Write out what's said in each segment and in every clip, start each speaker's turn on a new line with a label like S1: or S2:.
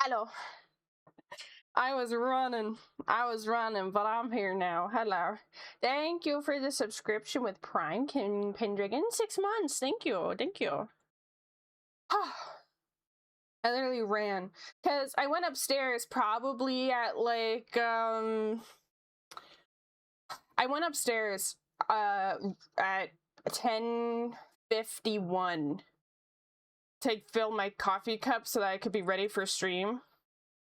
S1: Hello. I was running, but I'm here now. Hello. Thank you for the subscription with Prime, Kim Pendragon. 6 months. Thank you. I literally ran because I went upstairs probably at like I went upstairs at 10:51 to fill my coffee cup so that I could be ready for stream.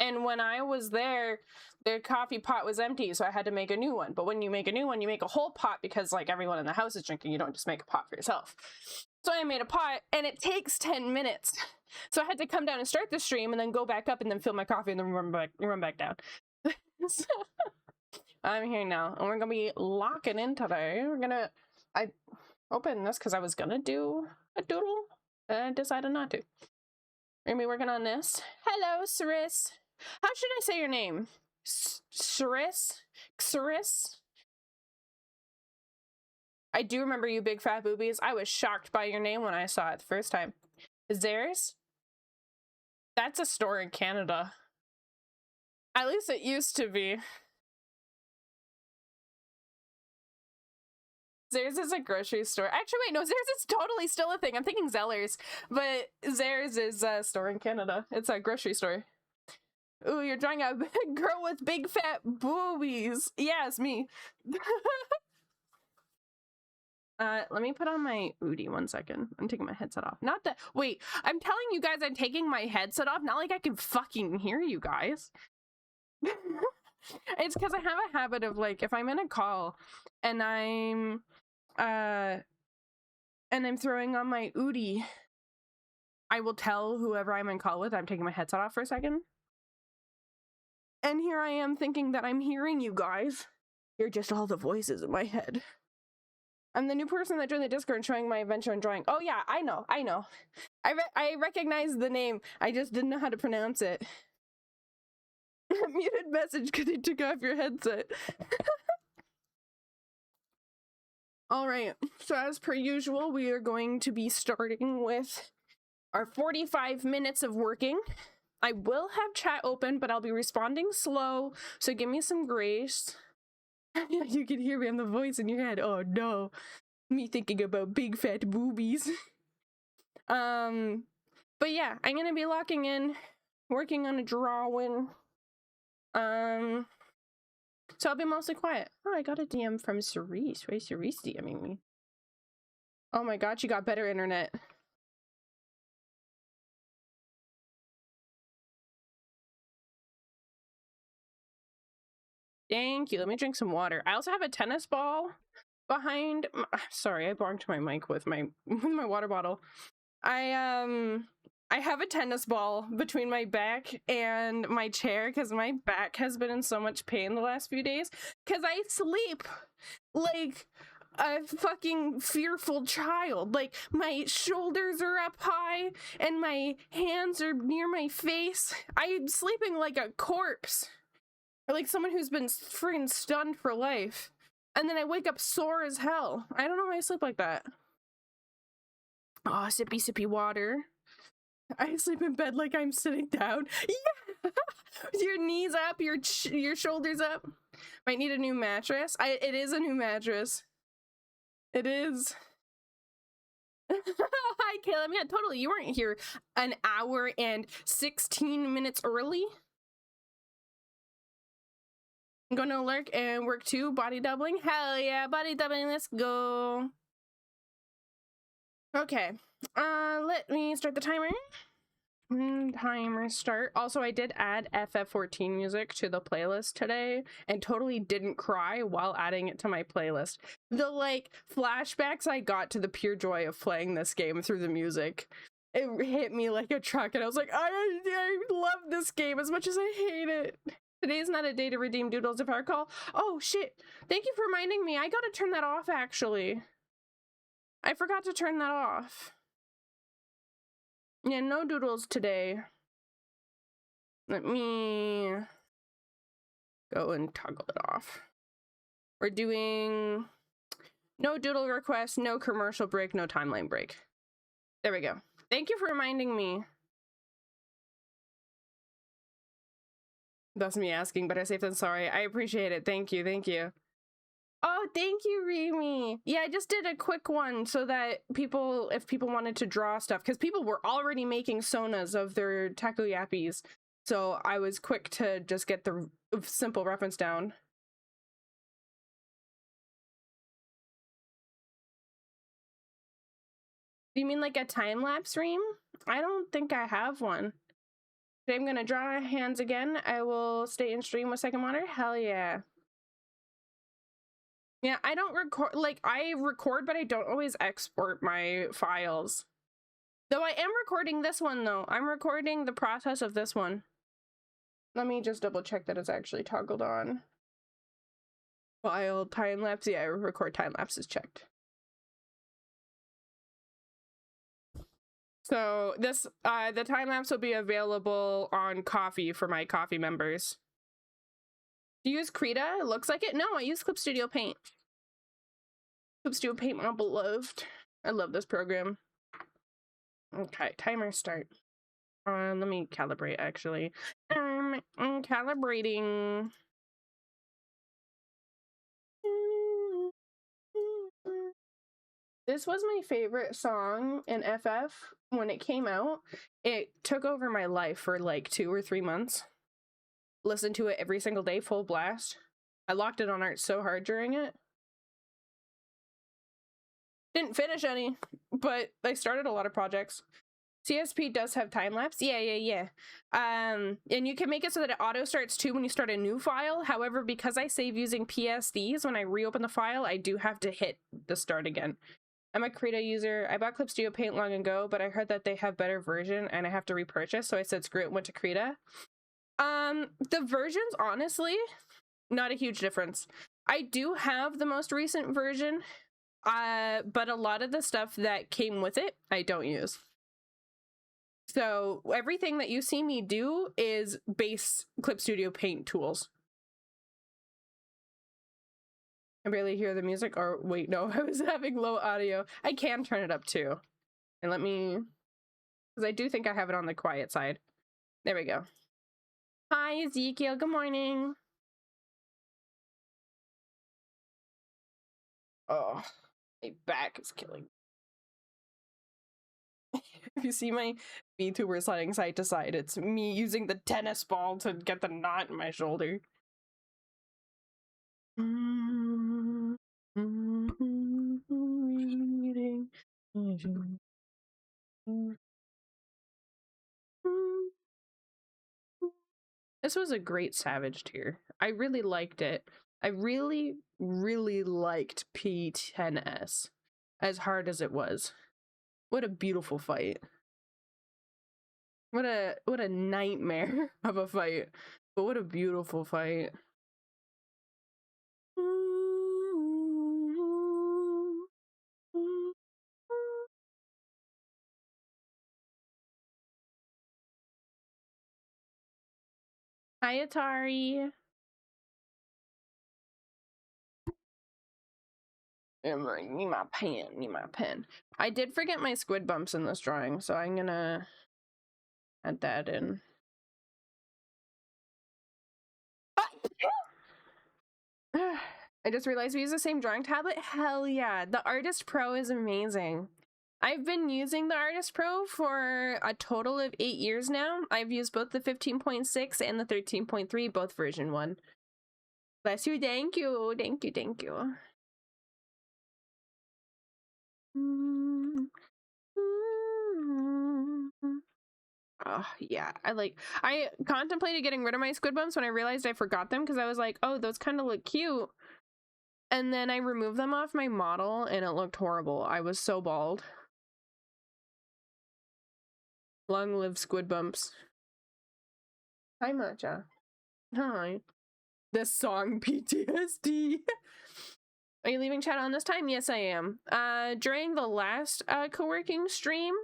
S1: And when I was there, the coffee pot was empty, so I had to make a new one. But when you make a new one, you make a whole pot because like everyone in the house is drinking. You don't just make a pot for yourself. So I made a pot, and it takes 10 minutes. So I had to come down and start the stream, and then go back up, and then fill my coffee, and then run back down. So, I'm here now, and we're gonna be locking in today. I opened this because I was gonna do a doodle, and I decided not to. We're gonna be working on this. Hello, Ceris. How should I say your name? Ceris? I do remember you, big fat boobies. I was shocked by your name when I saw it the first time. Zares? That's a store in Canada. At least it used to be. Zares is a grocery store. Actually, wait, no, Zares is totally still a thing. I'm thinking Zellers, but Zares is a store in Canada. It's a grocery store. Ooh, you're drawing a girl with big fat boobies. Yeah, it's me. Let me put on my Udi 1 second. I'm taking my headset off. Not that. Wait, I'm telling you guys I'm taking my headset off. Not like I can fucking hear you guys. It's because I have a habit of like, if I'm in a call and I'm throwing on my Udi, I will tell whoever I'm in call with I'm taking my headset off for a second. And here I am thinking that I'm hearing you guys. You're just all the voices in my head. I'm the new person that joined the Discord showing my adventure in drawing. Oh yeah, I know. I recognize the name. I just didn't know how to pronounce it. Muted message because you took off your headset. Alright, so as per usual, we are going to be starting with our 45 minutes of working. I will have chat open, but I'll be responding slow, so give me some grace. You can hear me on the voice in your head. Oh no. Me thinking about big fat boobies. But yeah, I'm gonna be locking in, working on a drawing. So I'll be mostly quiet. Oh, I got a DM from Cerise. Why is Cerise DMing me? Oh my god, she got better internet. Thank you. Let me drink some water. I also have a tennis ball behind. Sorry, I bonked my mic with my water bottle. I have a tennis ball between my back and my chair because my back has been in so much pain the last few days because I sleep like a fucking fearful child. Like, my shoulders are up high and my hands are near my face. I'm sleeping like a corpse. Or like someone who's been freaking stunned for life. And then I wake up sore as hell. I don't know why I sleep like that. Oh, sippy water. I sleep in bed like I'm sitting down. Yeah! With your knees up, your shoulders up. Might need a new mattress. It is a new mattress. It is. Hi, Caleb. Yeah, totally. You weren't here an hour and 16 minutes early. I'm gonna lurk and work too. Body doubling. Hell yeah, body doubling. Let's go. Okay. Let me start the timer. Timer start. Also, I did add FF14 music to the playlist today and totally didn't cry while adding it to my playlist. The like flashbacks I got to the pure joy of playing this game through the music. It hit me like a truck and I was like, I love this game as much as I hate it. Today's not a day to redeem doodles if I recall. Oh shit. Thank you for reminding me. I gotta turn that off actually. I forgot to turn that off. Yeah, no doodles today. Let me go and toggle it off. We're doing no doodle request, no commercial break, no timeline break. There we go. Thank you for reminding me. That's me asking, better safe than sorry. I appreciate it. Thank you. Thank you. Oh, thank you, Remy. Yeah, I just did a quick one so that people, if people wanted to draw stuff, because people were already making sonas of their takoyapis. So I was quick to just get the simple reference down. Do you mean like a time-lapse stream? I don't think I have one. Today I'm gonna draw hands again. I will stay in stream with second monitor. Hell yeah. Yeah, I don't record, like, I record, but I don't always export my files. Though I am recording this one, though. I'm recording the process of this one. Let me just double check that it's actually toggled on. File, time-lapse. Yeah, record time-lapse is checked. So this, the time-lapse will be available on Coffee for my Coffee members. Do you use Krita? It looks like it. No, I use Clip Studio Paint. Clip Studio Paint, my beloved. I love this program. Okay, timer start. Let me calibrate, actually. I'm calibrating. This was my favorite song in FF when it came out. It took over my life for like 2 or 3 months. Listened to it every single day, full blast. I locked it on art so hard during it. Didn't finish any, but I started a lot of projects. CSP does have time-lapse. Yeah. And you can make it so that it auto starts too when you start a new file. However, because I save using PSDs, when I reopen the file, I do have to hit the start again. I'm a Krita user. I bought Clip Studio Paint long ago, but I heard that they have better version and I have to repurchase, so I said screw it and went to Krita. The versions, honestly, not a huge difference. I do have the most recent version, but a lot of the stuff that came with it, I don't use. So everything that you see me do is base Clip Studio Paint tools. I barely hear the music, or wait, no, I was having low audio. I can turn it up too. And let me, because I do think I have it on the quiet side. There we go. Hi, Ezekiel, good morning. Oh, my back is killing me. If you see my VTuber sliding side to side, it's me using the tennis ball to get the knot in my shoulder. Reading. This was a great Savage tier. I really liked it. I really liked P10S, as hard as it was. What a beautiful fight. What a nightmare of a fight. But what a beautiful fight. Hi, Atari. Need my pen. I did forget my squid bumps in this drawing, so I'm gonna add that in. I just realized we use the same drawing tablet. Hell yeah, the Artist Pro is amazing. I've been using the Artist Pro for a total of 8 years now. I've used both the 15.6 and the 13.3, both version 1. Bless you, thank you. Oh, yeah, I contemplated getting rid of my squid bumps when I realized I forgot them, because I was like, oh, those kind of look cute. And then I removed them off my model and it looked horrible. I was so bald. Long live squid bumps. Hi, Matcha. Hi. This song PTSD. Are you leaving chat on this time? Yes, I am. During the last co-working stream,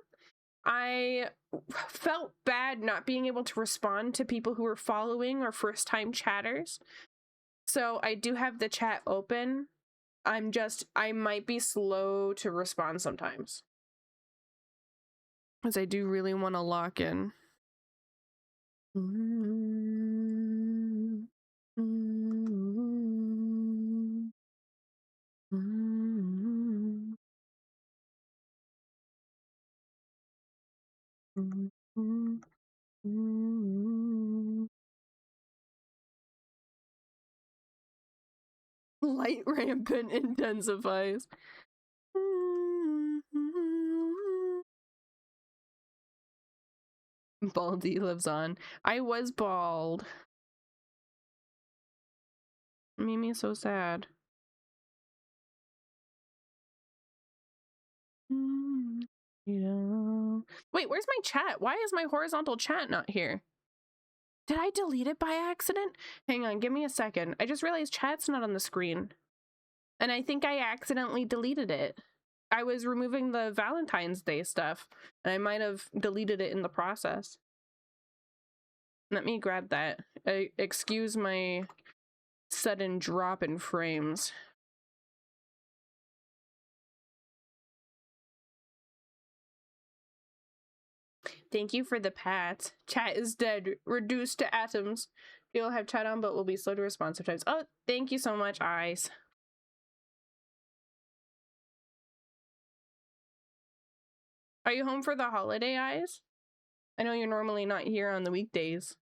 S1: I felt bad not being able to respond to people who were following or first-time chatters. So I do have the chat open. I might be slow to respond sometimes, because I do really want to lock in. Light rampant intensifies. Baldy lives on. I was bald. It made me so sad. Yeah. Wait, where's my chat? Why is my horizontal chat not here? Did I delete it by accident? Hang on, give me a second. I just realized chat's not on the screen. And I think I accidentally deleted it. I was removing the Valentine's Day stuff, and I might have deleted it in the process. Let me grab that. Excuse my sudden drop in frames. Thank you for the pat. Chat is dead. Reduced to atoms. You'll have chat on, but will be slow to respond sometimes. Oh, thank you so much, Eyes. Are you home for the holiday, Eyes? I know you're normally not here on the weekdays.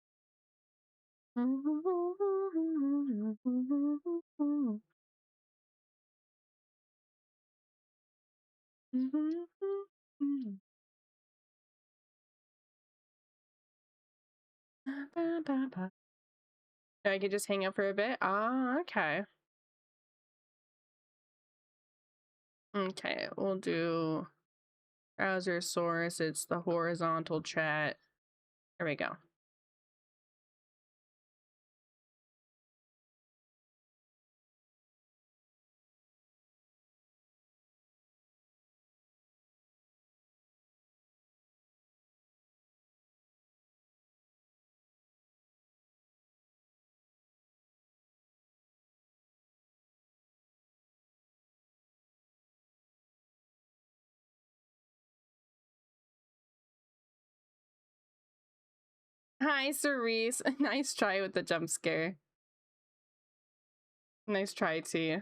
S1: I could just hang out for a bit. Ah, okay. Okay, we'll do browser source. It's the horizontal chat. There we go. Hi, Cerise. Nice try with the jump scare. Nice try, T.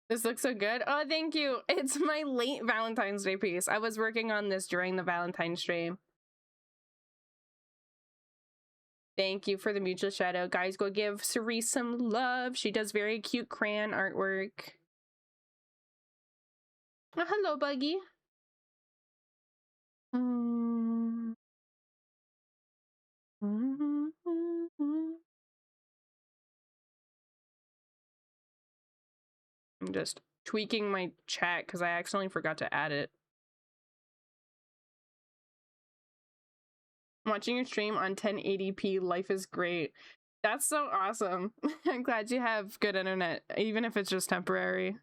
S1: This looks so good. Oh, thank you. It's my late Valentine's Day piece. I was working on this during the Valentine's stream. Thank you for the mutual shout out. Guys, go give Cerise some love. She does very cute crayon artwork. Oh, hello, Buggy. I'm just tweaking my chat because I accidentally forgot to add it. Watching your stream on 1080p, life is great. That's so awesome. I'm glad you have good internet, even if it's just temporary.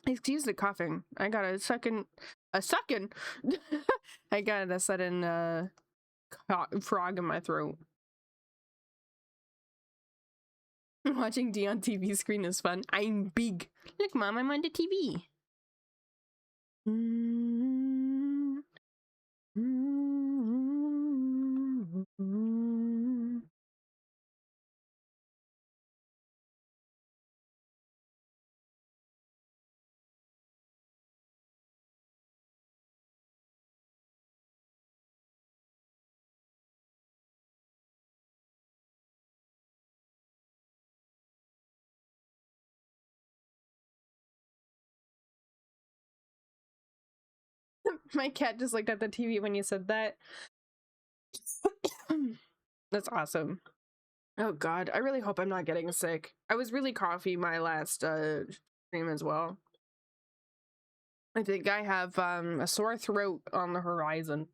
S1: Excuse the coughing. I got a second. I got a sudden frog in my throat. Watching D on TV screen is fun. I'm big. Look, Mom, I'm on the TV. My cat just looked at the TV when you said that. That's awesome. Oh god, I really hope I'm not getting sick. I was really coughy my last stream as well. I think I have a sore throat on the horizon.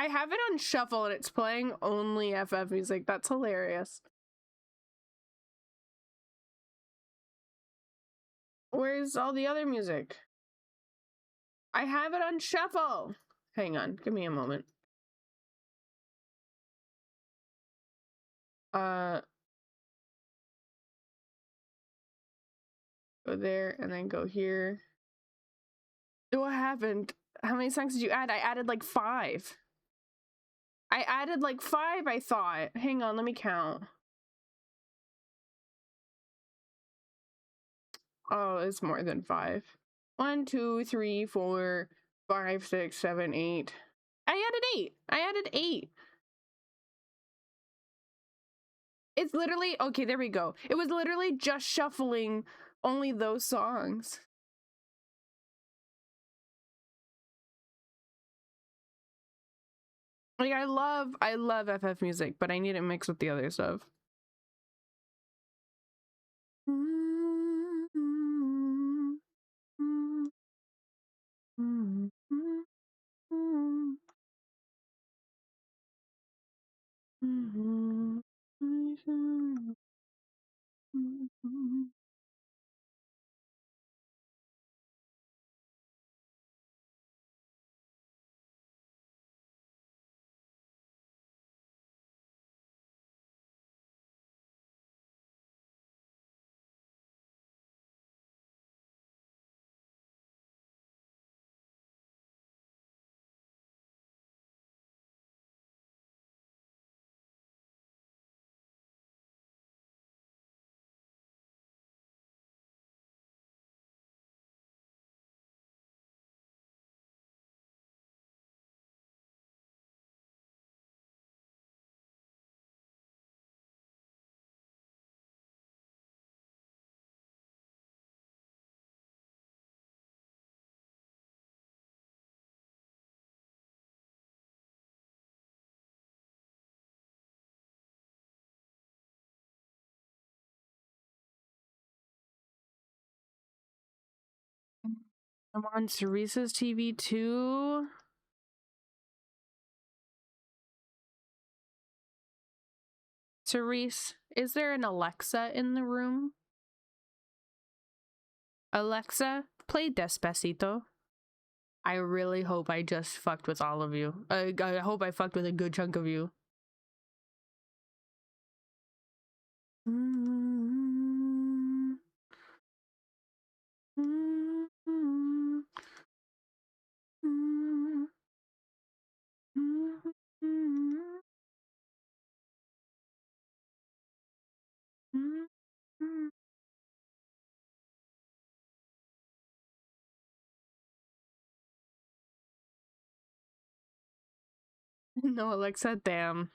S1: I have it on shuffle and it's playing only FF music. That's hilarious. Where's all the other music? I have it on shuffle. Hang on, give me a moment. Go there and then go here. No, I haven't. How many songs did you add? I added like 5. I added like 5, I thought. Hang on, let me count. Oh, it's more than 5. 1, 2, 3, 4, 5, 6, 7, 8. I added 8. I added 8. It's literally, okay, there we go. It was literally just shuffling only those songs. Like I love FF music, but I need it mixed with the other stuff. I'm on Ceresa's TV too. Cerise, is there an Alexa in the room? Alexa, play Despacito. I really hope I just fucked with all of you. I hope I fucked with a good chunk of you. No, Alexa, damn.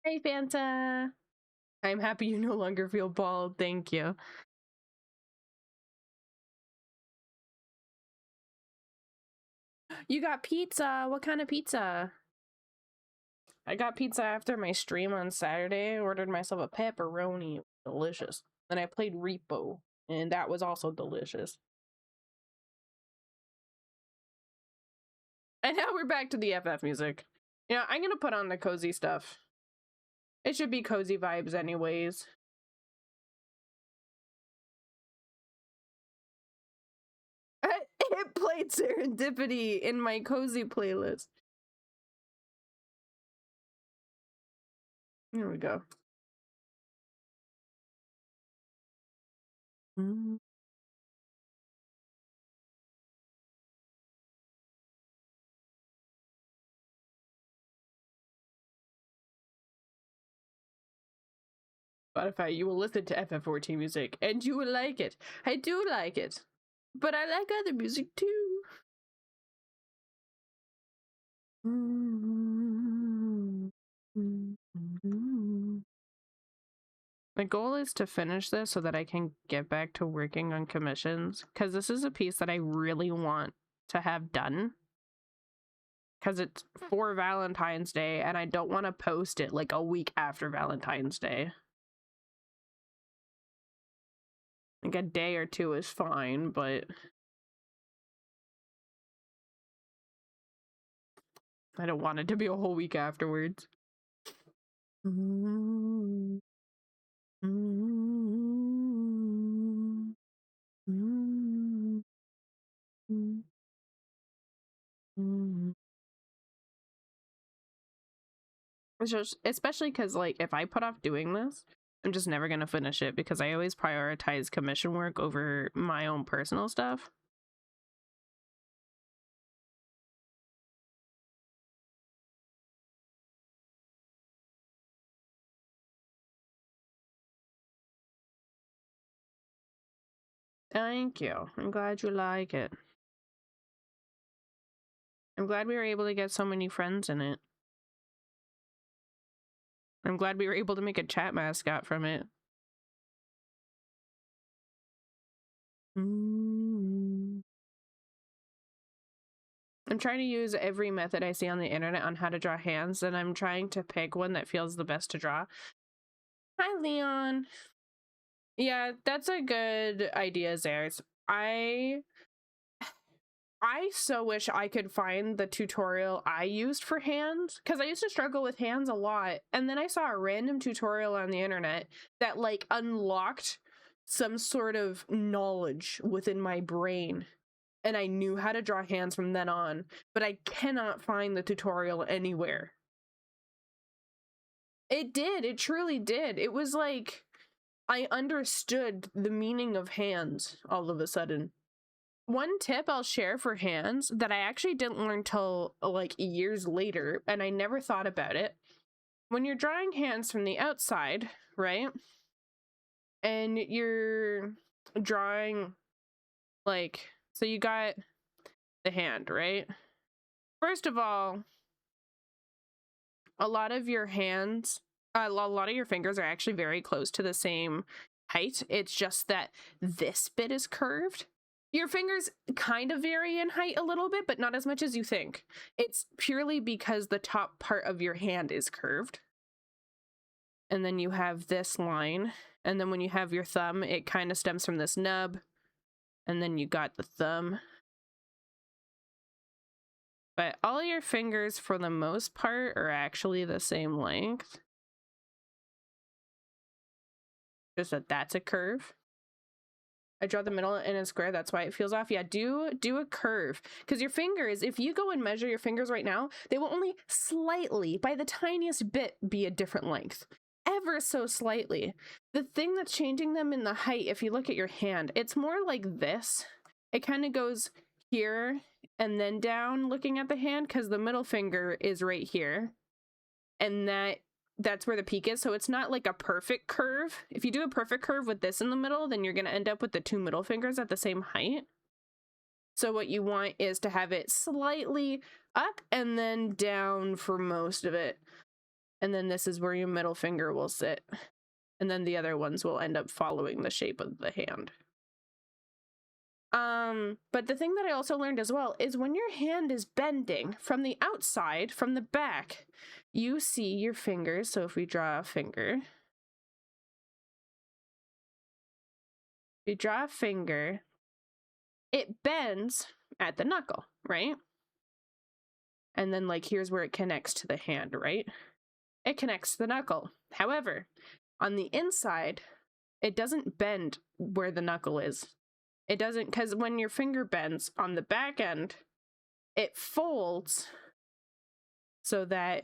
S1: Hey, Fanta. I'm happy you no longer feel bald. Thank you. You got pizza. What kind of pizza? I got pizza after my stream on Saturday. I ordered myself a pepperoni. Delicious. And I played Repo, and that was also delicious. And now we're back to the FF music. Yeah, I'm gonna put on the cozy stuff. It should be cozy vibes anyways. It played Serendipity in my cozy playlist. Here we go. Spotify, you will listen to FF14 music, and you will like it. I do like it, but I like other music too. My goal is to finish this so that I can get back to working on commissions, because this is a piece that I really want to have done, because it's for Valentine's Day and I don't want to post it like a week after Valentine's Day. Like a day or two is fine, but I don't want it to be a whole week afterwards. It's just, especially because, like, if I put off doing this, I'm just never gonna finish it, because I always prioritize commission work over my own personal stuff. Thank you. I'm glad you like it. I'm glad we were able to get so many friends in it. I'm glad we were able to make a chat mascot from it. I'm trying to use every method I see on the internet on how to draw hands, and I'm trying to pick one that feels the best to draw. Hi, Leon. Yeah, that's a good idea, Zares. I so wish I could find the tutorial I used for hands, because I used to struggle with hands a lot, and then I saw a random tutorial on the internet that, like, unlocked some sort of knowledge within my brain, and I knew how to draw hands from then on, but I cannot find the tutorial anywhere. It did. It truly did. It was like I understood the meaning of hands all of a sudden. One tip I'll share for hands that I actually didn't learn till like years later, and I never thought about it. When you're drawing hands from the outside, right? And you're drawing, like, so you got the hand, right? First of all, a lot of your hands, a lot of your fingers are actually very close to the same height. It's just that this bit is curved. Your fingers kind of vary in height a little bit, but not as much as you think. It's purely because the top part of your hand is curved. And then you have this line. And then when you have your thumb, it kind of stems from this nub. And then you got the thumb. But all your fingers, for the most part, are actually the same length. Just that that's a curve. I draw the middle in a square, that's why it feels off. Yeah, do a curve, because your fingers, if you go and measure your fingers right now, they will only slightly, by the tiniest bit, be a different length. Ever so slightly. The thing that's changing them in the height, if you look at your hand, it's more like this. It kind of goes here and then down looking at the hand, because the middle finger is right here. And that's where the peak is, so it's not like a perfect curve. If you do a perfect curve with this in the middle, then you're going to end up with the two middle fingers at the same height. So what you want is to have it slightly up and then down for most of it. And then this is where your middle finger will sit. And then the other ones will end up following the shape of the hand. But the thing that I also learned as well is when your hand is bending from the outside, from the back, you see your fingers. So if we draw a finger, it bends at the knuckle, right? And then, like, here's where it connects to the hand, right? It connects to the knuckle. However, on the inside, it doesn't bend where the knuckle is. It doesn't, because when your finger bends on the back end, it folds so that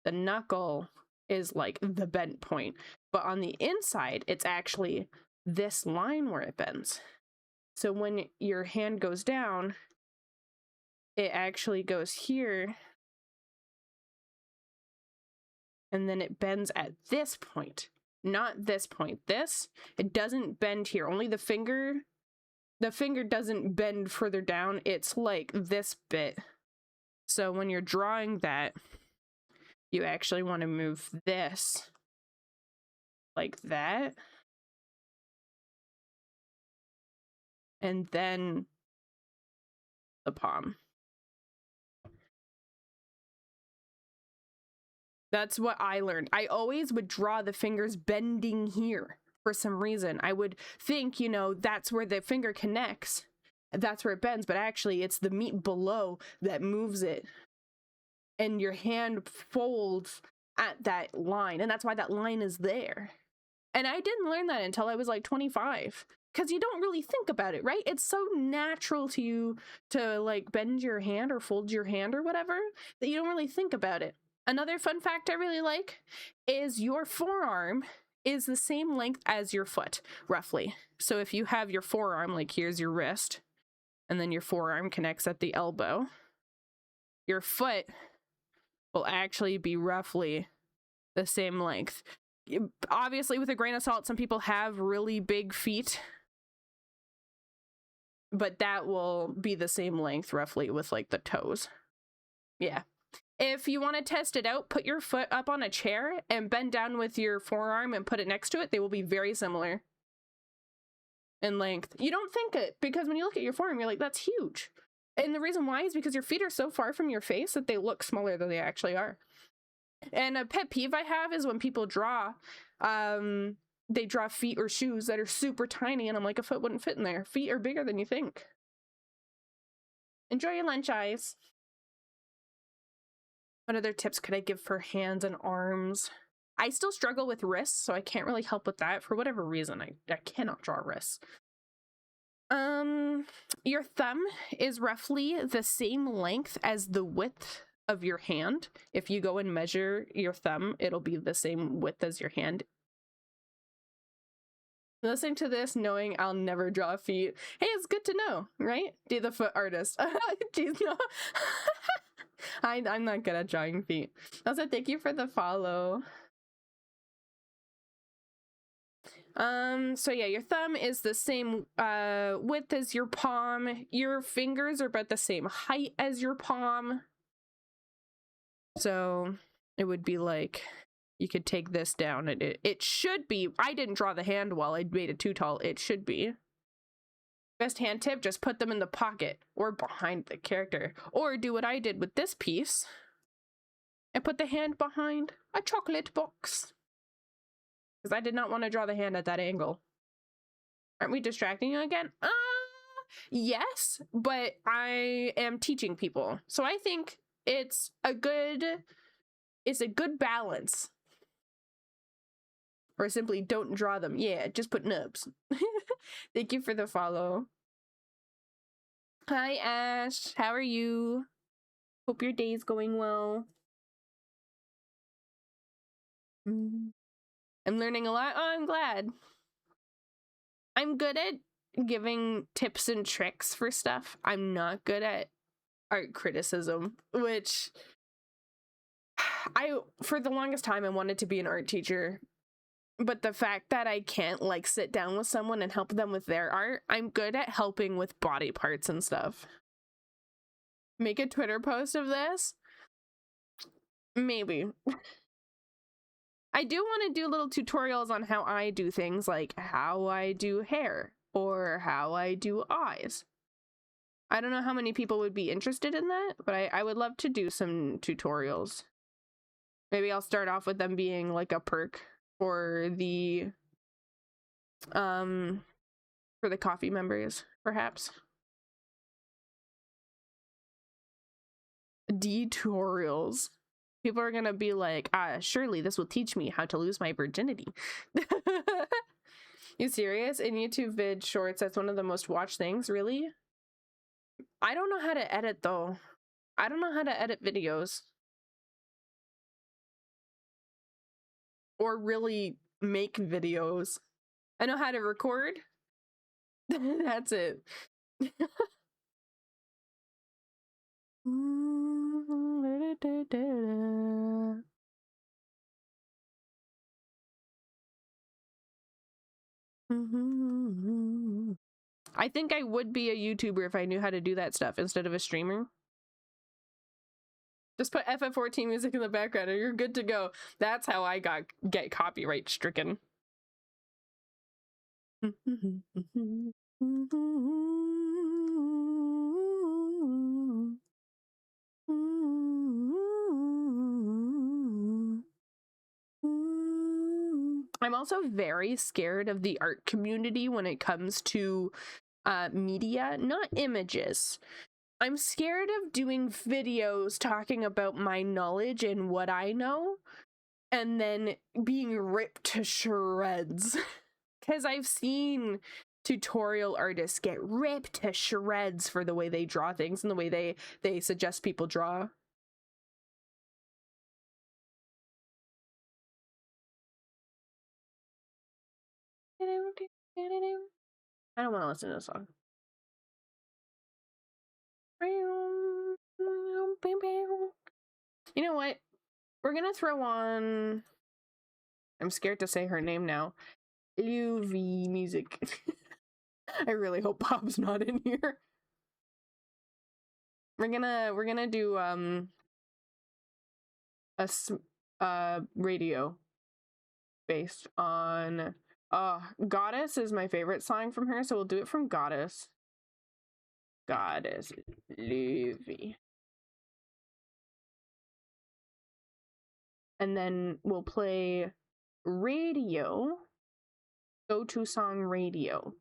S1: the knuckle is like the bent point. But on the inside, it's actually this line where it bends. So when your hand goes down, it actually goes here. And then it bends at this point. not this point. This, it doesn't bend here. Only the finger doesn't bend further down. It's like this bit. So when you're drawing that, you actually want to move this like that. And then the palm. That's what I learned. I always would draw the fingers bending here for some reason. I would think, you know, that's where the finger connects. That's where it bends, but actually it's the meat below that moves it. And your hand folds at that line, and that's why that line is there. And I didn't learn that until I was like 25, because you don't really think about it, right? It's so natural to you to like bend your hand or fold your hand or whatever that you don't really think about it. Another fun fact I really like is your forearm is the same length as your foot, roughly. So if you have your forearm, like here's your wrist, and then your forearm connects at the elbow, your foot will actually be roughly the same length. Obviously, with a grain of salt, some people have really big feet, but that will be the same length roughly with like the toes. Yeah. If you want to test it out, put your foot up on a chair and bend down with your forearm and put it next to it. They will be very similar in length. You don't think it, because when you look at your forearm, you're like, that's huge. And the reason why is because your feet are so far from your face that they look smaller than they actually are. And a pet peeve I have is when people draw, they draw feet or shoes that are super tiny, and I'm like, a foot wouldn't fit in there. Feet are bigger than you think. Enjoy your lunch, eyes. What other tips could I give for hands and arms? I still struggle with wrists, so I can't really help with that. For whatever reason, I cannot draw wrists. Your thumb is roughly the same length as the width of your hand. If you go and measure your thumb, it'll be the same width as your hand. Listening to this, knowing I'll never draw feet. Hey, it's good to know, right? Be the foot artist. Jeez, no. I'm not good at drawing feet. Also, thank you for the follow. So yeah, your thumb is the same width as your palm. Your fingers are about the same height as your palm. So it would be like, you could take this down, and it should be, I didn't draw the hand well, I made it too tall. It should be. Best hand tip, just put them in the pocket or behind the character. Or do what I did with this piece and put the hand behind a chocolate box. Because I did not want to draw the hand at that angle. Aren't we distracting you again? Yes, but I am teaching people. So I think it's a good balance. Or simply don't draw them. Yeah, just put nubs. Thank you for the follow. Hi, Ash. How are you? Hope your day's going well. I'm learning a lot. Oh, I'm glad. I'm good at giving tips and tricks for stuff. I'm not good at art criticism, which for the longest time, I wanted to be an art teacher. But the fact that I can't like sit down with someone and help them with their art, I'm good at helping with body parts and stuff. Make a Twitter post of this? Maybe. I do want to do little tutorials on how I do things, like how I do hair or how I do eyes. I don't know how many people would be interested in that, but I would love to do some tutorials. Maybe I'll start off with them being like a perk for the coffee members, perhaps. Tutorials. People are gonna be like, surely this will teach me how to lose my virginity. You serious? In YouTube vid shorts, that's one of the most watched things, really? I don't know how to edit though. I don't know how to edit videos. Or really make videos. I know how to record. That's it. I think I would be a YouTuber if I knew how to do that stuff instead of a streamer. Just put FF14 music in the background and you're good to go. That's how I get copyright stricken. I'm also very scared of the art community when it comes to media, not images. I'm scared of doing videos talking about my knowledge and what I know and then being ripped to shreds. Because I've seen tutorial artists get ripped to shreds for the way they draw things and the way they suggest people draw. I don't want to listen to this song. You know what? We're gonna throw on... I'm scared to say her name now. UV music. I really hope Bob's not in here. We're gonna do a radio based on Goddess is my favorite song from her, so we'll do it from Goddess. Goddess Luvi. And then we'll play radio. Go-to song radio.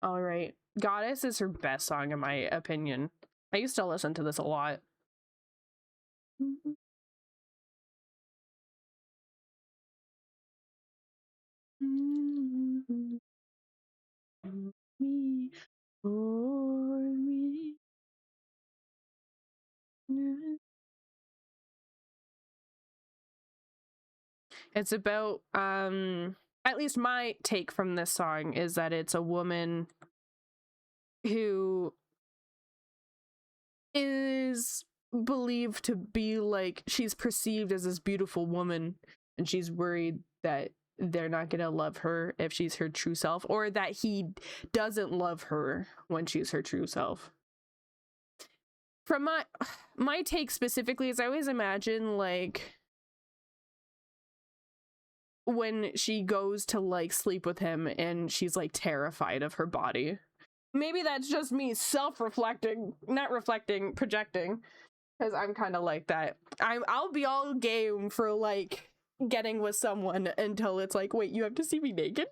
S1: All right. Goddess is her best song in my opinion. I used to listen to this a lot. Me, for me. It's about at least my take from this song is that it's a woman who is believed to be like, she's perceived as this beautiful woman and she's worried that they're not gonna love her if she's her true self, or that he doesn't love her when she's her true self. From my take specifically is I always imagine like when she goes to like sleep with him and she's like terrified of her body. Maybe that's just me self-reflecting, not reflecting, projecting, because I'm kind of like that. I'll be all game for like getting with someone until it's like, wait, you have to see me naked?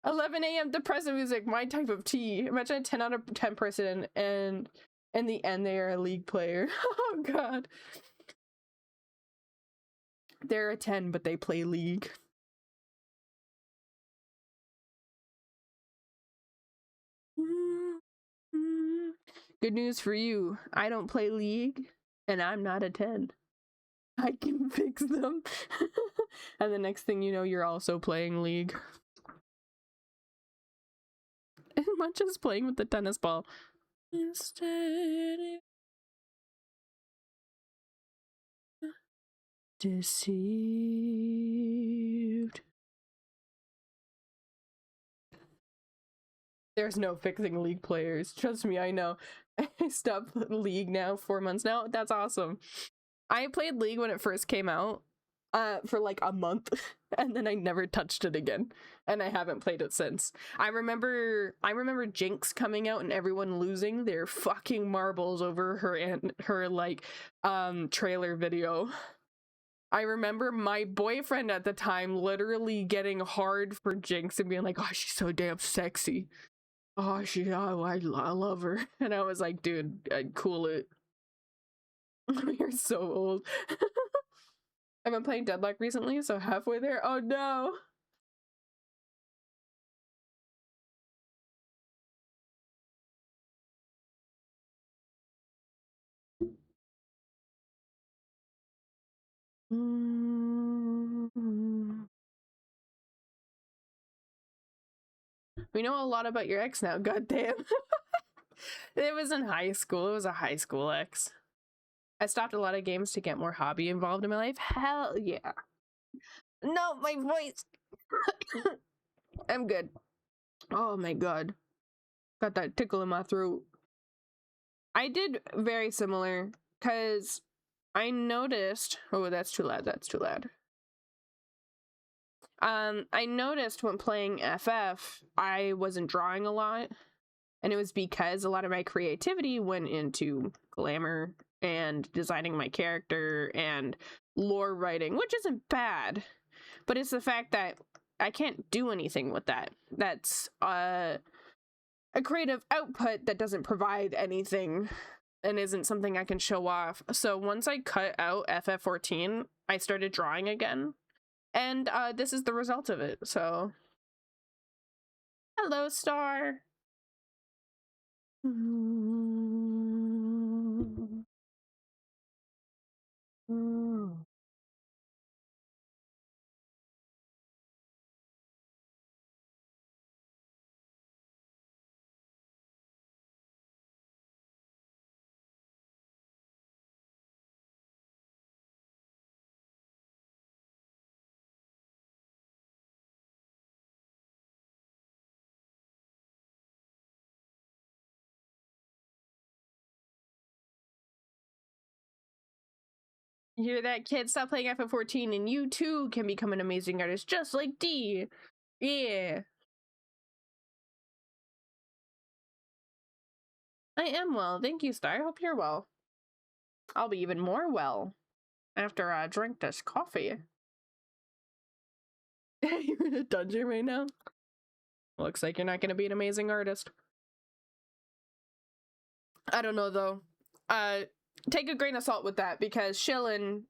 S1: 11 a.m. depressive music, my type of tea. Imagine a 10 out of 10 person and in the end they are a League player. Oh god. They're a 10 but they play League. Good news for you. I don't play League and I'm not a 10. I can fix them. And the next thing you know, you're also playing League. And Munch is playing with the tennis ball. Instead, deceived. There's no fixing League players. Trust me, I know. I stopped League now, 4 months now. That's awesome. I played League when it first came out for like a month and then I never touched it again and I haven't played it since. I remember Jinx coming out and everyone losing their fucking marbles over her like trailer video. I remember my boyfriend at the time literally getting hard for Jinx and being like, oh, she's so damn sexy. Oh, I love her. And I was like, dude, I'd cool it. You're so old. I've been playing Deadlock recently, so halfway there. Oh no! We know a lot about your ex now, goddamn. It was in high school. It was a high school ex. I stopped a lot of games to get more hobby involved in my life. Hell yeah. No, my voice. I'm good. Oh my god. Got that tickle in my throat. I did very similar, because I noticed... Oh, that's too loud. That's too loud. I noticed when playing FF, I wasn't drawing a lot. And it was because a lot of my creativity went into glamour and designing my character and lore writing, which isn't bad. But it's the fact that I can't do anything with that. That's a creative output that doesn't provide anything and isn't something I can show off. So once I cut out FF14, I started drawing again. And this is the result of it, so... Hello, Star! You hear that, kid? Stop playing FF14 and you too can become an amazing artist just like D. Yeah. I am well. Thank you, Star. I hope you're well. I'll be even more well after I drink this coffee. You're in a dungeon right now? Looks like you're not gonna be an amazing artist. I don't know, though. Take a grain of salt with that, because Shilin,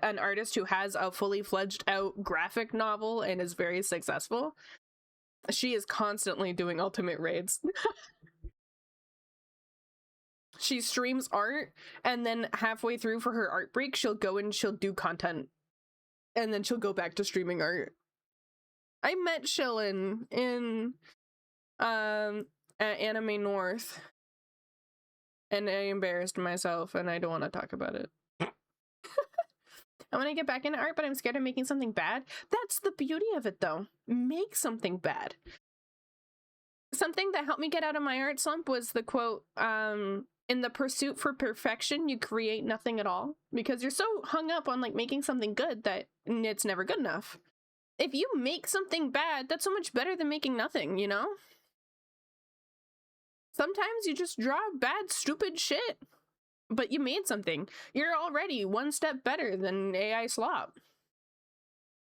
S1: an artist who has a fully fledged out graphic novel and is very successful, she is constantly doing ultimate raids. She streams art, and then halfway through for her art break, she'll go and she'll do content. And then she'll go back to streaming art. I met Shilin in at Anime North. And I embarrassed myself, and I don't want to talk about it. I want to get back into art, but I'm scared of making something bad. That's the beauty of it, though. Make something bad. Something that helped me get out of my art slump was the quote, in the pursuit for perfection, you create nothing at all. Because you're so hung up on, like, making something good that it's never good enough. If you make something bad, that's so much better than making nothing, you know? Sometimes you just draw bad, stupid shit. But you made something. You're already one step better than AI slop.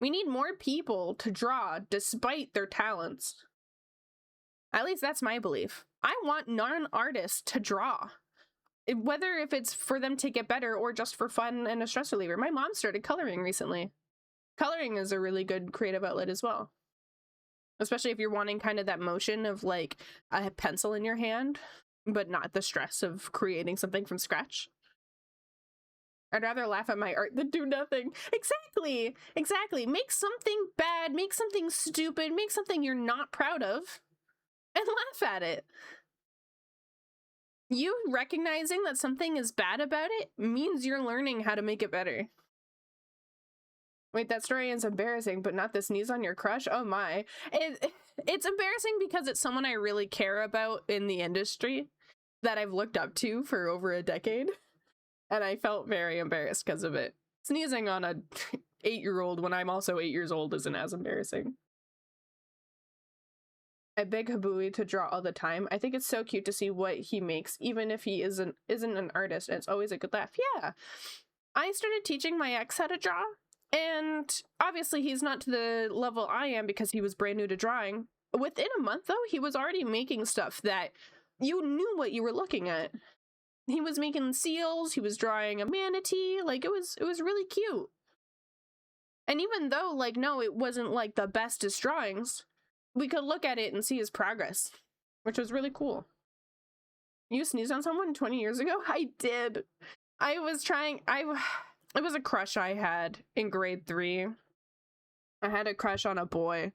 S1: We need more people to draw despite their talents. At least that's my belief. I want non-artists to draw. Whether if it's for them to get better or just for fun and a stress reliever. My mom started coloring recently. Coloring is a really good creative outlet as well. Especially if you're wanting kind of that motion of like a pencil in your hand, but not the stress of creating something from scratch. I'd rather laugh at my art than do nothing. Exactly! Exactly. Make something bad, make something stupid, make something you're not proud of, and laugh at it. You recognizing that something is bad about it means you're learning how to make it better. Wait, that story is embarrassing, but not the sneeze on your crush? Oh my. It's embarrassing because it's someone I really care about in the industry that I've looked up to for over a decade. And I felt very embarrassed because of it. Sneezing on a 8-year-old when I'm also 8 years old isn't as embarrassing. I beg Habui to draw all the time. I think it's so cute to see what he makes, even if he isn't an artist. And it's always a good laugh. Yeah. I started teaching my ex how to draw. And obviously he's not to the level I am because he was brand new to drawing. Within a month, though, he was already making stuff that you knew what you were looking at. He was making seals, he was drawing a manatee, like, it was really cute. And even though, like, no, it wasn't, like, the bestest drawings, we could look at it and see his progress, which was really cool. You sneezed on someone 20 years ago? I did. It was a crush I had in grade 3. I had a crush on a boy,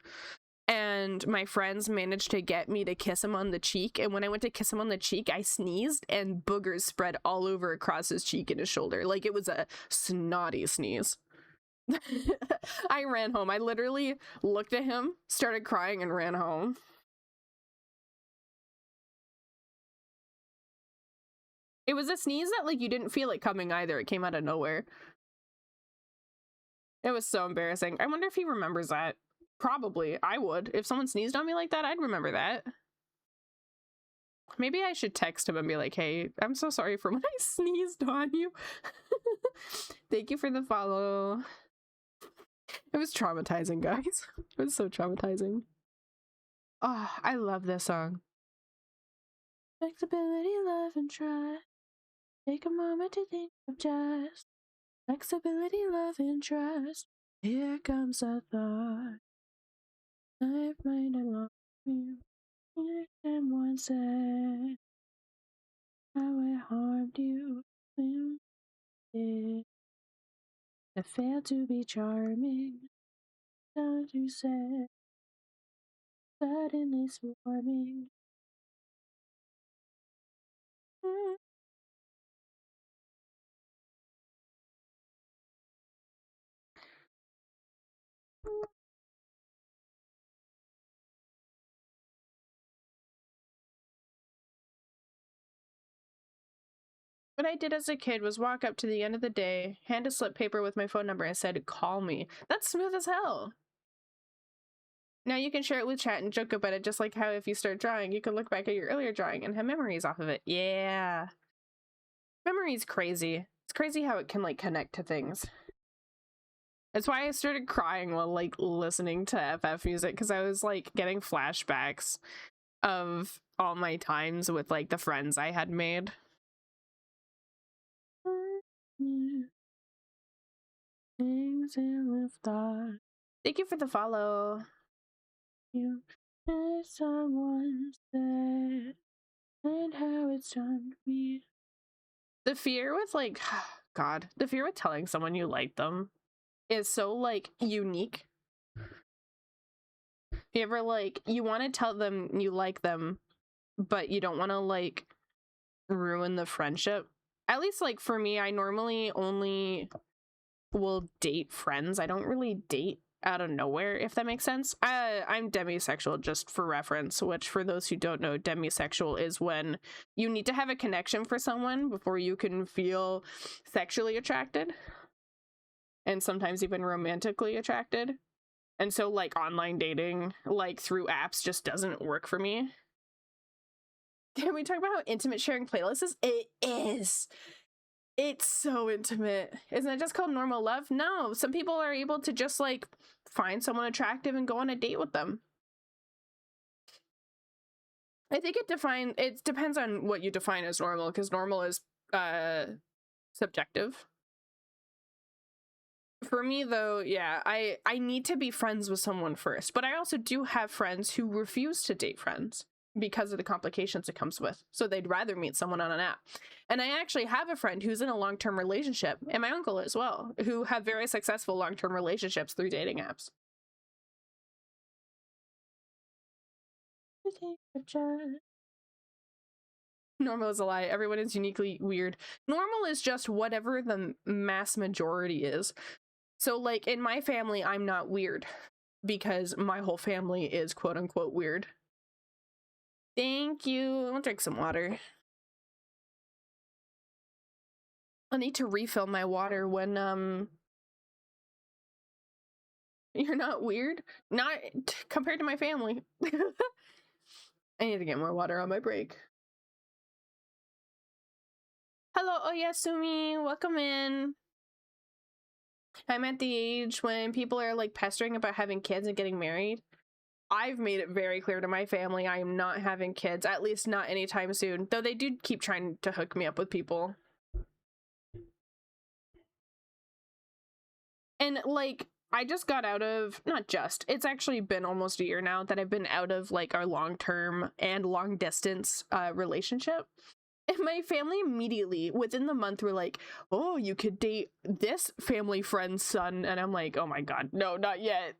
S1: and my friends managed to get me to kiss him on the cheek, and when I went to kiss him on the cheek, I sneezed, and boogers spread all over across his cheek and his shoulder. Like, it was a snotty sneeze. I ran home. I literally looked at him, started crying, and ran home. It was a sneeze that, like, you didn't feel it coming either. It came out of nowhere. It was so embarrassing. I wonder if he remembers that. Probably. I would. If someone sneezed on me like that, I'd remember that. Maybe I should text him and be like, hey, I'm so sorry for when I sneezed on you. Thank you for the follow. It was traumatizing, guys. It was so traumatizing. Oh, I love this song. Flexibility, love, and trust. Take a moment to think of just flexibility, love, and trust. Here comes a thought. I've mind and lost you. And once said how I harmed you. I failed to be charming. Don't you say suddenly swarming. What I did as a kid was walk up to the end of the day, hand a slip paper with my phone number, and said, call me. That's smooth as hell. Now you can share it with chat and joke about it, just like how if you start drawing, you can look back at your earlier drawing and have memories off of it. Yeah. Memory's crazy. It's crazy how it can, like, connect to things. That's why I started crying while, like, listening to FF music, because I was, like, getting flashbacks of all my times with, like, the friends I had made. Things in thought. Thank you for the follow. You as someone said, and how it's done me. The fear with, like, God, the fear with telling someone you like them is so, like, unique. You ever, like, you want to tell them you like them, but you don't want to, like, ruin the friendship. At least, like, for me, I normally only will date friends. I don't really date out of nowhere, if that makes sense. I'm demisexual, just for reference, which, for those who don't know, demisexual is when you need to have a connection for someone before you can feel sexually attracted, and sometimes even romantically attracted. And so, like, online dating, like, through apps just doesn't work for me. Can we talk about how intimate sharing playlists is? It is. It's so intimate. Isn't it just called normal love? No, some people are able to just, like, find someone attractive and go on a date with them. I think it depends on what you define as normal, because normal is subjective. For me, though, yeah, I need to be friends with someone first, but I also do have friends who refuse to date friends because of the complications it comes with. So they'd rather meet someone on an app. And I actually have a friend who's in a long-term relationship, and my uncle as well, who have very successful long-term relationships through dating apps. Normal is a lie. Everyone is uniquely weird. Normal is just whatever the mass majority is. So, like, in my family, I'm not weird because my whole family is quote-unquote weird. Thank you. I'll drink some water. I need to refill my water when, you're not weird? Not compared to my family. I need to get more water on my break. Hello, Oyasumi. Welcome in. I'm at the age when people are, like, pestering about having kids and getting married. I've made it very clear to my family I am not having kids, at least not anytime soon, though they do keep trying to hook me up with people. And, like, I just got out of, not just, it's actually been almost a year now that I've been out of, like, our long-term and long-distance relationship. And my family immediately, within the month, were like, oh, you could date this family friend's son. And I'm like, oh my god, no, not yet.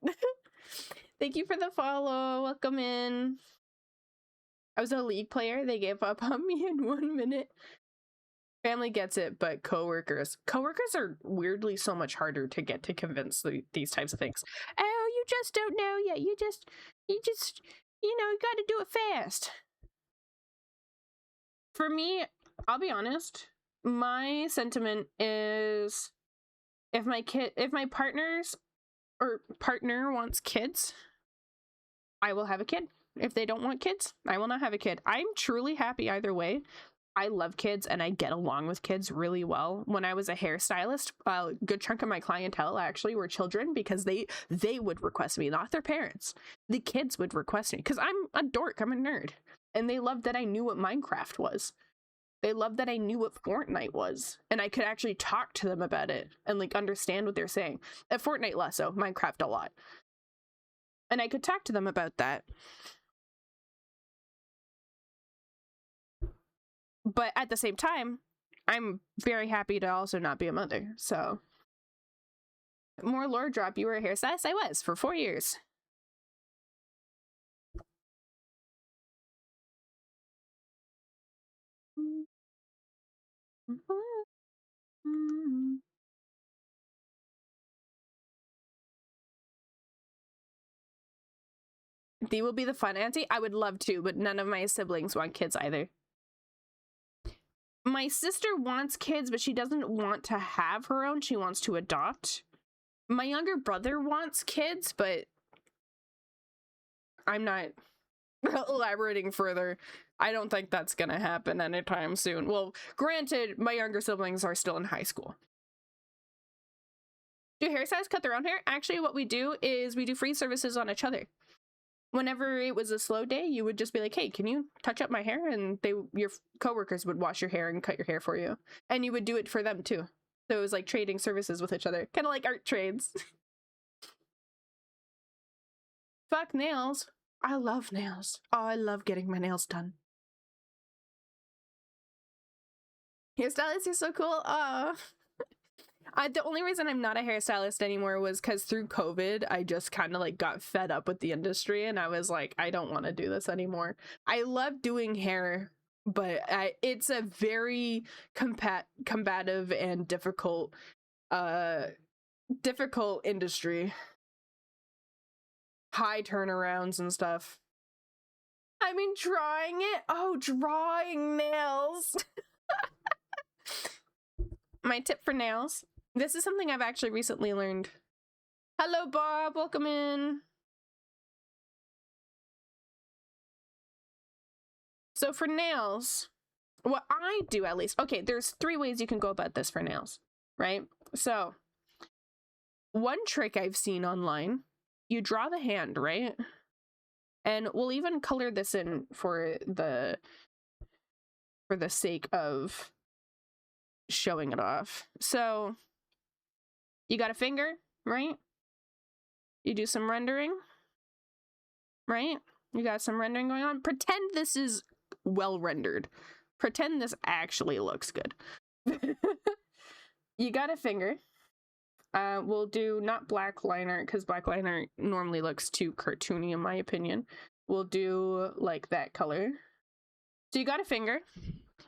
S1: Thank you for the follow. Welcome in. I was a League player. They gave up on me in 1 minute. Family gets it, but coworkers are weirdly so much harder to get to convince these types of things. Oh, you just don't know yet. You just, you got to do it fast. For me, I'll be honest. My sentiment is, if my partner wants kids, I will have a kid. If they don't want kids, I will not have a kid. I'm truly happy either way. I love kids and I get along with kids really well. When I was a hairstylist, a good chunk of my clientele actually were children, because they would request me, not their parents. The kids would request me because I'm a dork, I'm a nerd. And they loved that I knew what Minecraft was. They loved that I knew what Fortnite was. And I could actually talk to them about it and like understand what they're saying. At Fortnite less so, Minecraft a lot. And I could talk to them about that. But at the same time, I'm very happy to also not be a mother. So, more lore drop. You were a hairstylist? I was for 4 years. Dee will be the fun auntie. I would love to, but none of my siblings want kids either. My sister wants kids, but she doesn't want to have her own. She wants to adopt. My younger brother wants kids, but I'm not elaborating further. I don't think that's gonna happen anytime soon. Well, granted, my younger siblings are still in high school. Do hairstylists cut their own hair? Actually, what we do is we do free services on each other. Whenever it was a slow day, you would just be like, hey, can you touch up my hair? And your coworkers would wash your hair and cut your hair for you. And you would do it for them too. So it was like trading services with each other. Kind of like art trades. Fuck nails. I love nails. Oh, I love getting my nails done. Hairstylists are so cool. The only reason I'm not a hairstylist anymore was because through COVID, I just kind of like got fed up with the industry and I was like, I don't want to do this anymore. I love doing hair, but it's a very combative and difficult industry. High turnarounds and stuff. I mean, drawing it? Oh, drawing nails. My tip for nails. This is something I've actually recently learned. Hello, Bob. Welcome in. So for nails, what I do at least, okay, there's 3 ways you can go about this for nails, right? So one trick I've seen online, you draw the hand, right? And we'll even color this in for the sake of showing it off. So you got a finger, right? You do some rendering, right? You got some rendering going on. Pretend this is well rendered. Pretend this actually looks good. You got a finger. We'll do not black liner, because black liner normally looks too cartoony in my opinion. We'll do like that color. So you got a finger.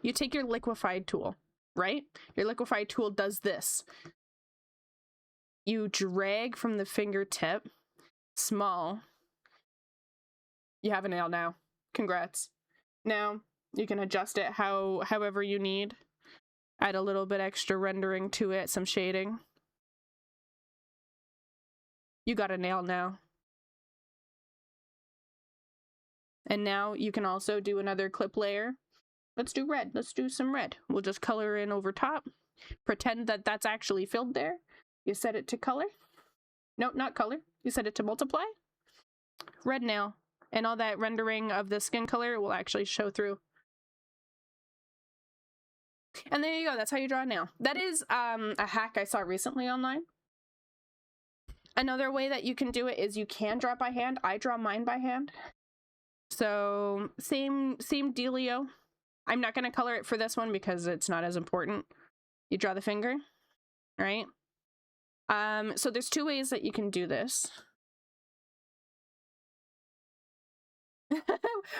S1: You take your liquefied tool, right? Your liquefied tool does this. You drag from the fingertip, small. You have a nail now. Congrats. Now you can adjust it however you need. Add a little bit extra rendering to it, some shading. You got a nail now. And now you can also do another clip layer. Let's do red. Let's do some red. We'll just color in over top. Pretend that that's actually filled there. You set it to color. No, not color. You set it to multiply. Red nail. And all that rendering of the skin color will actually show through. And there you go. That's how you draw a nail. That is a hack I saw recently online. Another way that you can do it is you can draw by hand. I draw mine by hand. So same dealio. I'm not going to color it for this one because it's not as important. You draw the finger, right? So there's 2 ways that you can do this.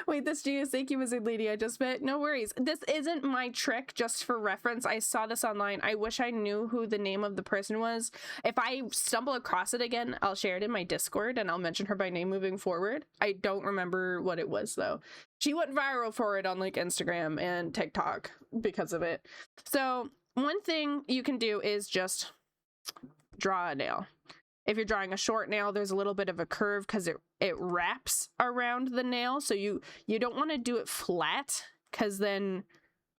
S1: Wait, this genius, thank you, wizard lady. I just met. No worries. This isn't my trick, just for reference. I saw this online. I wish I knew who the name of the person was. If I stumble across it again, I'll share it in my Discord and I'll mention her by name moving forward. I don't remember what it was though. She went viral for it on like Instagram and TikTok because of it. So one thing you can do is just draw a nail. If you're drawing a short nail, there's a little bit of a curve because it wraps around the nail. So you don't want to do it flat because then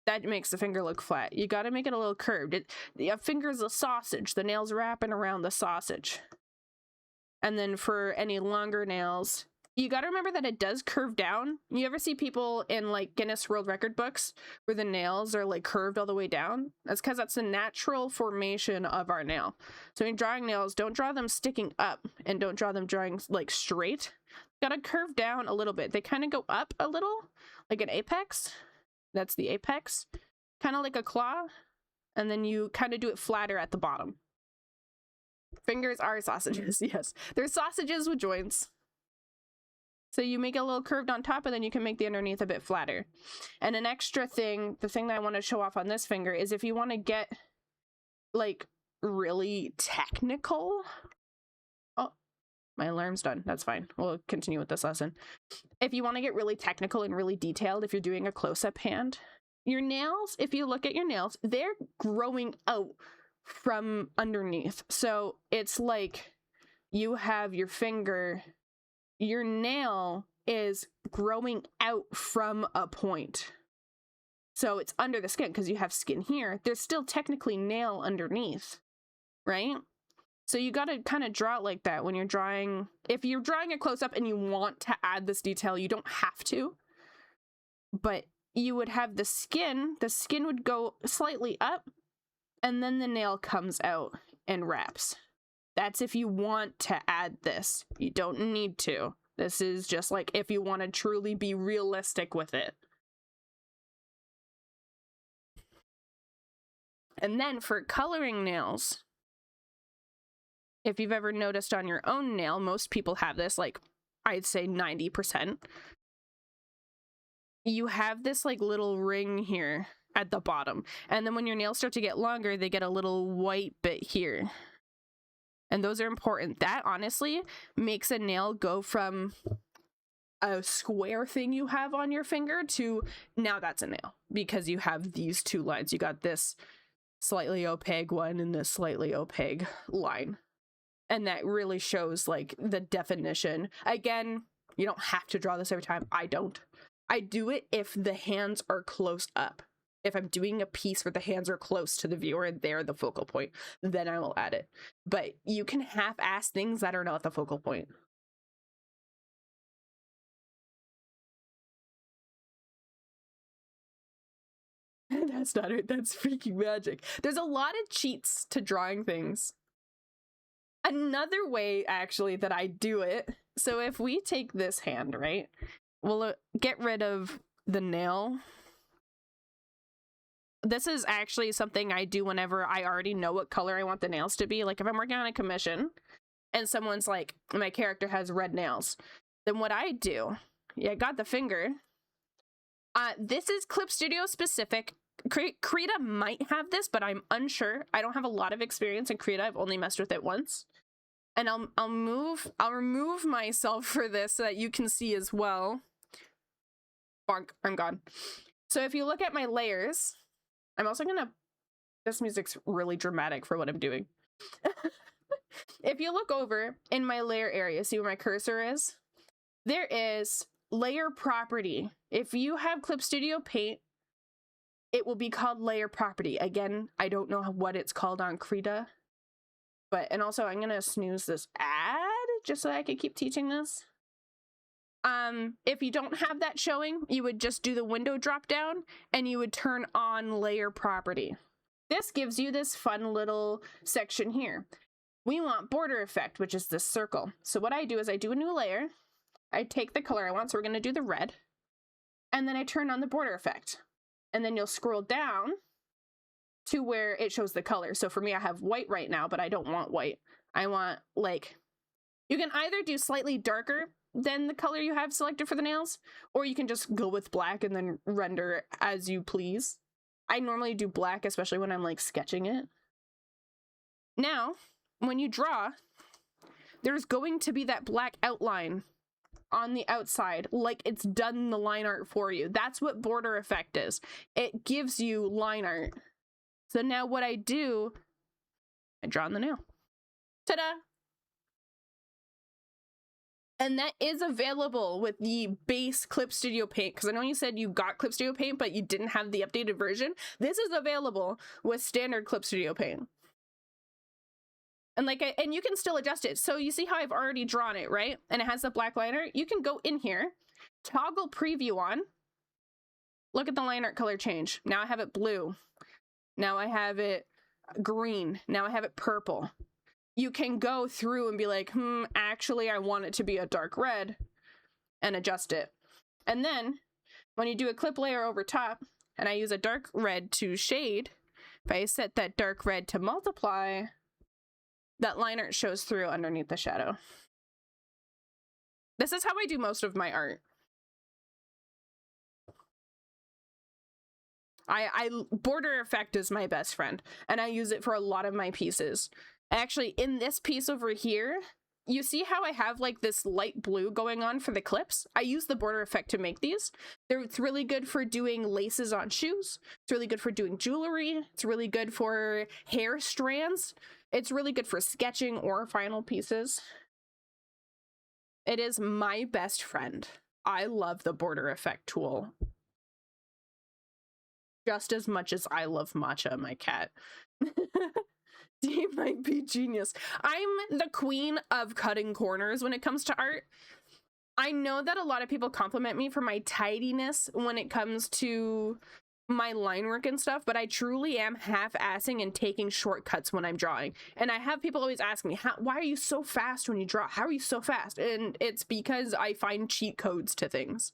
S1: that makes the finger look flat. You got to make it a little curved. A finger's a sausage. The nail's wrapping around the sausage. And then for any longer nails, you got to remember that it does curve down. You ever see people in like Guinness World Record books where the nails are like curved all the way down? That's because that's the natural formation of our nail. So when you're drawing nails, don't draw them sticking up and don't draw them drawing like straight. Got to curve down a little bit. They kind of go up a little, like an apex. That's the apex. Kind of like a claw. And then you kind of do it flatter at the bottom. Fingers are sausages, yes. They're sausages with joints. So you make it a little curved on top and then you can make the underneath a bit flatter. And an extra thing, the thing that I want to show off on this finger is if you want to get like really technical. Oh, my alarm's done. That's fine. We'll continue with this lesson. If you want to get really technical and really detailed, if you're doing a close-up hand, your nails, if you look at your nails, they're growing out from underneath. So it's like you have your finger, your nail is growing out from a point. So it's under the skin because you have skin here. There's still technically nail underneath, right? So you got to kind of draw it like that when you're drawing. If you're drawing a close-up and you want to add this detail, you don't have to. But you would have the skin would go slightly up and then the nail comes out and wraps. That's if you want to add this. You don't need to. This is just like if you want to truly be realistic with it. And then for coloring nails, if you've ever noticed on your own nail, most people have this, like I'd say 90%. You have this like little ring here at the bottom. And then when your nails start to get longer, they get a little white bit here. And those are important. That honestly makes a nail go from a square thing you have on your finger to now that's a nail because you have these two lines. You got this slightly opaque one and this slightly opaque line. And that really shows like the definition. Again, you don't have to draw this every time. I don't. I do it if the hands are close up. If I'm doing a piece where the hands are close to the viewer and they're the focal point, then I will add it. But you can half-ass things that are not the focal point. That's not it. That's freaking magic. There's a lot of cheats to drawing things. Another way, actually, that I do it. So if we take this hand, right? We'll get rid of the nail. This is actually something I do whenever I already know what color I want the nails to be. Like if I'm working on a commission and someone's like, my character has red nails, then what I do, I got the finger. This is Clip Studio specific. Krita might have this, but I'm unsure. I don't have a lot of experience in Krita. I've only messed with it once. And I'll remove myself for this so that you can see as well. Bonk, I'm gone. So if you look at my layers, I'm also gonna, this music's really dramatic for what I'm doing. If you look over in my layer area, see where my cursor is? There is layer property. If you have Clip Studio Paint, it will be called layer property. Again, I don't know what it's called on Krita. But, and also I'm gonna snooze this ad just so I can keep teaching this. If you don't have that showing, you would just do the window drop down and you would turn on layer property. This gives you this fun little section here. We want border effect, which is this circle. So what I do is I do a new layer. I take the color I want, so we're gonna do the red. And then I turn on the border effect. And then you'll scroll down to where it shows the color. So for me, I have white right now, but I don't want white. I want like, you can either do slightly darker, than the color you have selected for the nails, or you can just go with black and then render as you please. I normally do black, especially when I'm like sketching it. Now, when you draw, there's going to be that black outline on the outside, like it's done the line art for you. That's what border effect is. It gives you line art. So now what I do, I draw on the nail. Ta-da! And that is available with the base Clip Studio Paint, because I know you said you got Clip Studio Paint, but you didn't have the updated version. This is available with standard Clip Studio Paint. And and you can still adjust it. So you see how I've already drawn it, right? And it has the black liner. You can go in here, toggle preview on. Look at the line art color change. Now I have it blue. Now I have it green. Now I have it purple. You can go through and be like, actually I want it to be a dark red, and adjust it. And then when you do a clip layer over top, and I use a dark red to shade, if I set that dark red to multiply, that line art shows through underneath the shadow. This is how I do most of my art. Border effect is my best friend, and I use it for a lot of my pieces. Actually, in this piece over here, you see how I have like this light blue going on for the clips? I use the border effect to make these. It's really good for doing laces on shoes. It's really good for doing jewelry. It's really good for hair strands. It's really good for sketching or final pieces. It is my best friend. I love the border effect tool just as much as I love Matcha, my cat. He might be genius. I'm the queen of cutting corners when it comes to art. I know that a lot of people compliment me for my tidiness when it comes to my line work and stuff, but I truly am half-assing and taking shortcuts when I'm drawing. And I have people always ask me, why are you so fast when you draw? How are you so fast? And it's because I find cheat codes to things.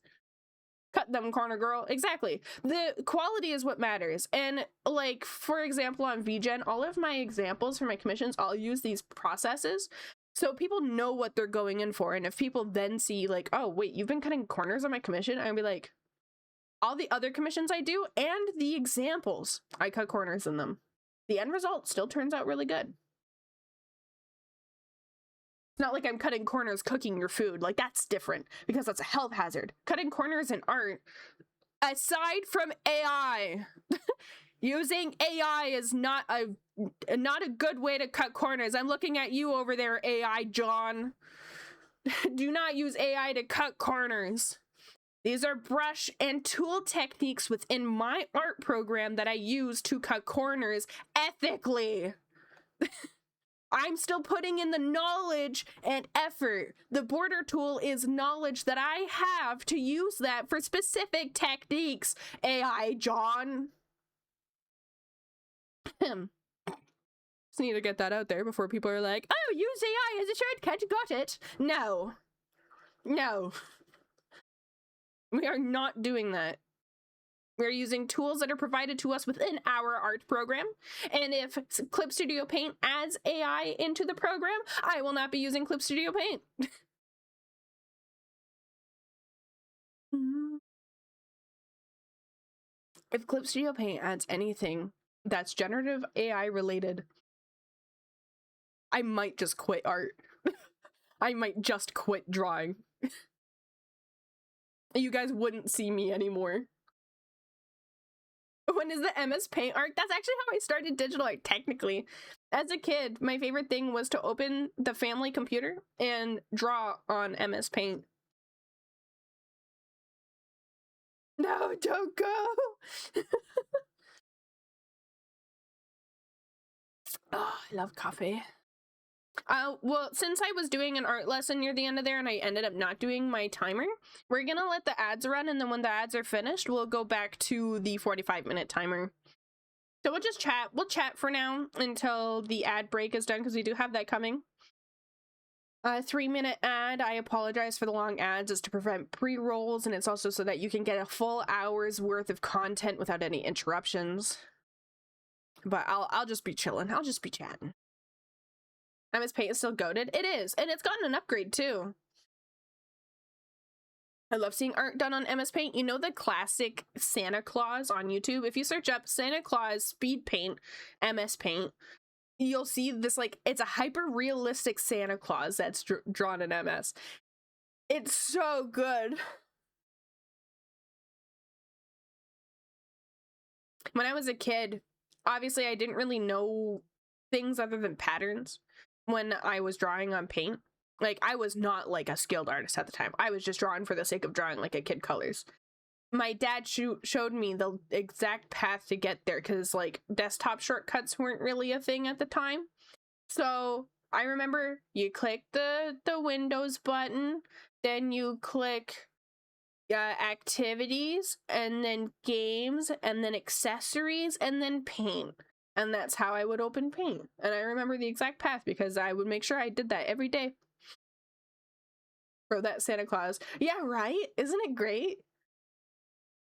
S1: Cut them, corner girl. Exactly. The quality is what matters. And like, for example, on VGen, all of my examples for my commissions, I'll use these processes so people know what they're going in for. And if people then see like, oh, wait, you've been cutting corners on my commission, I'll be like, all the other commissions I do and the examples, I cut corners in them. The end result still turns out really good. It's not like I'm cutting corners cooking your food. Like, that's different because that's a health hazard. Cutting corners in art, aside from AI, using AI is not a good way to cut corners. I'm looking at you over there, AI John. Do not use AI to cut corners. These are brush and tool techniques within my art program that I use to cut corners ethically. I'm still putting in the knowledge and effort. The border tool is knowledge that I have to use that for specific techniques. AI John. Just need to get that out there before people are like, oh, use AI as a shortcut, got it. No. No. We are not doing that. We're using tools that are provided to us within our art program. And if Clip Studio Paint adds AI into the program, I will not be using Clip Studio Paint. If Clip Studio Paint adds anything that's generative AI related, I might just quit art. I might just quit drawing. You guys wouldn't see me anymore. When is the MS Paint art? That's actually how I started digital art, technically. As a kid, my favorite thing was to open the family computer and draw on MS Paint. No, don't go! Oh, I love coffee. Well, since I was doing an art lesson near the end of there and I ended up not doing my timer, we're gonna let the ads run, and then when the ads are finished, we'll go back to the 45-minute timer. So we'll just chat. We'll chat for now until the ad break is done, because we do have that coming. A 3-minute ad, I apologize for the long ads, is to prevent pre-rolls, and it's also so that you can get a full hour's worth of content without any interruptions. But I'll just be chilling. I'll just be chatting. MS Paint is still goated. It is, and it's gotten an upgrade too. I love seeing art done on MS Paint. You know the classic Santa Claus on YouTube? If you search up Santa Claus speed paint, MS Paint, you'll see this, like, it's a hyper realistic Santa Claus that's drawn in MS. It's so good. When I was a kid, obviously I didn't really know things other than patterns when I was drawing on paint. Like, I was not like a skilled artist at the time. I was just drawing for the sake of drawing, like a kid colors. My dad showed me the exact path to get there because, like, desktop shortcuts weren't really a thing at the time. So I remember you click the Windows button, then you click activities, and then games, and then accessories, and then paint. And that's how I would open paint. And I remember the exact path because I would make sure I did that every day for that Santa Claus. Yeah, right? Isn't it great?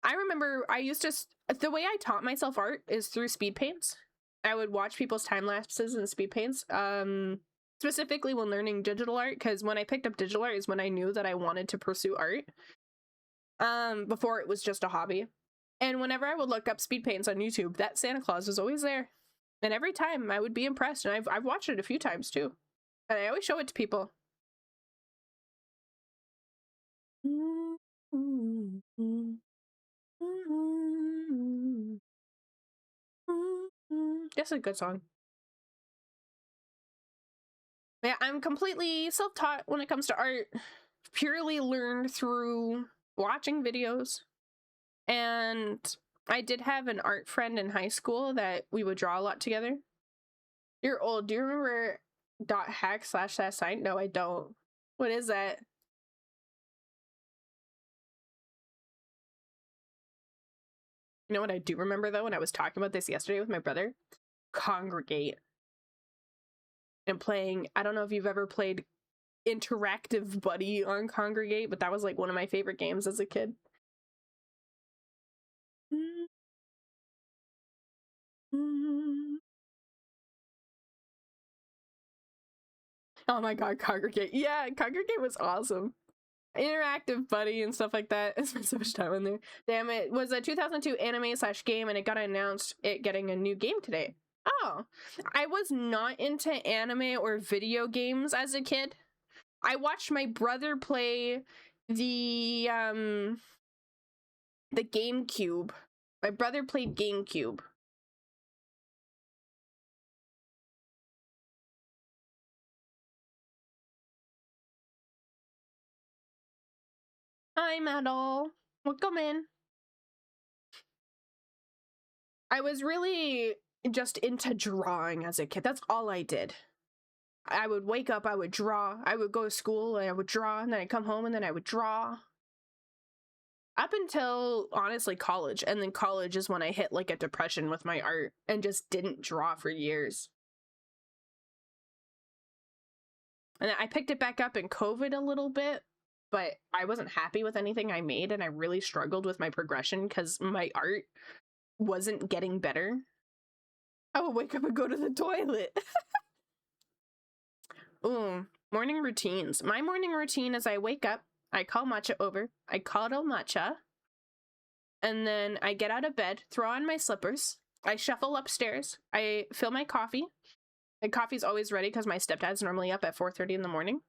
S1: I remember I used to, the way I taught myself art is through speed paints. I would watch people's time lapses and speed paints, specifically when learning digital art, because when I picked up digital art is when I knew that I wanted to pursue art. Before it was just a hobby. And whenever I would look up speed paints on YouTube, that Santa Claus was always there. And every time I would be impressed, and I've watched it a few times too. And I always show it to people. That's a good song. Yeah, I'm completely self-taught when it comes to art. Purely learned through watching videos. And I did have an art friend in high school that we would draw a lot together. You're old. Do you remember .hack/sign? No, I don't. What is that? You know what I do remember, though, when I was talking about this yesterday with my brother? Congregate. And playing, I don't know if you've ever played Interactive Buddy on Congregate, but that was like one of my favorite games as a kid. Oh my god, Congregate. Yeah, Congregate was awesome. Interactive Buddy and stuff like that. I spent so much time on there. Damn, it was a 2002 anime/game, and it got announced it getting a new game today. Oh, I was not into anime or video games as a kid. I watched my brother play the GameCube. My brother played GameCube. Hi, Metal. Welcome in. I was really just into drawing as a kid. That's all I did. I would wake up, I would draw. I would go to school, and I would draw, and then I'd come home, and then I would draw. Up until, honestly, college. And then college is when I hit, like, a depression with my art and just didn't draw for years. And I picked it back up in COVID a little bit, but I wasn't happy with anything I made, and I really struggled with my progression because my art wasn't getting better. I would wake up and go to the toilet. Ooh, morning routines. My morning routine is I wake up, I call Matcha over, I cuddle Matcha, and then I get out of bed, throw on my slippers, I shuffle upstairs, I fill my coffee. My coffee's always ready because my stepdad's normally up at 4:30 in the morning,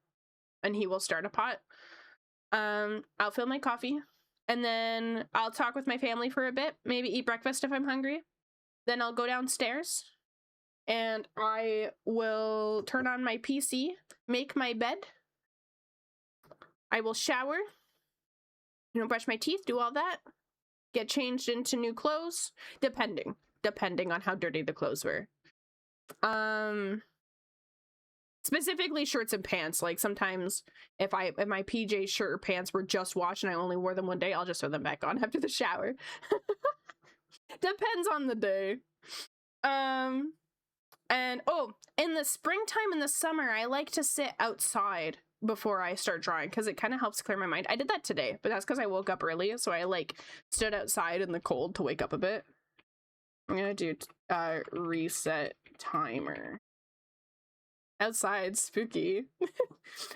S1: and he will start a pot. I'll fill my coffee, and then I'll talk with my family for a bit, maybe eat breakfast if I'm hungry. Then I'll go downstairs, and I will turn on my PC, make my bed. I will shower, brush my teeth, do all that, get changed into new clothes, depending on how dirty the clothes were. Specifically shirts and pants. Like, sometimes if my PJ shirt or pants were just washed and I only wore them one day, I'll just throw them back on after the shower. Depends on the day. And in the springtime and the summer, I like to sit outside before I start drawing because it kind of helps clear my mind. I did that today, but that's because I woke up early, so I like stood outside in the cold to wake up a bit. I'm gonna do reset timer. Outside, spooky.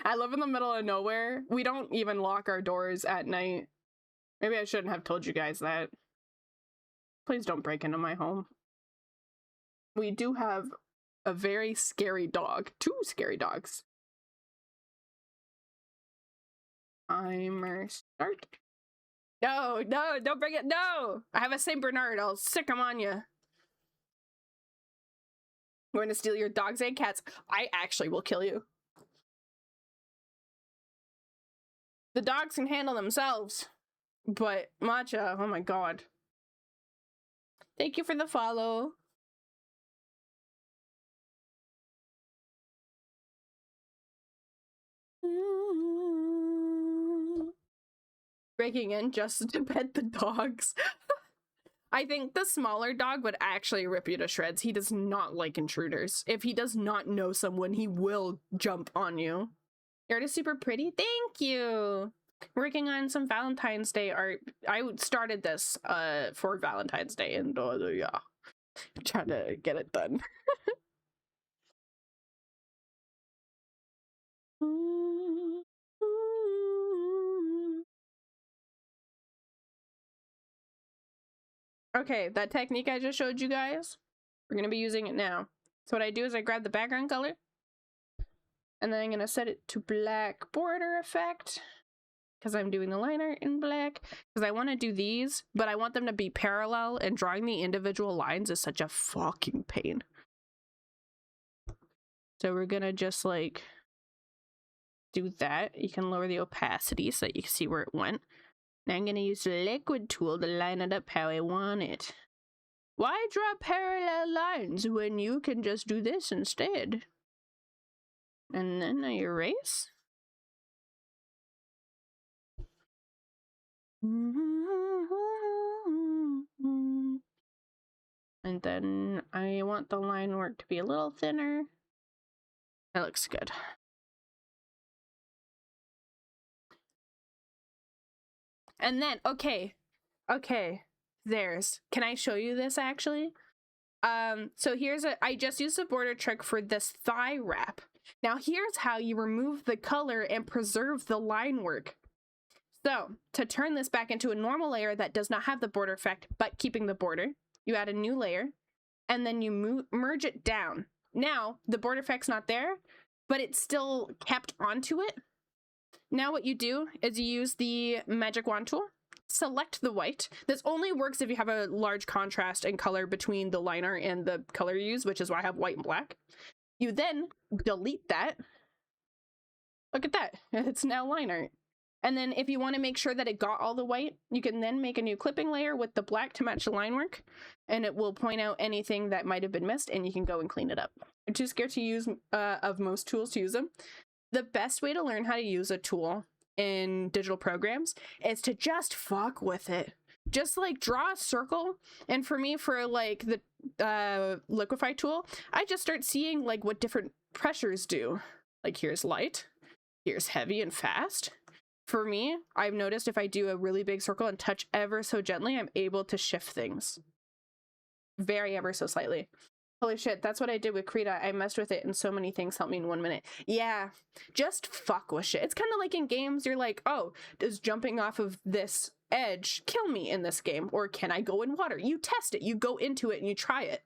S1: I live in the middle of nowhere. We don't even lock our doors at night. Maybe I shouldn't have told you guys that. Please don't break into my home. We do have a very scary dog. 2 scary dogs. Timer start. No, don't bring it. No! I have a St. Bernard. I'll sick him on you. I'm going to steal your dogs and cats. I actually will kill you. The dogs can handle themselves. But Matcha, oh my god. Thank you for the follow. Breaking in just to pet the dogs. I think the smaller dog would actually rip you to shreds. He does not like intruders. If he does not know someone, he will jump on you. Your art is super pretty. Thank you. Working on some Valentine's Day art. I started this for Valentine's Day, and yeah, trying to get it done. Okay, that technique I just showed you guys, we're gonna be using it now. So what I do is I grab the background color, and then I'm gonna set it to black border effect, because I'm doing the liner in black, because I want to do these, but I want them to be parallel, and drawing the individual lines is such a fucking pain. So we're gonna just like do that. You can lower the opacity so that you can see where it went. Now I'm gonna use the liquid tool to line it up how I want it. Why draw parallel lines when you can just do this instead? And then I erase. And then I want the line work to be a little thinner. That looks good. And then, okay, can I show you this actually? So here's I just used a border trick for this thigh wrap. Now here's how you remove the color and preserve the line work. So to turn this back into a normal layer that does not have the border effect, but keeping the border, you add a new layer, and then you merge it down. Now the border effect's not there, but it's still kept onto it. Now what you do is you use the magic wand tool, select the white. This only works if you have a large contrast in color between the liner and the color you use, which is why I have white and black. You then delete that. Look at that, it's now line art. And then if you want to make sure that it got all the white, you can then make a new clipping layer with the black to match the line work, and it will point out anything that might have been missed, and you can go and clean it up. I'm too scared to use of most tools to use them. The best way to learn how to use a tool in digital programs is to just fuck with it. Just like draw a circle, and for me, for like the liquify tool, I just start seeing like what different pressures do. Like here's light, here's heavy and fast. For me, I've noticed if I do a really big circle and touch ever so gently, I'm able to shift things very ever so slightly. Holy shit, that's what I did with Krita. I messed with it and so many things helped me in 1 minute. Yeah, just fuck with shit. It's kind of like in games, you're like, oh, does jumping off of this edge kill me in this game? Or can I go in water? You test it, you go into it and you try it.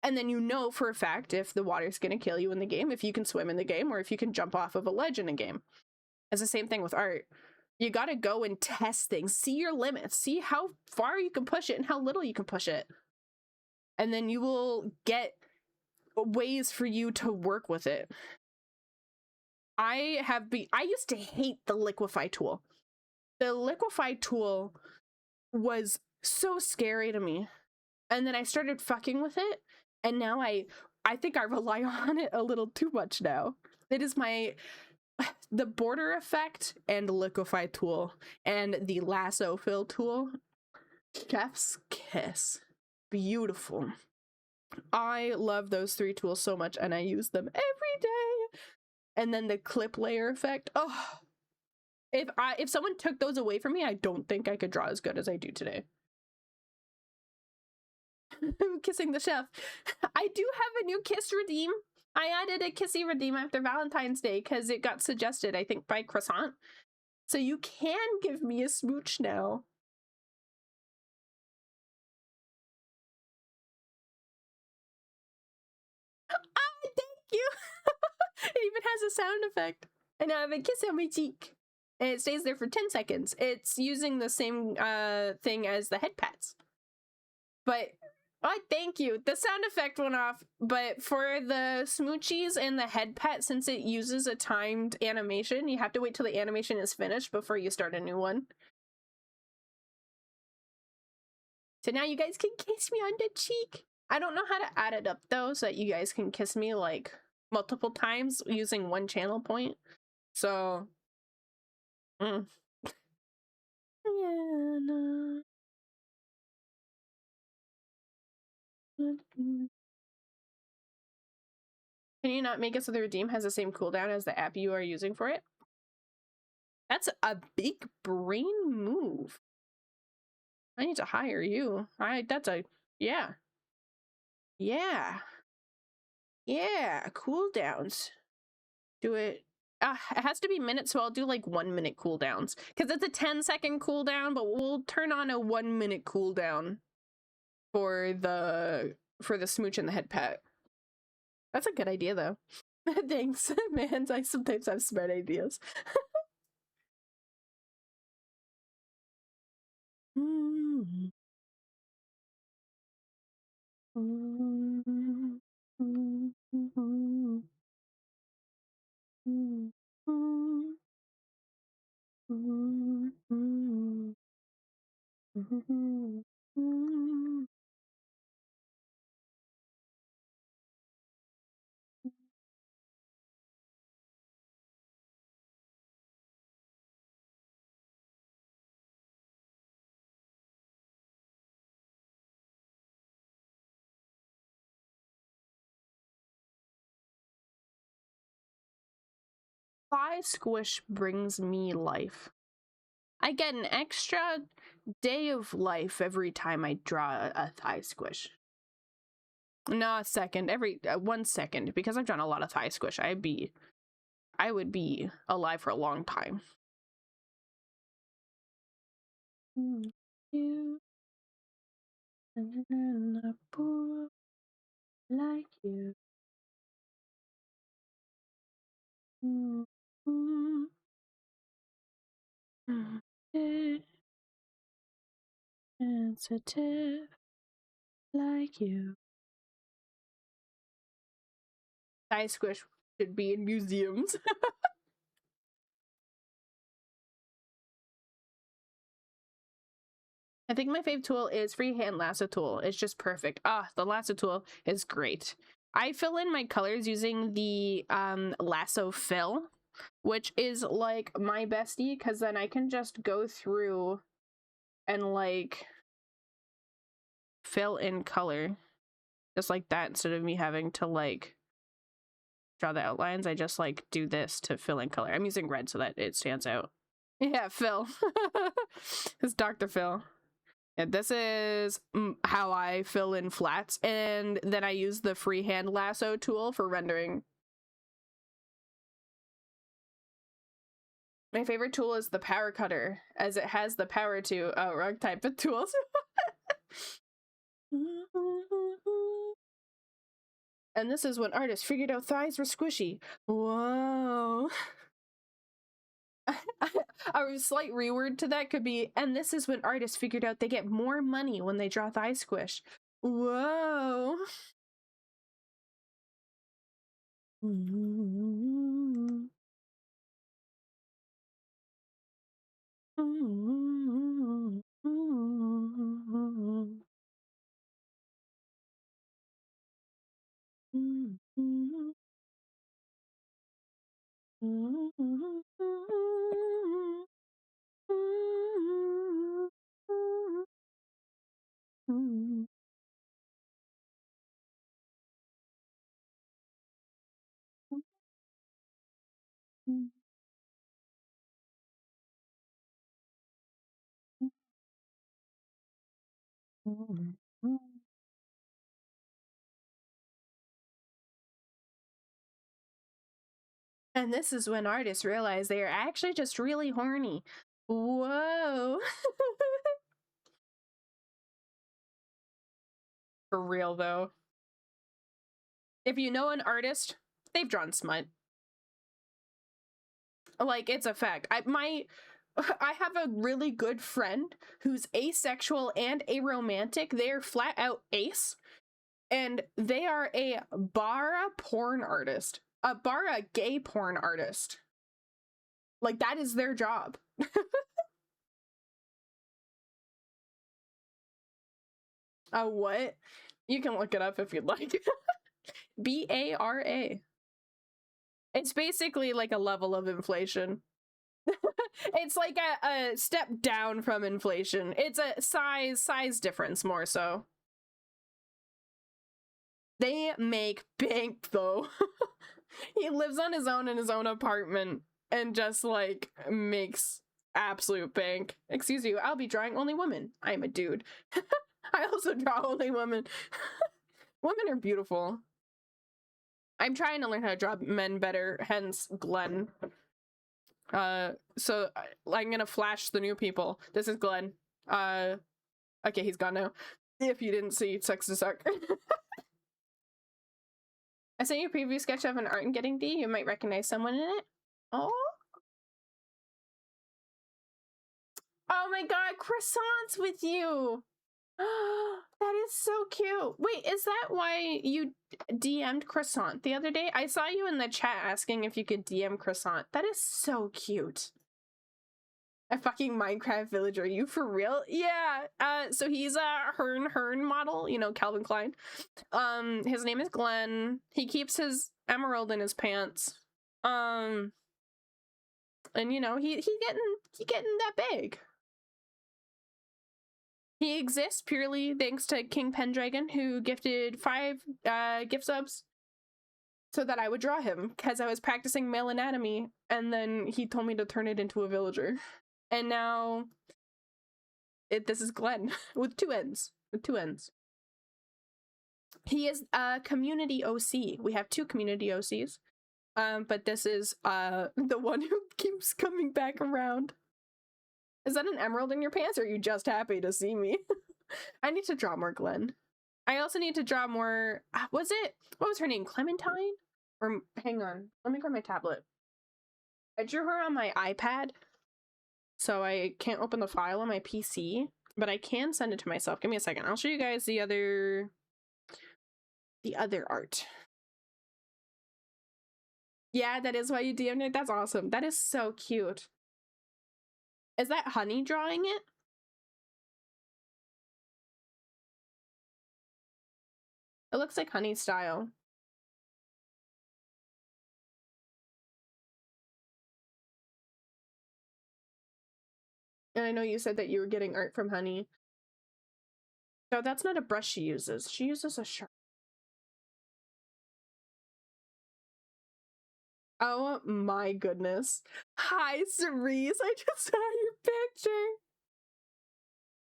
S1: And then you know for a fact if the water's gonna kill you in the game, if you can swim in the game, or if you can jump off of a ledge in a game. It's the same thing with art. You gotta go and test things, see your limits, see how far you can push it and how little you can push it. And then you will get ways for you to work with it. I used to hate the liquify tool. The liquify tool was so scary to me. And then I started fucking with it, and now I think I rely on it a little too much now. It is the border effect and liquify tool and the lasso fill tool. Chef's kiss. Beautiful. I love those 3 tools so much, and I use them every day. And then the clip layer effect. Oh, if someone took those away from me, I don't think I could draw as good as I do today. Kissing the chef. I do have a new kiss redeem. I added a kissy redeem after Valentine's Day because it got suggested, I think, by Croissant. So you can give me a smooch now. Ah, thank you. It even has a sound effect. And I have a kiss on my cheek. And it stays there for 10 seconds. It's using the same thing as the head pats. But oh, thank you. The sound effect went off, but for the smoochies and the head pet, since it uses a timed animation, you have to wait till the animation is finished before you start a new one. So now you guys can kiss me on the cheek. I don't know how to add it up though, so that you guys can kiss me like multiple times using one channel point. So yeah, no. Can you not make it so the redeem has the same cooldown as the app you are using for it? That's a big brain move. I need to hire you. That's a, yeah. Yeah. Yeah, cooldowns. Do it. It has to be minutes, so I'll do like 1 minute cooldowns. Because it's a 10-second cooldown, but we'll turn on a 1 minute cooldown for the smooch and the head pet. That's a good idea though. Thanks, man. I sometimes have smart ideas. Thigh squish brings me life. I get an extra day of life every time I draw a thigh squish. No, a second. Every 1 second, because I've drawn a lot of thigh squish. I would be alive for a long time. You in a pool like you. Sensitive like you. Thigh squish should be in museums. I think my fave tool is freehand lasso tool. It's just perfect. The lasso tool is great. I fill in my colors using the lasso fill, which is like my bestie, because then I can just go through and like fill in color just like that instead of me having to like draw the outlines. I just like do this to fill in color. I'm using red so that it stands out. Yeah, Phil. It's Dr. Phil. And this is how I fill in flats, and then I use the freehand lasso tool for rendering. My favorite tool is the power cutter, as it has the power to wrong type of tools. And this is when artists figured out thighs were squishy. Whoa. A slight reword to that could be, and this is when artists figured out they get more money when they draw thigh squish. Whoa. And this is when artists realize they are actually just really horny. Whoa. For real, though. If you know an artist, they've drawn smut. Like, it's a fact. I have a really good friend who's asexual and aromantic. They're flat out ace. And they are a bara porn artist. A bara gay porn artist. Like, that is their job. What? You can look it up if you'd like. BARA. It's basically like a level of inflation. It's like a step down from inflation. It's a size difference more so. They make bank though. He lives on his own in his own apartment and just like makes absolute bank. Excuse you, I'll be drawing only women. I'm a dude. I also draw only women. Women are beautiful. I'm trying to learn how to draw men better, hence Glenn. So I'm gonna flash the new people. This is Glenn. Okay, he's gone now. If you didn't see, sucks to suck. I sent you a preview sketch of an art and getting D. You might recognize someone in it. Oh. Oh my god, croissants with you. That is so cute. Wait, is that why you DM'd Croissant the other day? I saw you in the chat asking if you could DM Croissant. That is so cute. A fucking Minecraft villager. You for real? Yeah. So he's a Hearn model, you know, Calvin Klein. His name is Glenn. He keeps his emerald in his pants. And you know, he getting that big. He exists purely thanks to King Pendragon, who gifted 5 gift subs so that I would draw him, because I was practicing male anatomy, and then he told me to turn it into a villager. And now this is Glenn with 2 ends. With 2 ends. He is a community OC. We have 2 community OCs. But this is the one who keeps coming back around. Is that an emerald in your pants, or are you just happy to see me? I need to draw more Glenn. I also need to draw more... what was her name? Clementine? Or, hang on. Let me grab my tablet. I drew her on my iPad, so I can't open the file on my PC, but I can send it to myself. Give me a second. I'll show you guys the other art. Yeah, that is why you DM'd it. That's awesome. That is so cute. Is that Honey drawing it? It looks like Honey style. And I know you said that you were getting art from Honey. No, that's not a brush she uses. She uses a sharp. Oh my goodness. Hi, Cerise. I just saw your picture.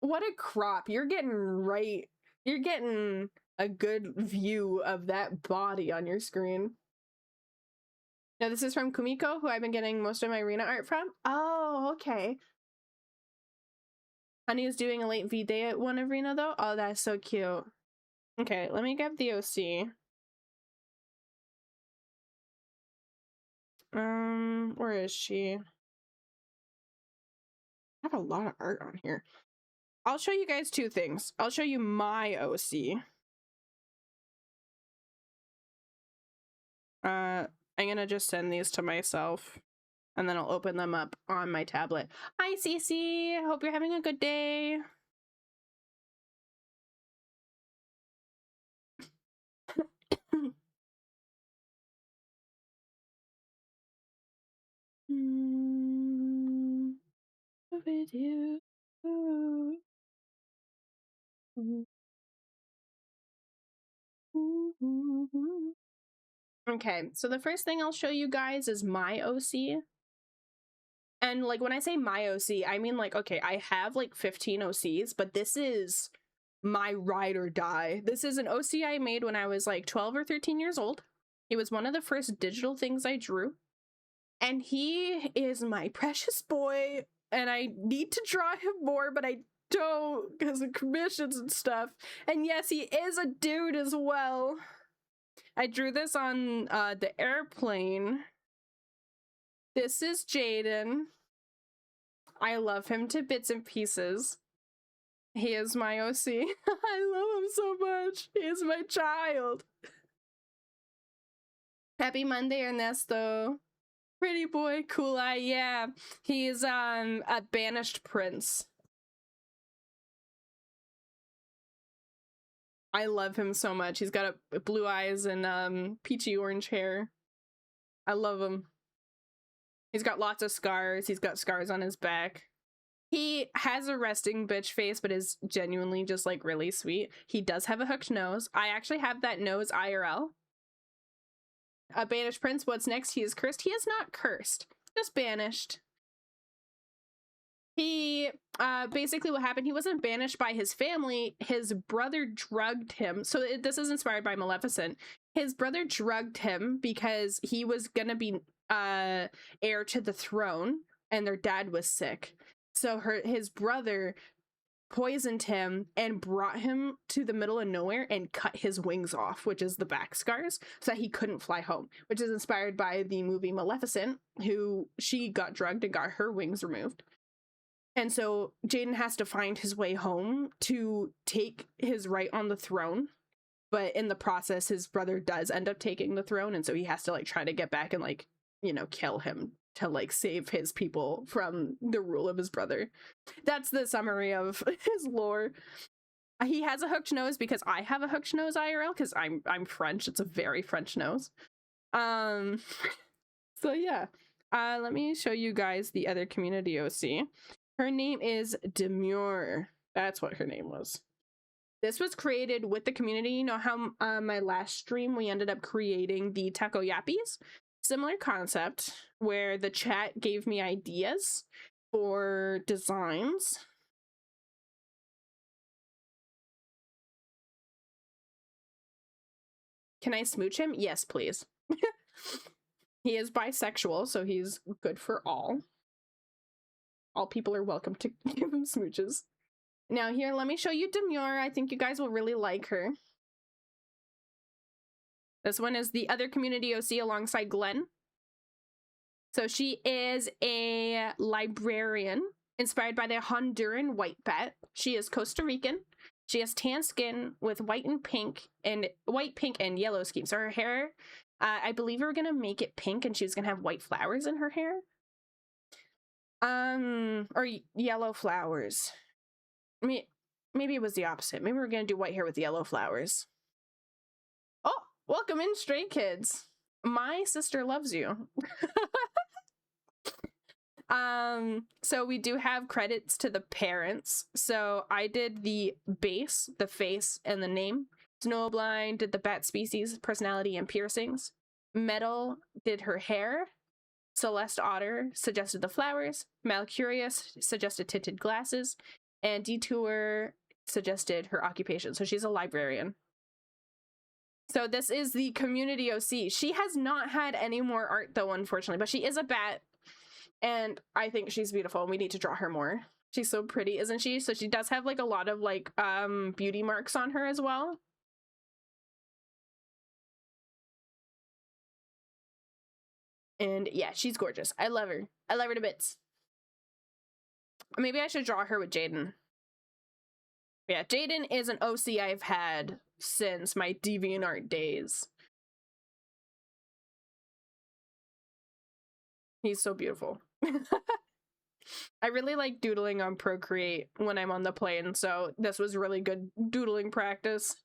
S1: What a crop. You're getting a good view of that body on your screen. Now, this is from Kumiko, who I've been getting most of my arena art from. Oh, okay. Honey is doing a late VDay at one arena, though. Oh, that's so cute. Okay, let me get the OC. Where is she? I have a lot of art on here. I'll show you guys 2 things. I'll show you my OC. I'm gonna just send these to myself, and then I'll open them up on my tablet. Hi, Cece. Hope you're having a good day. Video. Okay, so the first thing I'll show you guys is my OC. And like when I say my OC, I mean like, okay, I have like 15 OCs, but this is my ride or die. This is an OC I made when I was like 12 or 13 years old. It was one of the first digital things I drew. And he is my precious boy, and I need to draw him more, but I don't because of commissions and stuff. And yes, he is a dude as well. I drew this on the airplane. This is Jaden. I love him to bits and pieces. He is my OC. I love him so much. He is my child. Happy Monday, Ernesto. Pretty boy, cool eye, yeah. He's a banished prince. I love him so much. He's got blue eyes and peachy orange hair. I love him. He's got lots of scars. He's got scars on his back. He has a resting bitch face, but is genuinely just like really sweet. He does have a hooked nose. I actually have that nose IRL. A banished prince, what's next? He is cursed. He is not cursed, just banished. He, basically what happened, he wasn't banished by his family. His brother drugged him. So this is inspired by Maleficent. His brother drugged him because he was gonna be heir to the throne and their dad was sick. So his brother poisoned him and brought him to the middle of nowhere and cut his wings off, which is the back scars, so that he couldn't fly home, which is inspired by the movie Maleficent, who she got drugged and got her wings removed. And so Jaden has to find his way home to take his right on the throne. But in the process, his brother does end up taking the throne. And so he has to like try to get back and like, you know, kill him to like save his people from the rule of his brother. That's the summary of his lore. He has a hooked nose because I have a hooked nose IRL because I'm French. It's a very French nose. So yeah. Let me show you guys the other community OC. Her name is Demure. That's what her name was. This was created with the community. You know how my last stream we ended up creating the Taco Yappies? Similar concept where the chat gave me ideas for designs. Can I smooch him? Yes, please. He is bisexual, so he's good for all. All people are welcome to give him smooches. Now here, let me show you Demure. I think you guys will really like her. This one is the other community OC alongside Glenn. So she is a librarian inspired by the Honduran white bat. She is Costa Rican. She has tan skin with white, pink, and yellow schemes. So her hair, I believe we were gonna make it pink and she was gonna have white flowers in her hair. Or yellow flowers. Maybe it was the opposite. Maybe we're gonna do white hair with yellow flowers. Oh, welcome in, Stray Kids. My sister loves you. So we do have credits to the parents. So I did the base, the face, and the name. Snowblind did the bat species, personality, and piercings. Metal did her hair. Celeste Otter suggested the flowers. Malcurious suggested tinted glasses. And Detour suggested her occupation. So she's a librarian. So this is the community OC. She has not had any more art though, unfortunately, but she is a bat. And I think she's beautiful and we need to draw her more. She's so pretty, isn't she? So she does have like a lot of like beauty marks on her as well. And yeah, she's gorgeous. I love her. I love her to bits. Maybe I should draw her with Jaden. Yeah, Jaden is an OC I've had since my DeviantArt days. He's so beautiful. I really like doodling on Procreate when I'm on the plane, so this was really good doodling practice.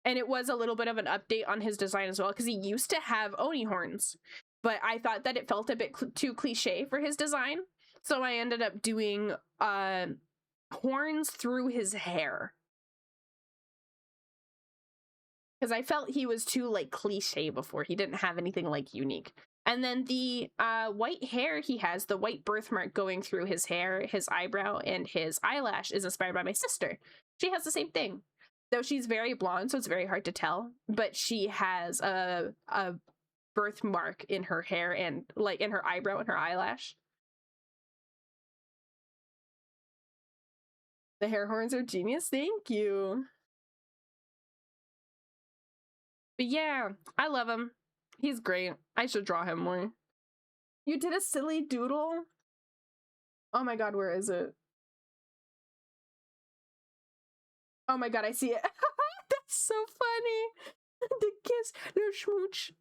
S1: And it was a little bit of an update on his design as well, because he used to have Oni horns, but I thought that it felt a bit too cliche for his design. So I ended up doing horns through his hair. Because I felt he was too like cliche before. He didn't have anything like unique. And then the white hair he has, the white birthmark going through his hair, his eyebrow, and his eyelash is inspired by my sister. She has the same thing. Though she's very blonde, so it's very hard to tell. But she has a birthmark in her hair and like in her eyebrow and her eyelash. The hair horns are genius. Thank you. But yeah, I love him. He's great. I should draw him more. You did a silly doodle? Oh my god, where is it? Oh my god, I see it. That's so funny. The kiss, the smooch.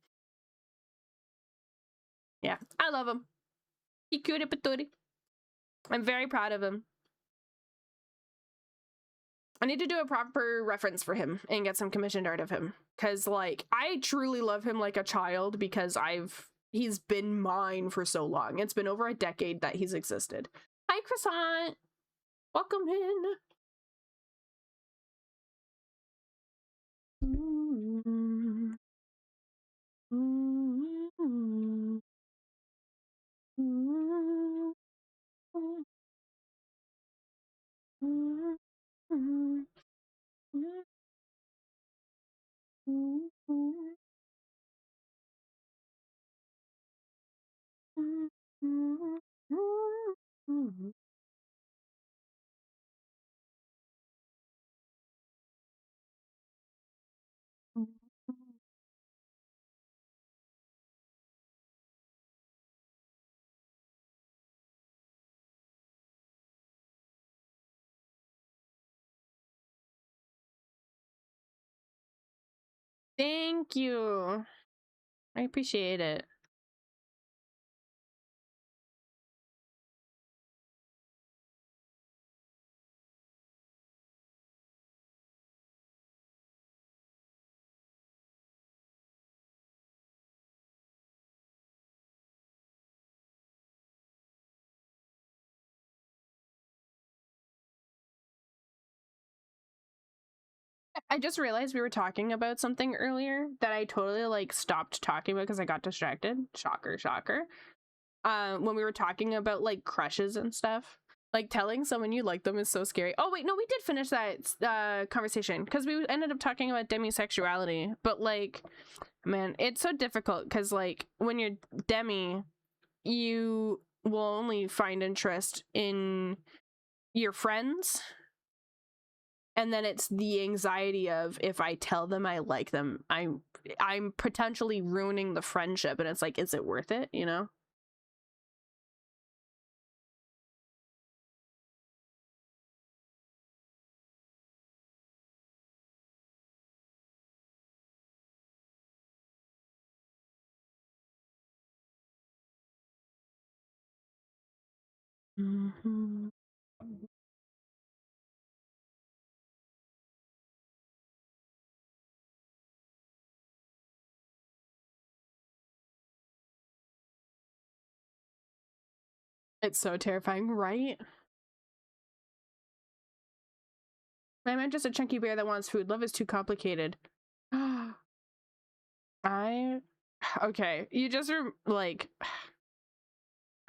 S1: Yeah, I love him. He cutie patootie. I'm very proud of him. I need to do a proper reference for him and get some commissioned art of him. Cause like, I truly love him like a child because he's been mine for so long. It's been over a decade that he's existed. Hi, Croissant. Welcome in. Thank you. I appreciate it. I just realized we were talking about something earlier that I totally like stopped talking about because I got distracted. Shocker, shocker. When we were talking about like crushes and stuff, like telling someone you like them is so scary. Oh wait, no, we did finish that conversation because we ended up talking about demisexuality. But like, man, it's so difficult because like when you're demi, you will only find interest in your friends. And then it's the anxiety of if I tell them I like them, I'm potentially ruining the friendship, and it's like, is it worth it, you know? Mm-hmm. It's so terrifying, right? I meant just a chunky bear that wants food. Love is too complicated. Okay, you just like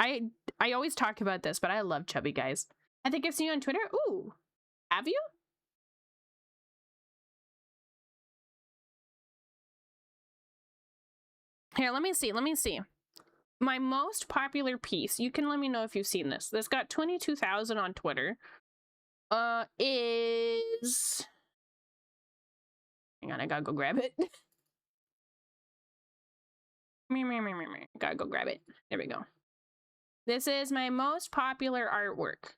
S1: I always talk about this, but I love chubby guys. I think I've seen you on Twitter. Ooh, have you? Here, let me see. Let me see. My most popular piece, you can let me know if you've seen this. This got 22,000 on Twitter. Is... Hang on, I gotta go grab it. Gotta go grab it. There we go. This is my most popular artwork.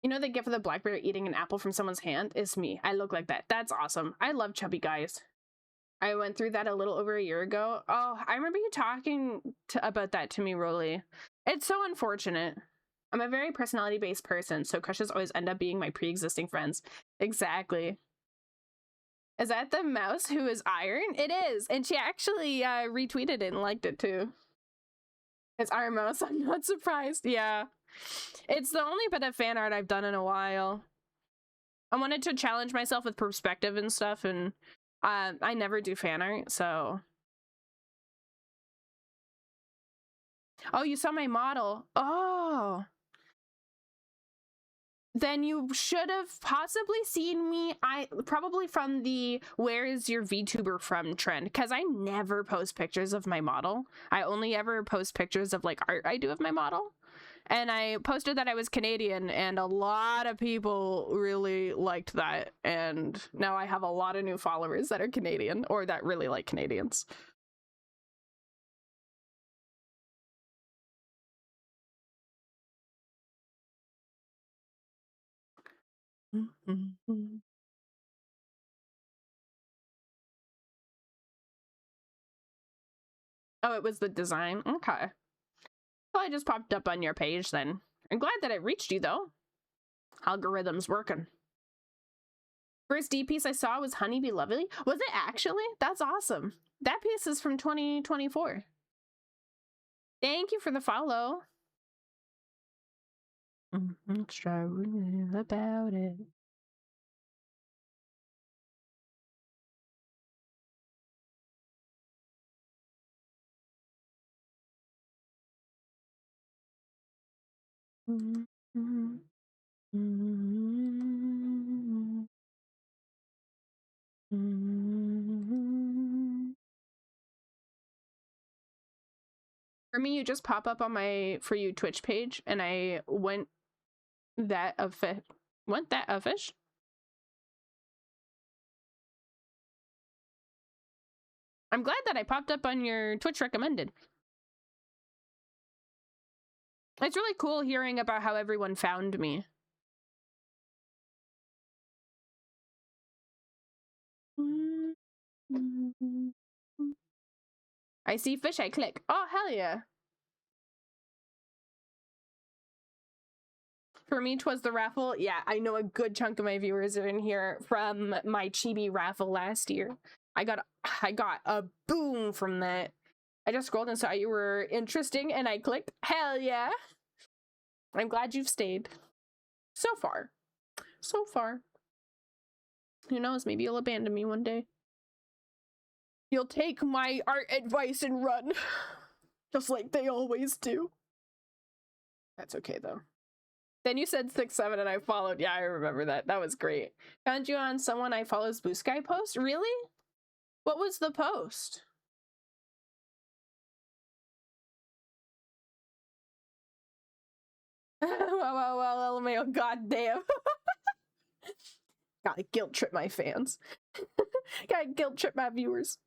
S1: You know the gif of the black bear eating an apple from someone's hand? It's me. I look like that. That's awesome. I love chubby guys. I went through that a little over a year ago. Oh, I remember you talking about that to me, Rolly. It's so unfortunate. I'm a very personality-based person, so crushes always end up being my pre-existing friends. Exactly. Is that the mouse who is iron? It is, and she actually retweeted it and liked it too. It's Iron Mouse. I'm not surprised. Yeah. It's the only bit of fan art I've done in a while. I wanted to challenge myself with perspective and stuff, and I never do fan art, so... Oh, you saw my model. Oh! then you should have possibly seen me. Probably from the "where is your VTuber from" trend, because I never post pictures of my model. I only ever post pictures of like art I do of my model. And I posted that I was Canadian, and a lot of people really liked that. And now I have a lot of new followers that are Canadian, or that really like Canadians. Oh, it was the design? Okay. Well, I just popped up on your page then. I'm glad that it reached you, though. Algorithm's working. First D piece I saw was Honeybee Lovely. Was it actually? That's awesome. That piece is from 2024. Thank you for the follow. Extraordinary about it. For me, you just pop up on my For You Twitch page, and I went that a fish. Went that a fish? I'm glad that I popped up on your Twitch recommended. It's really cool hearing about how everyone found me. I see fish, I click. Oh, hell yeah. For me, 'twas the raffle. Yeah, I know a good chunk of my viewers are in here from my chibi raffle last year. I got a boom from that. I just scrolled and saw you were interesting, and I clicked. Hell yeah. I'm glad you've stayed. So far. So far. Who knows, maybe you'll abandon me one day. You'll take my art advice and run. Just like they always do. That's okay, though. Then you said 6'7" and I followed. Yeah, I remember that. That was great. Found you on someone I follow's Blue Sky post? Really? What was the post? well, LMAO, goddamn. Gotta guilt trip my fans. Gotta guilt trip my viewers.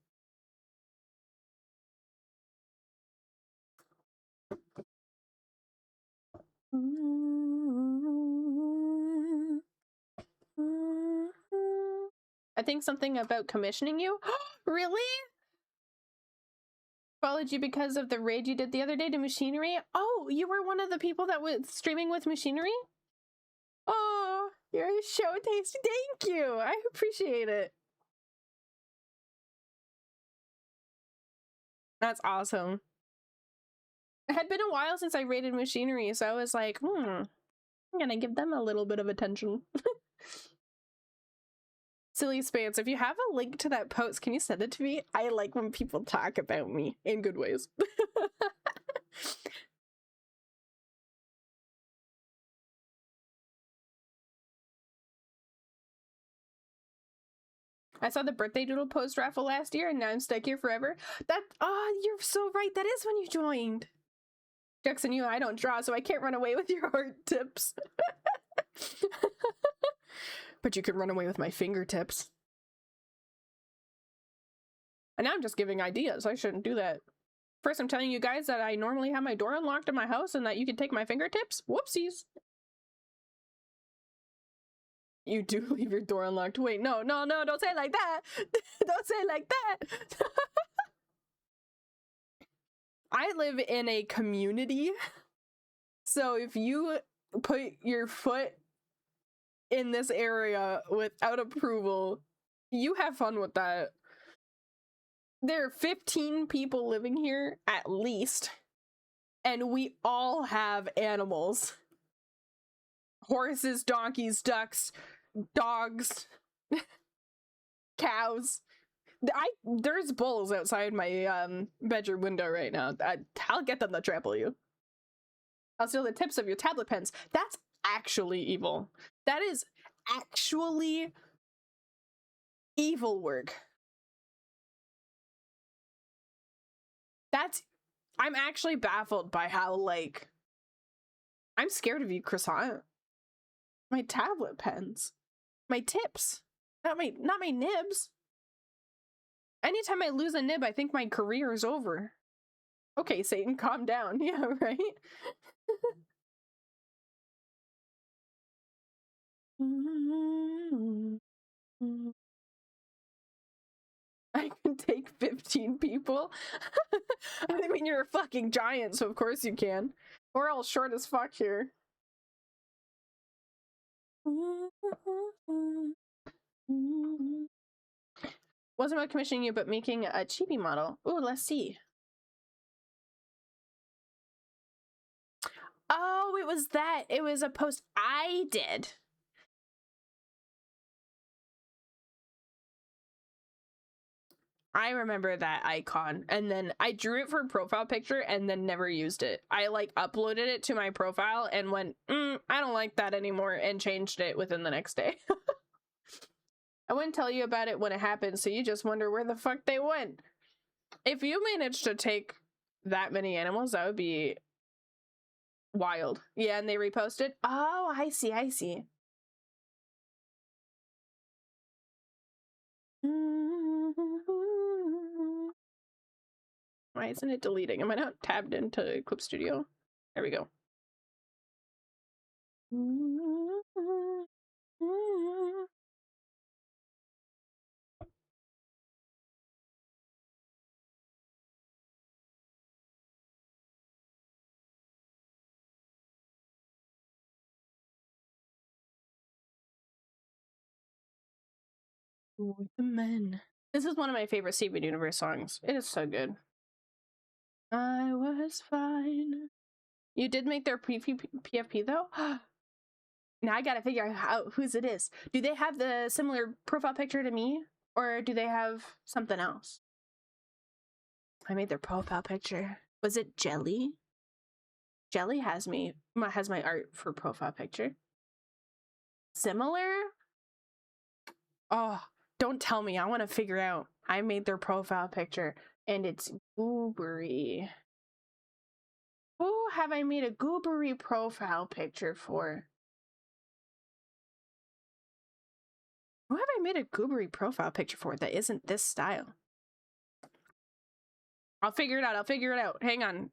S1: I think something about commissioning you? Really? Followed you because of the raid you did the other day to Machinery? Oh, you were one of the people that was streaming with Machinery? Oh, you're a show taste. Thank you. I appreciate it. That's awesome. It had been a while since I raided Machinery, so I was like, I'm gonna give them a little bit of attention. Silly Spance, if you have a link to that post, can you send it to me? I like when people talk about me in good ways. I saw the birthday doodle post raffle last year, and now I'm stuck here forever. You're so right. That is when you joined. Jackson, I don't draw, so I can't run away with your art tips. But you could run away with my fingertips. And now I'm just giving ideas. I shouldn't do that. First, I'm telling you guys that I normally have my door unlocked in my house and that you can take my fingertips. Whoopsies. You do leave your door unlocked. Wait, no, don't say it like that. Don't say it like that. I live in a community. So if you put your foot in this area without approval, you have fun with that. There are 15 people living here, at least. And we all have animals. Horses, donkeys, ducks, dogs, cows. There's bulls outside my bedroom window right now. I'll get them to trample you. I'll steal the tips of your tablet pens. That's actually evil. That is actually evil work. I'm actually baffled by how, like, I'm scared of you, croissant. My tablet pens. My tips. Not my nibs. Anytime I lose a nib, I think my career is over. Okay, Satan, calm down. Yeah, right? I can take 15 people. I mean, you're a fucking giant, so of course you can. We're all short as fuck here. Wasn't about commissioning you, but making a chibi model. Ooh, let's see. Oh, it was that. It was a post I did. I remember that icon, and then I drew it for a profile picture and then never used it. I like uploaded it to my profile and went, I don't like that anymore, and changed it within the next day. I wouldn't tell you about it when it happened, so you just wonder where the fuck they went. If you managed to take that many animals, that would be wild. Yeah, and they reposted. Oh, I see, I see. Why isn't it deleting? Am I not tabbed into Clip Studio? There we go. The men. This is one of my favorite Steven Universe songs. It is so good. I was fine. You did make their PFP though? Now I gotta figure out whose it is. Do they have the similar profile picture to me? Or do they have something else? I made their profile picture. Was it Jelly? Jelly has my art for profile picture. Similar? Oh, don't tell me. I want to figure out. I made their profile picture and it's goobery. Who have I made a goobery profile picture for? Who have I made a goobery profile picture for that isn't this style? I'll figure it out. I'll figure it out. Hang on.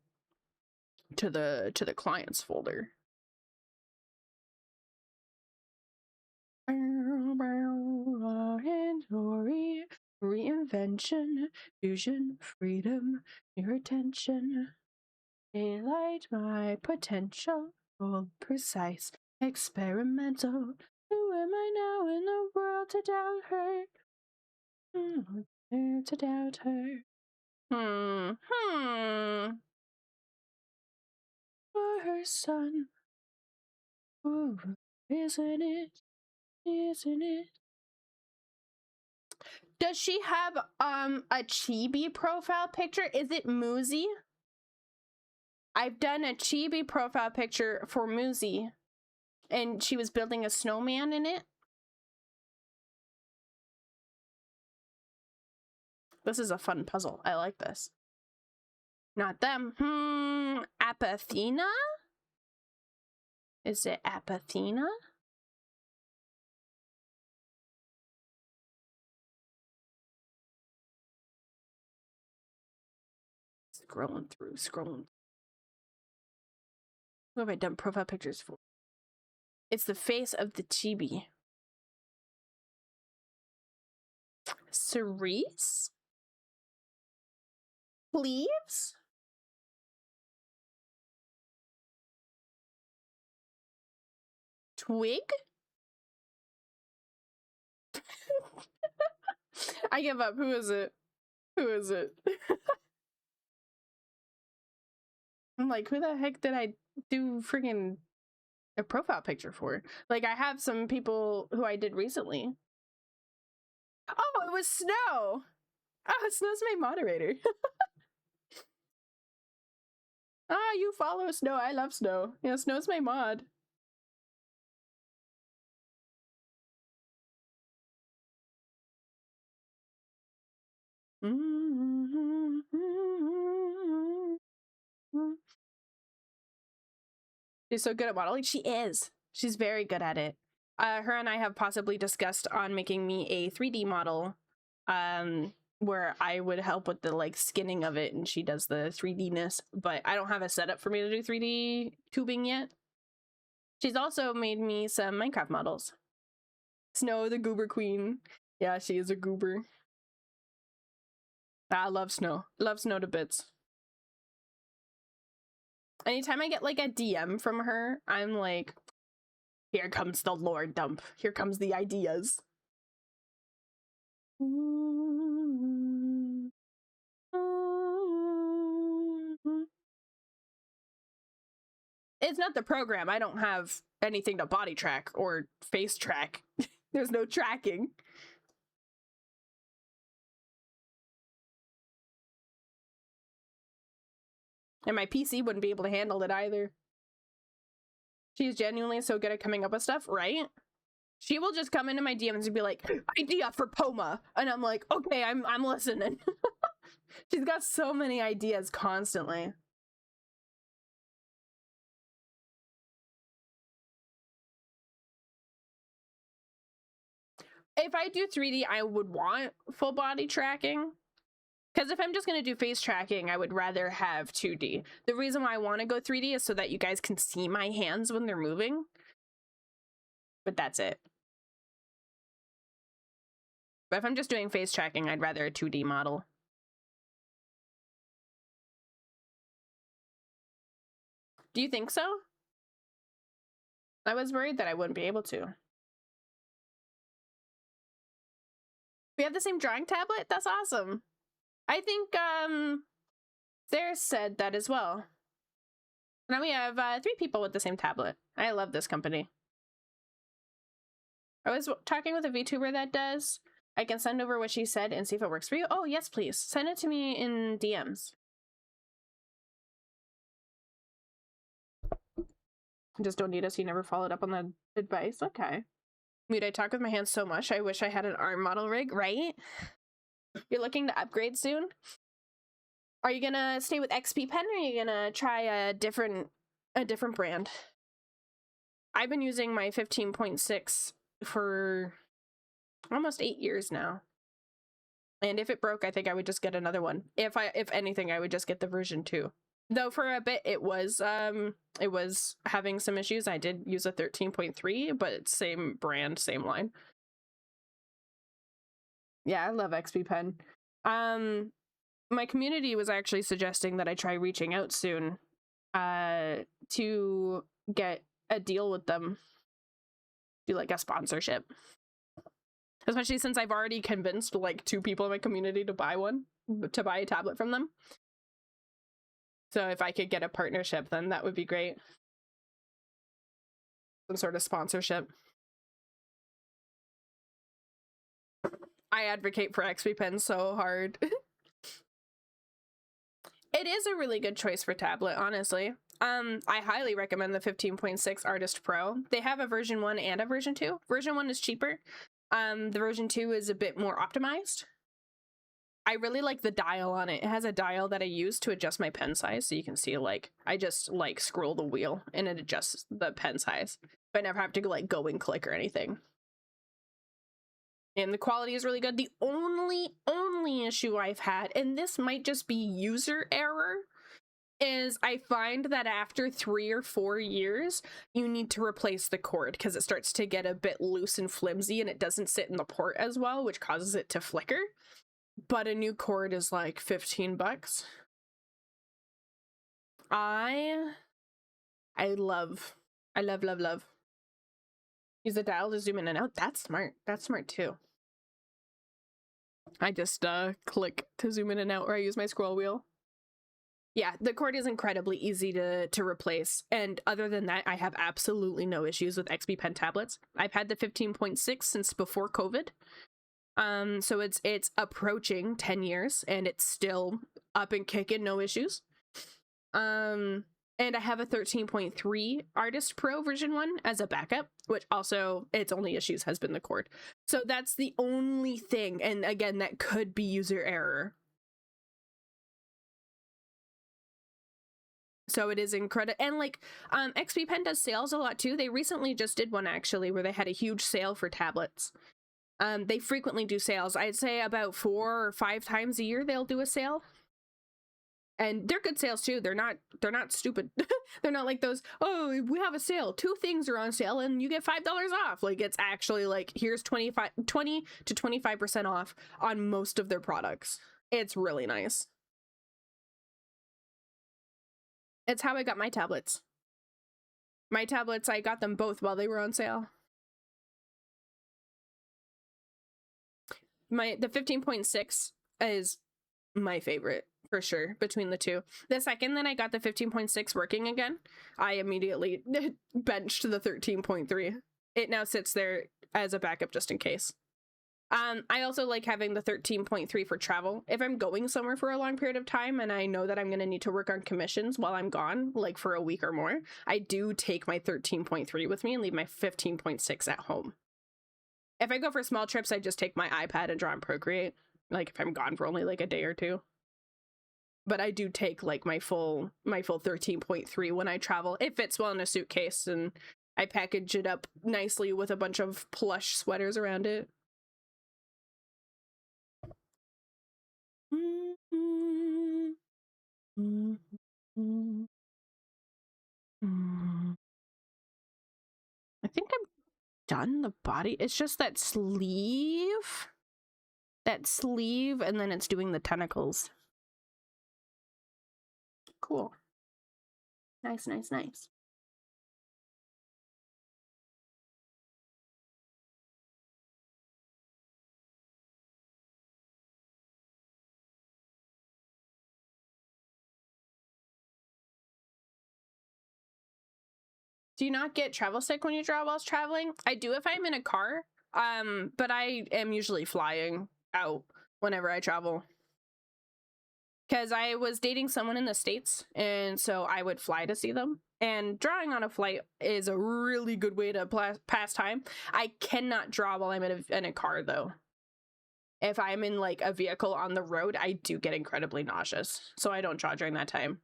S1: To the clients folder. Inventory, reinvention, fusion, freedom, your attention. Daylight, my potential, all precise, experimental. Who am I now in the world to doubt her? To doubt her. For her son. Oh, isn't it? Isn't it? Does she have a chibi profile picture? Is it Muzi? I've done a chibi profile picture for Muzi, and she was building a snowman in it. This is a fun puzzle. I like this. Not them. Apathena? Is it Apathena? Scrolling through. Who have I done profile pictures for? It's the face of the chibi. Cerise? Please? Twig? I give up. Who is it? Who is it? I'm like, who the heck did I do friggin' a profile picture for? Like, I have some people who I did recently. Oh, it was Snow! Oh, Snow's my moderator. Ah, you follow Snow. I love Snow. Yeah, Snow's my mod. She's so good at modeling. She is. She's very good at it. Her and I have possibly discussed on making me a 3D model, where I would help with the like skinning of it and she does the 3D-ness, but I don't have a setup for me to do 3D tubing yet. She's also made me some Minecraft models. Snow, the goober queen. Yeah, she is a goober. I love Snow. Love Snow to bits. Anytime I get like a DM from her, I'm like, here comes the lore dump. Here comes the ideas. It's not the program. I don't have anything to body track or face track. There's no tracking. And my PC wouldn't be able to handle it either. She's genuinely so good at coming up with stuff, right? She will just come into my DMs and be like, idea for Poma. And I'm like, okay, I'm listening. She's got so many ideas constantly. If I do 3D, I would want full body tracking. Because if I'm just going to do face tracking, I would rather have 2D. The reason why I want to go 3D is so that you guys can see my hands when they're moving. But that's it. But if I'm just doing face tracking, I'd rather a 2D model. Do you think so? I was worried that I wouldn't be able to. We have the same drawing tablet? That's awesome. I think Sarah said that as well. Now we have 3 people with the same tablet. I love this company. I was talking with a VTuber that does. I can send over what she said and see if it works for you. Oh, yes, please. Send it to me in DMs. Just don't need us. You never followed up on the advice. Okay. Dude, I talk with my hands so much. I wish I had an arm model rig, right? You're looking to upgrade soon? Are you gonna stay with XP Pen or are you gonna try a different brand? I've been using my 15.6 for almost 8 years now. And if it broke, I think I would just get another one. If anything, I would just get the version 2. Though for a bit it was having some issues. I did use a 13.3, but same brand, same line. Yeah, I love XP Pen. My community was actually suggesting that I try reaching out soon to get a deal with them. Do like a sponsorship. Especially since I've already convinced like 2 people in my community to buy a tablet from them. So if I could get a partnership, then that would be great. Some sort of sponsorship. I advocate for XP Pen so hard. It is a really good choice for tablet, honestly. I highly recommend the 15.6 Artist Pro. They have a version 1 and a version 2. Version 1 is cheaper. The version 2 is a bit more optimized. I really like the dial on it. It has a dial that I use to adjust my pen size, so you can see like I just like scroll the wheel and it adjusts the pen size. But I never have to like go and click or anything. And the quality is really good. The only issue I've had, and this might just be user error, is I find that after 3 or 4 years, you need to replace the cord because it starts to get a bit loose and flimsy and it doesn't sit in the port as well, which causes it to flicker. But a new cord is like 15 bucks. I love. Use the dial to zoom in and out. That's smart. That's smart too. I just click to zoom in and out, or I use my scroll wheel. Yeah, the cord is incredibly easy to replace. And other than that, I have absolutely no issues with XP Pen tablets. I've had the 15.6 since before COVID. So it's approaching 10 years and it's still up and kicking, no issues. And I have a 13.3 Artist Pro version 1 as a backup, which also its only issues has been the cord. So that's the only thing. And again, that could be user error. So it is incredible. And like XP Pen does sales a lot too. They recently just did one actually where they had a huge sale for tablets. They frequently do sales. I'd say about 4 or 5 times a year they'll do a sale. And they're good sales too. They're not stupid. They're not like those, oh, we have a sale. 2 things are on sale and you get $5 off. Like it's actually like here's 20 to 25% off on most of their products. It's really nice. It's how I got my tablets. My tablets, I got them both while they were on sale. The 15.6 is my favorite for sure between the two. The second that I got the 15.6 working again, I immediately benched the 13.3. It now sits there as a backup just in case. I also like having the 13.3 for travel. If I'm going somewhere for a long period of time and I know that I'm going to need to work on commissions while I'm gone, like for a week or more, I do take my 13.3 with me and leave my 15.6 at home. If I go for small trips, I just take my iPad and draw in Procreate, like if I'm gone for only like a day or 2. But I do take like my full 13.3 when I travel. It fits well in a suitcase and I package it up nicely with a bunch of plush sweaters around it. I think I'm done the body. It's just that sleeve. And then it's doing the tentacles. Cool. Nice. Do you not get travel sick when you draw whilst traveling? I do if I'm in a car, but I am usually flying out whenever I travel. Because I was dating someone in the States, and so I would fly to see them. And drawing on a flight is a really good way to pass time. I cannot draw while I'm in a car, though. If I'm in like a vehicle on the road, I do get incredibly nauseous. So I don't draw during that time.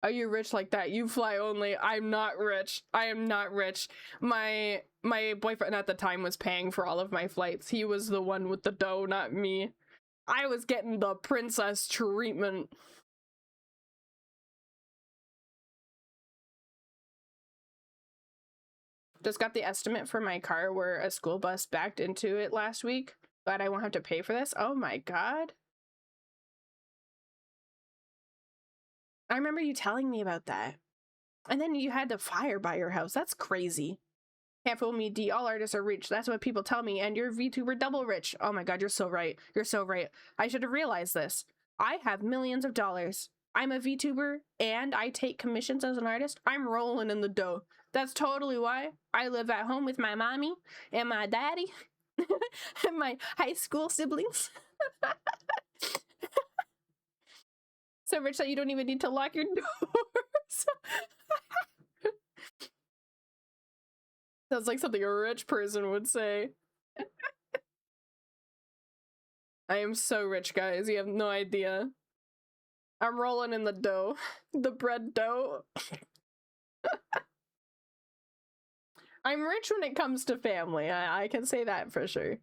S1: Are you rich like that? You fly only. I'm not rich. I am not rich. My boyfriend at the time was paying for all of my flights. He was the one with the dough, not me. I was getting the princess treatment. Just got the estimate for my car where a school bus backed into it last week, but I won't have to pay for this. Oh my god. I remember you telling me about that. And then you had the fire by your house. That's crazy. Can't fool me, D. All artists are rich. That's what people tell me. And you're VTuber double rich. Oh my god, you're so right. You're so right. I should have realized this. I have millions of dollars. I'm a VTuber and I take commissions as an artist. I'm rolling in the dough. That's totally why I live at home with my mommy and my daddy and my high school siblings. So rich that you don't even need to lock your doors. Sounds like something a rich person would say. I am so rich, guys. You have no idea. I'm rolling in the dough. The bread dough. I'm rich when it comes to family. I can say that for sure.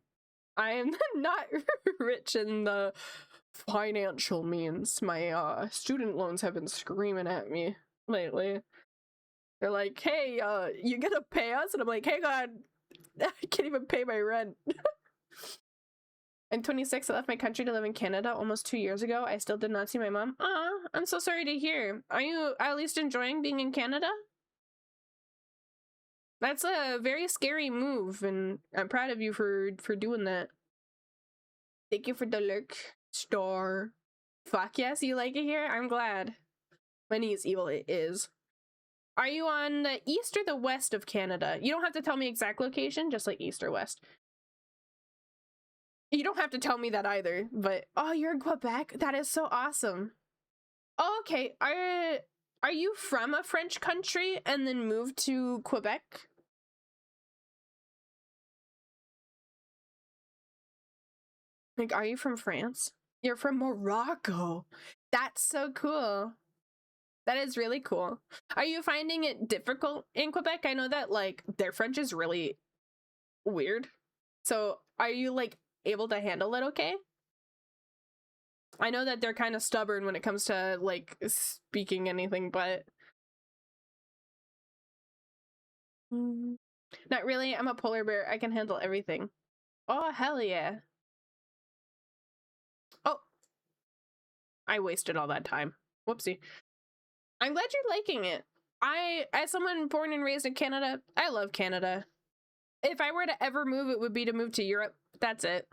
S1: I am not rich in the financial means. My student loans have been screaming at me lately. They're like, hey, you gonna pay us? And I'm like, hey god, I can't even pay my rent. In 26, I left my country to live in Canada almost 2 years ago. I still did not see my mom. Aw, I'm so sorry to hear. Are you at least enjoying being in Canada? That's a very scary move, and I'm proud of you for doing that. Thank you for the lurk, star. Fuck yes, you like it here? I'm glad. Money is evil, it is. Are you on the east or the west of Canada? You don't have to tell me exact location, just like east or west. You don't have to tell me that either, but oh, you're in Quebec? That is so awesome. Oh, okay. Are you from a French country and then moved to Quebec? Like, are you from France? You're from Morocco. That's so cool. That is really cool. Are you finding it difficult in Quebec? I know that, like, their French is really weird. So, are you, like, able to handle it okay? I know that they're kind of stubborn when it comes to, like, speaking anything, but... Not really. I'm a polar bear. I can handle everything. Oh, hell yeah. Oh. I wasted all that time. Whoopsie. I'm glad you're liking it. As someone born and raised in Canada, I love Canada. If I were to ever move, it would be to move to Europe. That's it.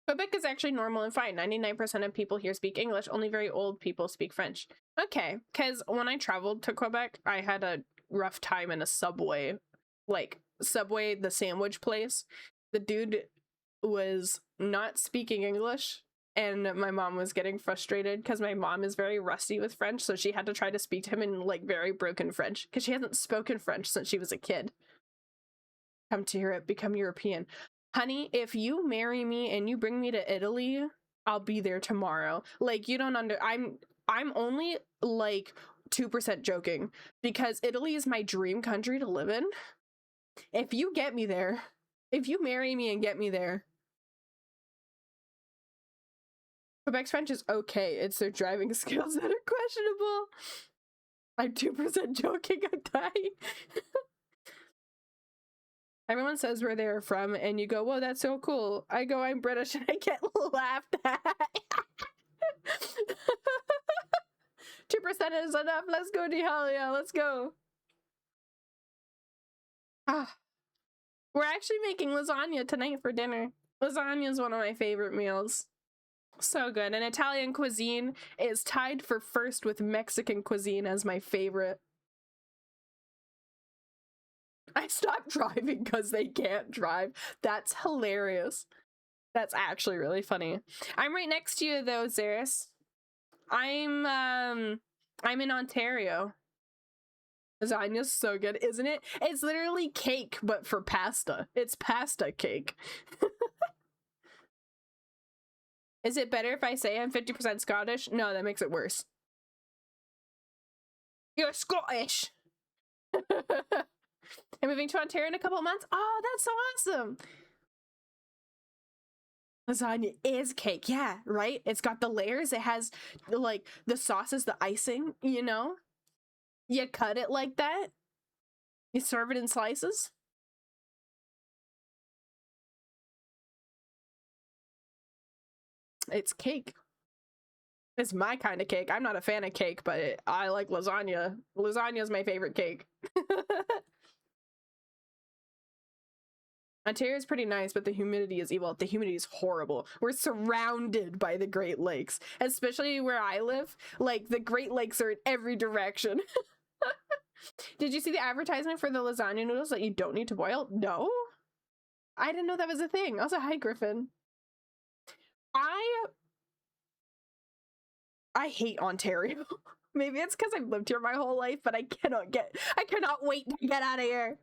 S1: Quebec is actually normal and fine. 99% of people here speak English. Only very old people speak French. Okay, because when I traveled to Quebec, I had a rough time in a Subway. Like, Subway, the sandwich place. The dude was not speaking English, and my mom was getting frustrated because my mom is very rusty with French, so she had to try to speak to him in, like, very broken French, because she hasn't spoken French since she was a kid. Come to Europe, become European. Honey, if you marry me and you bring me to Italy, I'll be there tomorrow. Like, you don't I'm only, like, 2% joking, because Italy is my dream country to live in. If you get me there, if you marry me and get me there. Quebec's French is okay. It's their driving skills that are questionable. I'm 2% joking. I'm dying. Everyone says where they're from, and you go, whoa, that's so cool. I go, I'm British, and I get laughed at. 2% is enough. Let's go, Dehalia. Let's go. We're actually making lasagna tonight for dinner. Lasagna is one of my favorite meals. So good. And Italian cuisine is tied for first with Mexican cuisine as my favorite. I stopped driving because they can't drive. That's hilarious. That's actually really funny. I'm right next to you though, Zeris. I'm in Ontario. Lasagna's so good, isn't it? It's literally cake, but for pasta. It's pasta cake. Is it better if I say I'm 50% Scottish? No, that makes it worse. You're Scottish! I'm moving to Ontario in a couple months. Oh, that's so awesome! Lasagna is cake, yeah, right? It's got the layers. It has, like, the sauce is the icing, you know? You cut it like that. You serve it in slices. It's cake. It's my kind of cake. I'm not a fan of cake, but I like lasagna. Lasagna is my favorite cake. Ontario is pretty nice, but the humidity is evil. The humidity is horrible. We're surrounded by the Great Lakes, especially where I live. Like, the Great Lakes are in every direction. Did you see the advertisement for the lasagna noodles that you don't need to boil? No? I didn't know that was a thing. Also, hi, Griffin. I hate Ontario. Maybe it's because I've lived here my whole life, but I cannot wait to get out of here.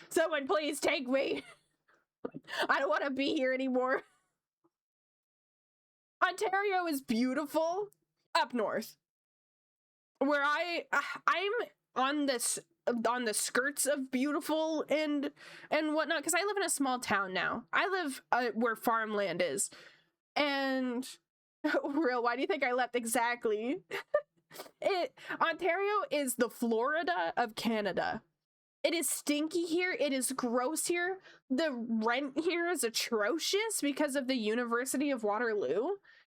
S1: Someone please take me. I don't want to be here anymore. Ontario is beautiful up north. Where I'm on the skirts of beautiful and whatnot, because I live in a small town now. I live where farmland is. And real, why do you think I left? Exactly. Ontario is the Florida of Canada. It is stinky here. It is gross here. The rent here is atrocious because of the University of Waterloo,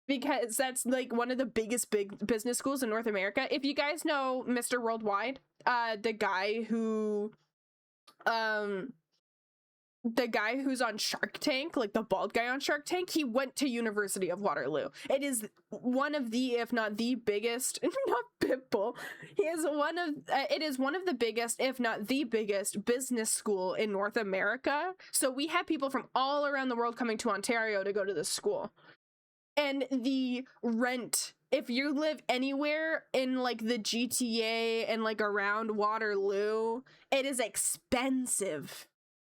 S1: because that's like one of the biggest business schools in North America. If you guys know Mr. Worldwide, the guy who's on Shark Tank, like the bald guy on Shark Tank, he went to University of Waterloo. It is one of the, if not the biggest, not Pitbull. It is one of the biggest, if not the biggest, business school in North America. So we have people from all around the world coming to Ontario to go to this school. And the rent if you live anywhere in like the GTA and like around Waterloo, it is expensive.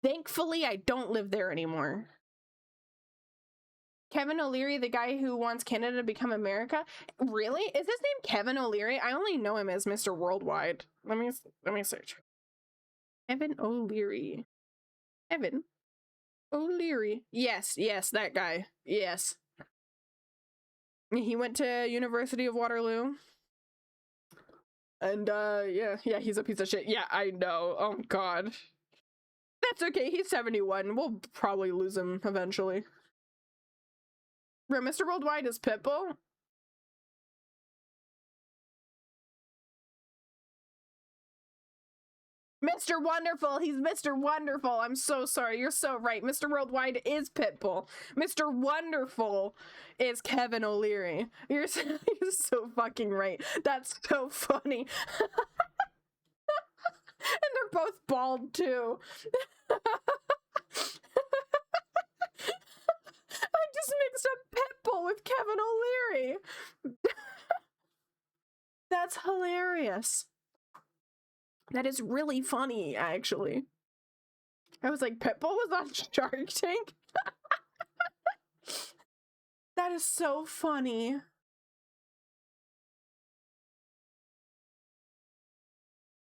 S1: Thankfully, I don't live there anymore. Kevin O'Leary, the guy who wants Canada to become America? Really? Is his name Kevin O'Leary? I only know him as Mr. Worldwide. Let me search. Kevin O'Leary. Kevin O'Leary. Yes, that guy. Yes. He went to University of Waterloo. And yeah, he's a piece of shit. Yeah, I know. Oh god. That's okay. He's 71. We'll probably lose him eventually. Bro, Mr. Worldwide is Pitbull? Mr. Wonderful! He's Mr. Wonderful! I'm so sorry. You're so right. Mr. Worldwide is Pitbull. Mr. Wonderful is Kevin O'Leary. You're so fucking right. That's so funny. And they're both bald, too. I just mixed up Pitbull with Kevin O'Leary. That's hilarious. That is really funny, actually. I was like, Pitbull was on Shark Tank? That is so funny.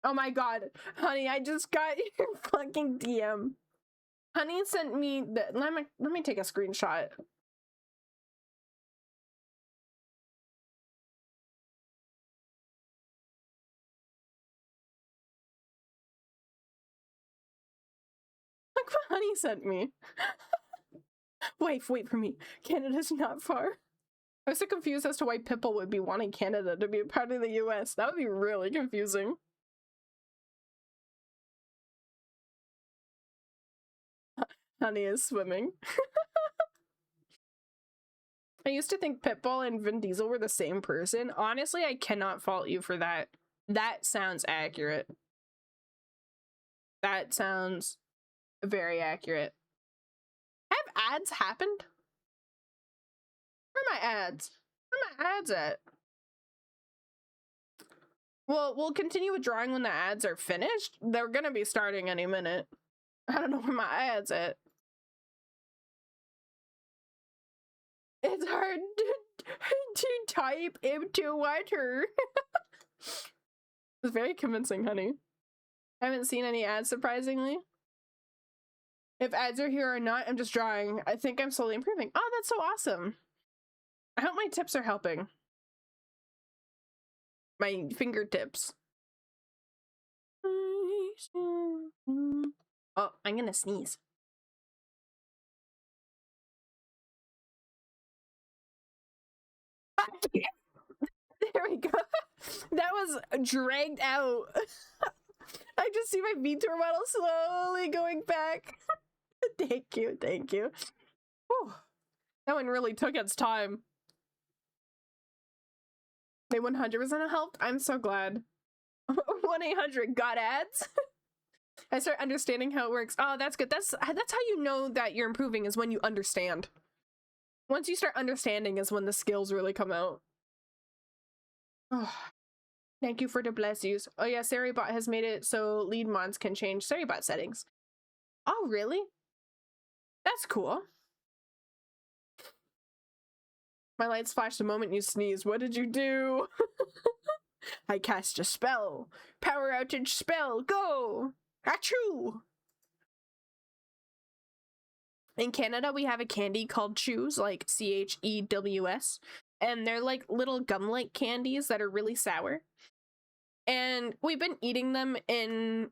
S1: Oh my god. Honey, I just got your fucking DM. Honey sent me the... Let me take a screenshot. Look what Honey sent me. Wait for me. Canada's not far. I was so confused as to why Pitbull would be wanting Canada to be a part of the US. That would be really confusing. Honey is swimming. I used to think Pitbull and Vin Diesel were the same person. Honestly, I cannot fault you for that. That sounds accurate. That sounds very accurate. Have ads happened? Where are my ads? Where are my ads at? Well, we'll continue with drawing when the ads are finished. They're gonna be starting any minute. I don't know where my ads at. It's hard to type into water. It's very convincing, honey. I haven't seen any ads, surprisingly. If ads are here or not, I'm just drawing. I think I'm slowly improving. Oh, that's so awesome. I hope my tips are helping. My fingertips. Oh, I'm gonna sneeze. There we go. That was dragged out. I just see my VTuber model slowly going back. Thank you. Whew. That one really took its time. They 100% helped. I'm so glad. 1-800 got ads. I start understanding how it works. Oh, that's good. That's how you know that you're improving, is when you understand. Once you start understanding is when the skills really come out. Oh, thank you for the bless yous. Oh yeah, Seribot has made it so lead mods can change Seribot settings. Oh, really? That's cool. My lights flashed the moment you sneezed. What did you do? I cast a spell. Power outage spell. Go! Achoo! In Canada, we have a candy called Chews, like CHEWS. And they're like little gum-like candies that are really sour. And we've been eating them in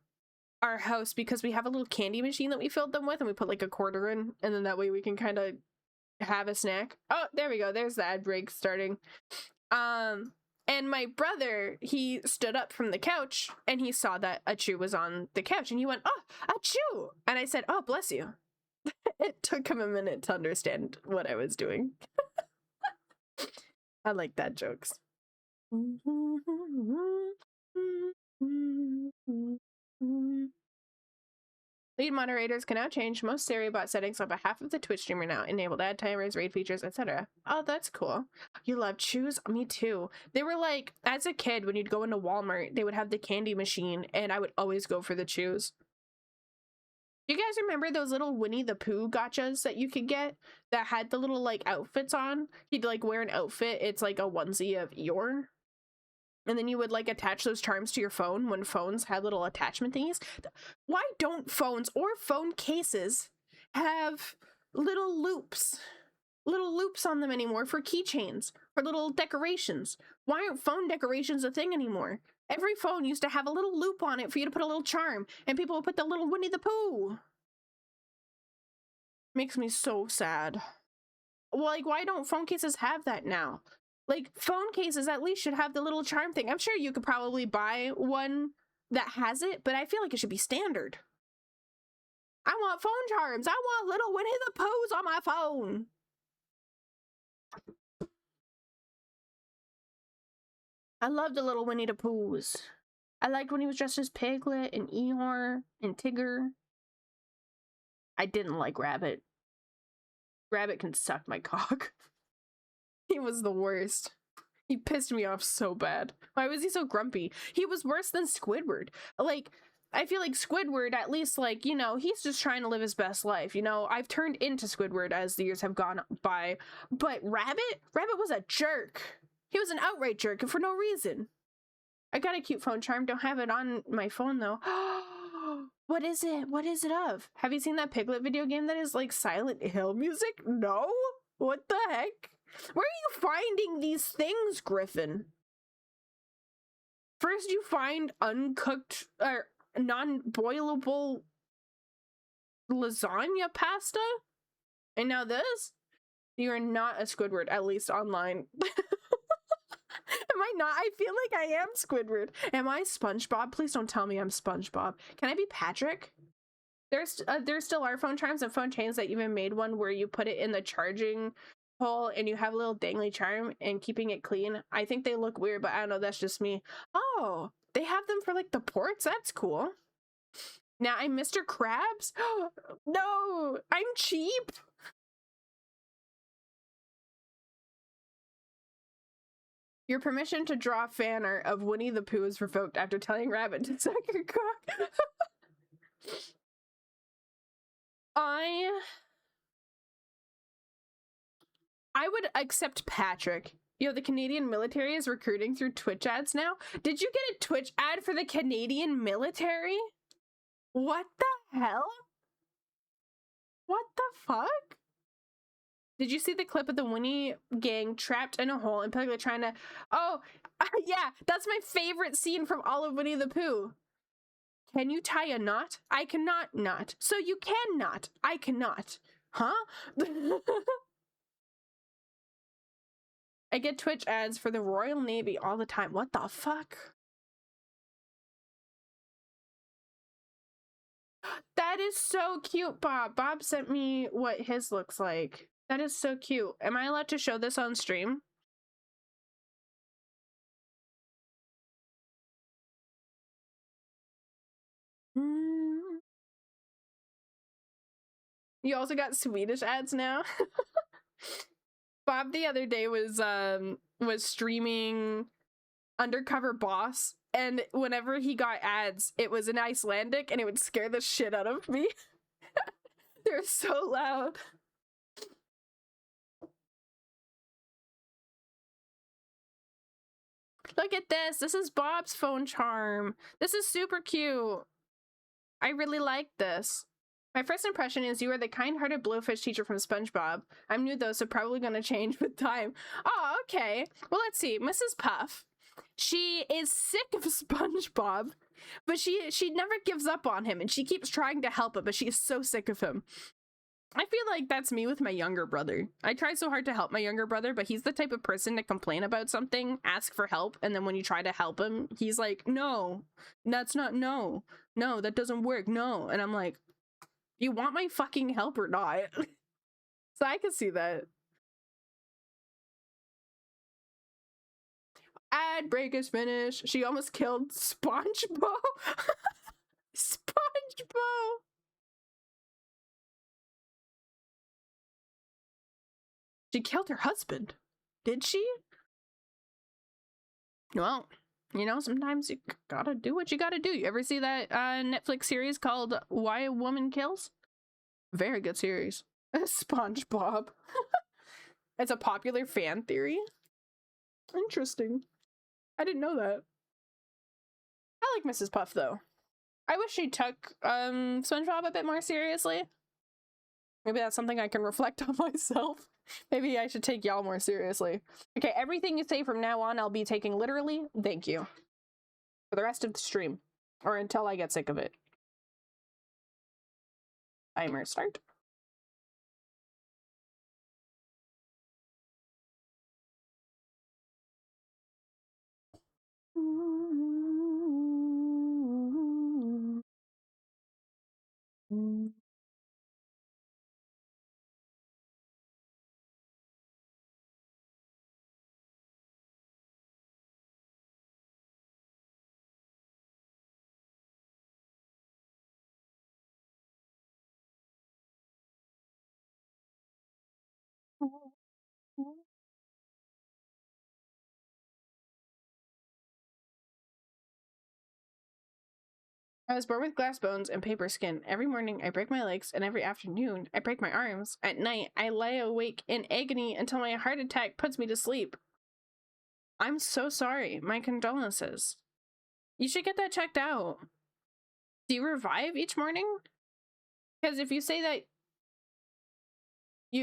S1: our house because we have a little candy machine that we filled them with, and we put like a quarter in, and then that way we can kind of have a snack. Oh, there we go. There's the ad break starting. And my brother, he stood up from the couch and he saw that a chew was on the couch and he went, "Oh, a chew!" And I said, "Oh, bless you." It took him a minute to understand what I was doing. I like that jokes. Lead moderators can now change most Stereo bot settings on behalf of the Twitch streamer now. Enabled ad timers, raid features, etc. Oh, that's cool. You love chews? Me too. They were like, as a kid, when you'd go into Walmart, they would have the candy machine, and I would always go for the chews. You guys remember those little Winnie the Pooh gotchas that you could get that had the little like outfits on? He'd like wear an outfit. It's like a onesie of Eeyore. And then you would like attach those charms to your phone when phones had little attachment thingies. Why don't phones or phone cases have little loops on them anymore for keychains, for little decorations? Why aren't phone decorations a thing anymore? Every phone used to have a little loop on it for you to put a little charm, and people would put the little Winnie the Pooh. Makes me so sad. Well, like, why don't phone cases have that now? Like, phone cases at least should have the little charm thing. I'm sure you could probably buy one that has it, but I feel like it should be standard. I want phone charms. I want little Winnie the Poohs on my phone. I love the little Winnie the Poohs. I liked when he was dressed as Piglet and Eeyore and Tigger. I didn't like Rabbit. Rabbit can suck my cock. He was the worst. He pissed me off so bad. Why was he so grumpy? He was worse than Squidward. Like, I feel like Squidward, at least, like, you know, he's just trying to live his best life. You know, I've turned into Squidward as the years have gone by. But Rabbit was a jerk. He was an outright jerk and for no reason. I got a cute phone charm. Don't have it on my phone, though. What is it? What is it of? Have you seen that Piglet video game that is like Silent Hill music? No? What the heck? Where are you finding these things, Griffin? First you find uncooked or non-boilable lasagna pasta, and now this? You are not a Squidward, at least online. Am I not? I feel like I am Squidward. Am I SpongeBob? Please don't tell me I'm SpongeBob. Can I be Patrick? There's still are phone charms and phone chains that even made one where you put it in the charging hole and you have a little dangly charm and keeping it clean. I think they look weird, but I don't know, that's just me. Oh, they have them for like the ports? That's cool. Now I'm Mr. Krabs? No, I'm cheap. Your permission to draw fan art of Winnie the Pooh is revoked after telling Rabbit to suck your cock. I would accept Patrick. Yo, the Canadian military is recruiting through Twitch ads now. Did you get a Twitch ad for the Canadian military? What the hell? What the fuck? Did you see the clip of the Winnie gang trapped in a hole and Piglet trying to... Oh, yeah, that's my favorite scene from all of Winnie the Pooh. Can you tie a knot? I cannot knot. So you cannot. I cannot. Huh? I get Twitch ads for the Royal Navy all the time. What the fuck? That is so cute, Bob. Bob sent me what his looks like. That is so cute. Am I allowed to show this on stream? You also got Swedish ads now? Bob the other day was streaming Undercover Boss, and whenever he got ads, it was in Icelandic and it would scare the shit out of me. They're so loud. Look at this. This is Bob's phone charm. This is super cute. I really like this. My first impression is you are the kind-hearted blowfish teacher from SpongeBob. I'm new though, so probably gonna change with time. Oh, okay. Well, let's see. Mrs. Puff. She is sick of SpongeBob, but she never gives up on him, and she keeps trying to help him, but she is so sick of him. I feel like that's me with my younger brother. I try so hard to help my younger brother, but he's the type of person to complain about something, ask for help, and then when you try to help him, he's like, no, that's not, no, that doesn't work, no. And I'm like, you want my fucking help or not? So I can see that. Ad break is finished. She almost killed SpongeBob. SpongeBob. She killed her husband. Did she? Well, you know, sometimes you gotta do what you gotta do. You ever see that Netflix series called Why a Woman Kills? Very good series. SpongeBob. It's a popular fan theory. Interesting. I didn't know that. I like Mrs. Puff though. I wish she took SpongeBob a bit more seriously. Maybe that's something I can reflect on myself. Maybe I should take y'all more seriously. Okay, everything you say from now on, I'll be taking literally. Thank you. For the rest of the stream. Or until I get sick of it. Timer start. I was born with glass bones and paper skin. Every morning I break my legs, and every afternoon I break my arms. At night I lie awake in agony until my heart attack puts me to sleep. I'm so sorry. My condolences. You should get that checked out. Do you revive each morning? Because if you say that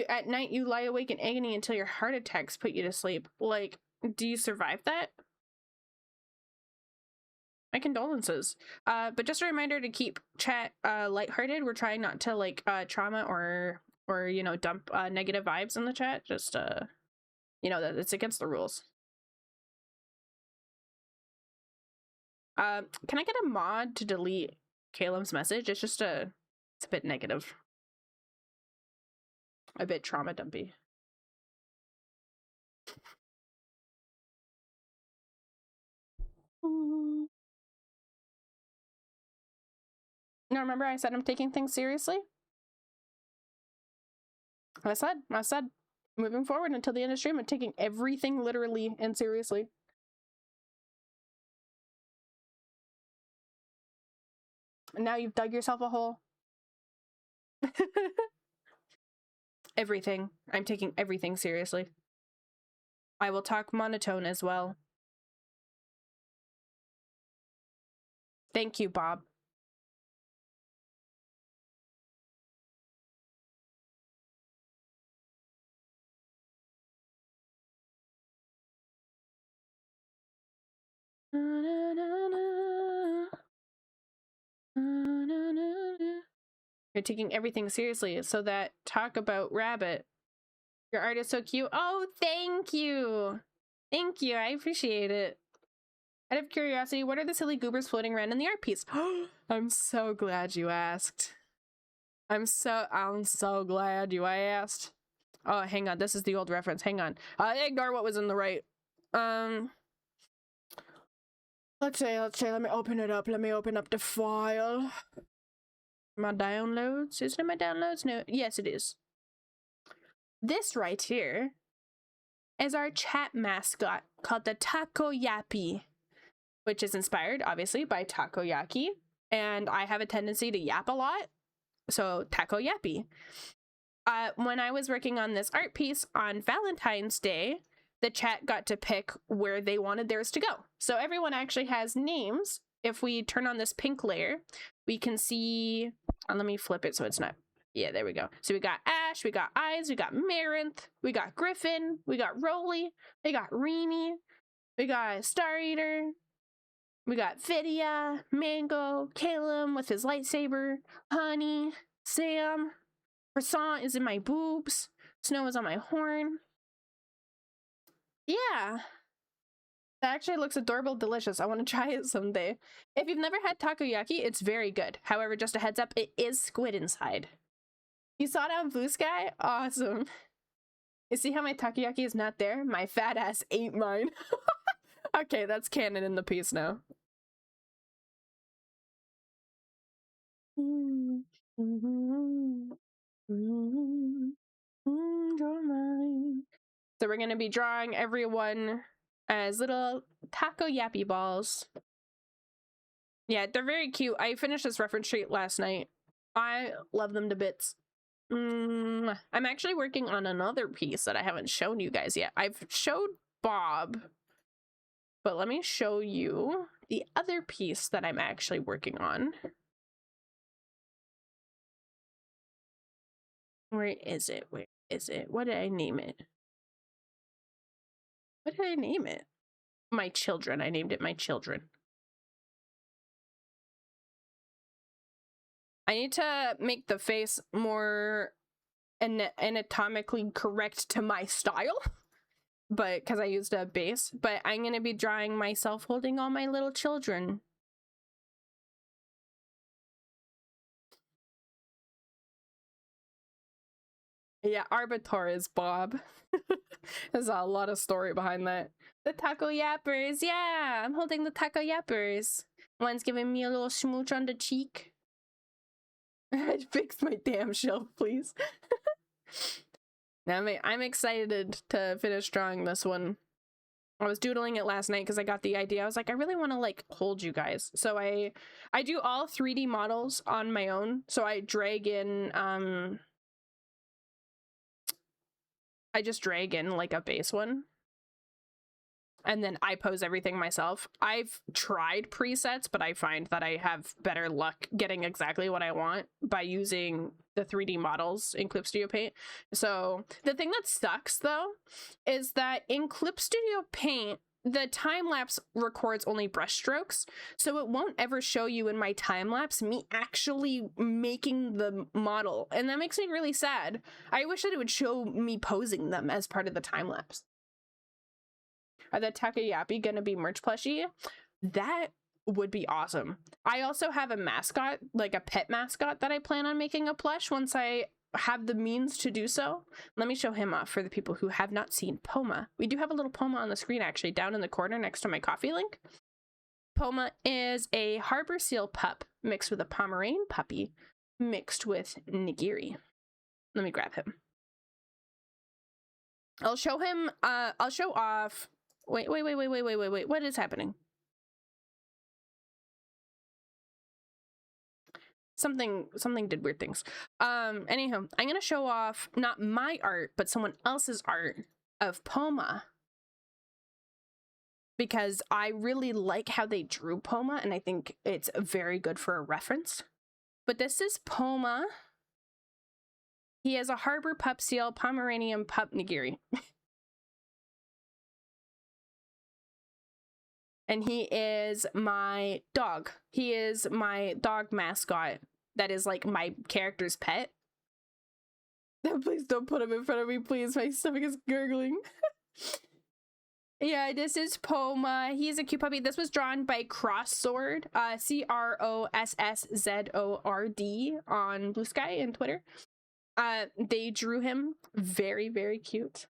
S1: at night you lie awake in agony until your heart attacks put you to sleep, like, do you survive that? My condolences. But just a reminder to keep chat lighthearted. We're trying not to like trauma or you know, dump negative vibes in the chat. Just you know, that it's against the rules. Can I get a mod to delete Caleb's message? It's just it's a bit negative. A bit trauma dumpy. No, remember I said I'm taking things seriously? I said, moving forward until the end of stream, I'm taking everything literally and seriously. And now you've dug yourself a hole. Everything. I'm taking everything seriously. I will talk monotone as well. Thank you, Bob. You're taking everything seriously, so that talk about rabbit. Your art is so cute. Oh, thank you. Thank you. I appreciate it. Out of curiosity, what are the silly goobers floating around in the art piece? I'm so glad you asked. I'm so glad you asked. Oh, hang on. This is the old reference. Hang on. Ignore what was in the right. Let's see. Let me open it up. Let me open up the file. My downloads. Is it in my downloads? No. Yes, it is. This right here is our chat mascot called the Takoyapi, which is inspired, obviously, by takoyaki. And I have a tendency to yap a lot. So, Takoyapi. When I was working on this art piece on Valentine's Day, the chat got to pick where they wanted theirs to go. So everyone actually has names. If we turn on this pink layer, we can see, let me flip it so it's not, yeah, there we go. So we got Ash, we got Eyes, we got Marinth, we got Griffin, we got Roly, we got Reemy, we got Star Eater, we got Vidya, Mango, Caleb with his lightsaber, Honey, Sam, Croissant is in my boobs, Snow is on my horn. Yeah. That actually looks adorable, delicious. I want to try it someday. If you've never had takoyaki, it's very good. However, just a heads up, it is squid inside. You saw it on Blue Sky? Awesome. You see how my takoyaki is not there? My fat ass ate mine. Okay, that's canon in the piece now. You're mine. So we're going to be drawing everyone as little takoyaki balls. Yeah, they're very cute. I finished this reference sheet last night. I love them to bits. I'm actually working on another piece that I haven't shown you guys yet. I've showed Bob, but let me show you the other piece that I'm actually working on. Where is it? Where is it? What did I name it? What did I name it? My Children. I named it My Children. I need to make the face more anatomically correct to my style, but because I used a base, but I'm going to be drawing myself holding all my little children. Yeah, Arbiter is Bob. There's a lot of story behind that. The taco yappers, yeah, I'm holding the taco yappers. One's giving me a little smooch on the cheek. Fix my damn shelf, please. Now I'm excited to finish drawing this one. I was doodling it last night because I got the idea. I was like, I really want to like hold you guys. So I do all 3D models on my own. So I drag in I just drag in like a base one. And then I pose everything myself. I've tried presets, but I find that I have better luck getting exactly what I want by using the 3D models in Clip Studio Paint. So the thing that sucks though, is that in Clip Studio Paint, the time-lapse records only brush strokes, so it won't ever show you in my time-lapse me actually making the model, and that makes me really sad. I wish that it would show me posing them as part of the time-lapse. Are the takoyaki gonna be merch plushie? That would be awesome. I also have a mascot, like a pet mascot, that I plan on making a plush once I have the means to do so. Let me show him off for the people who have not seen Poma. We do have a little Poma on the screen actually, down in the corner next to my coffee link. Poma is a harbor seal pup mixed with a Pomeranian puppy mixed with nigiri. Let me grab him. I'll show him, I'll show off. Wait, what is happening? Something did weird things. Anyhow, I'm gonna show off not my art, but someone else's art of Poma, because I really like how they drew Poma, and I think it's very good for a reference. But this is Poma. He has a harbor pup seal, Pomeranian pup nigiri. And he is my dog. He is my dog mascot. That is like my character's pet. Please don't put him in front of me, please. My stomach is gurgling. Yeah, this is Poma. He's a cute puppy. This was drawn by Crosszord, CROSSZORD on Blue Sky and Twitter. They drew him very, very cute.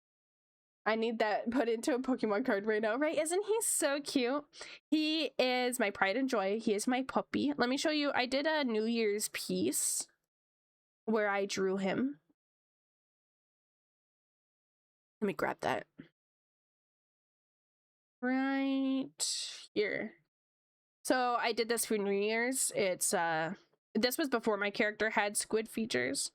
S1: I need that put into a Pokemon card right now, right? Isn't he so cute? He is my pride and joy. He is my puppy. Let me show you. I did a New Year's piece where I drew him. Let me grab that. Right here. So I did this for New Year's. It's this was before my character had squid features.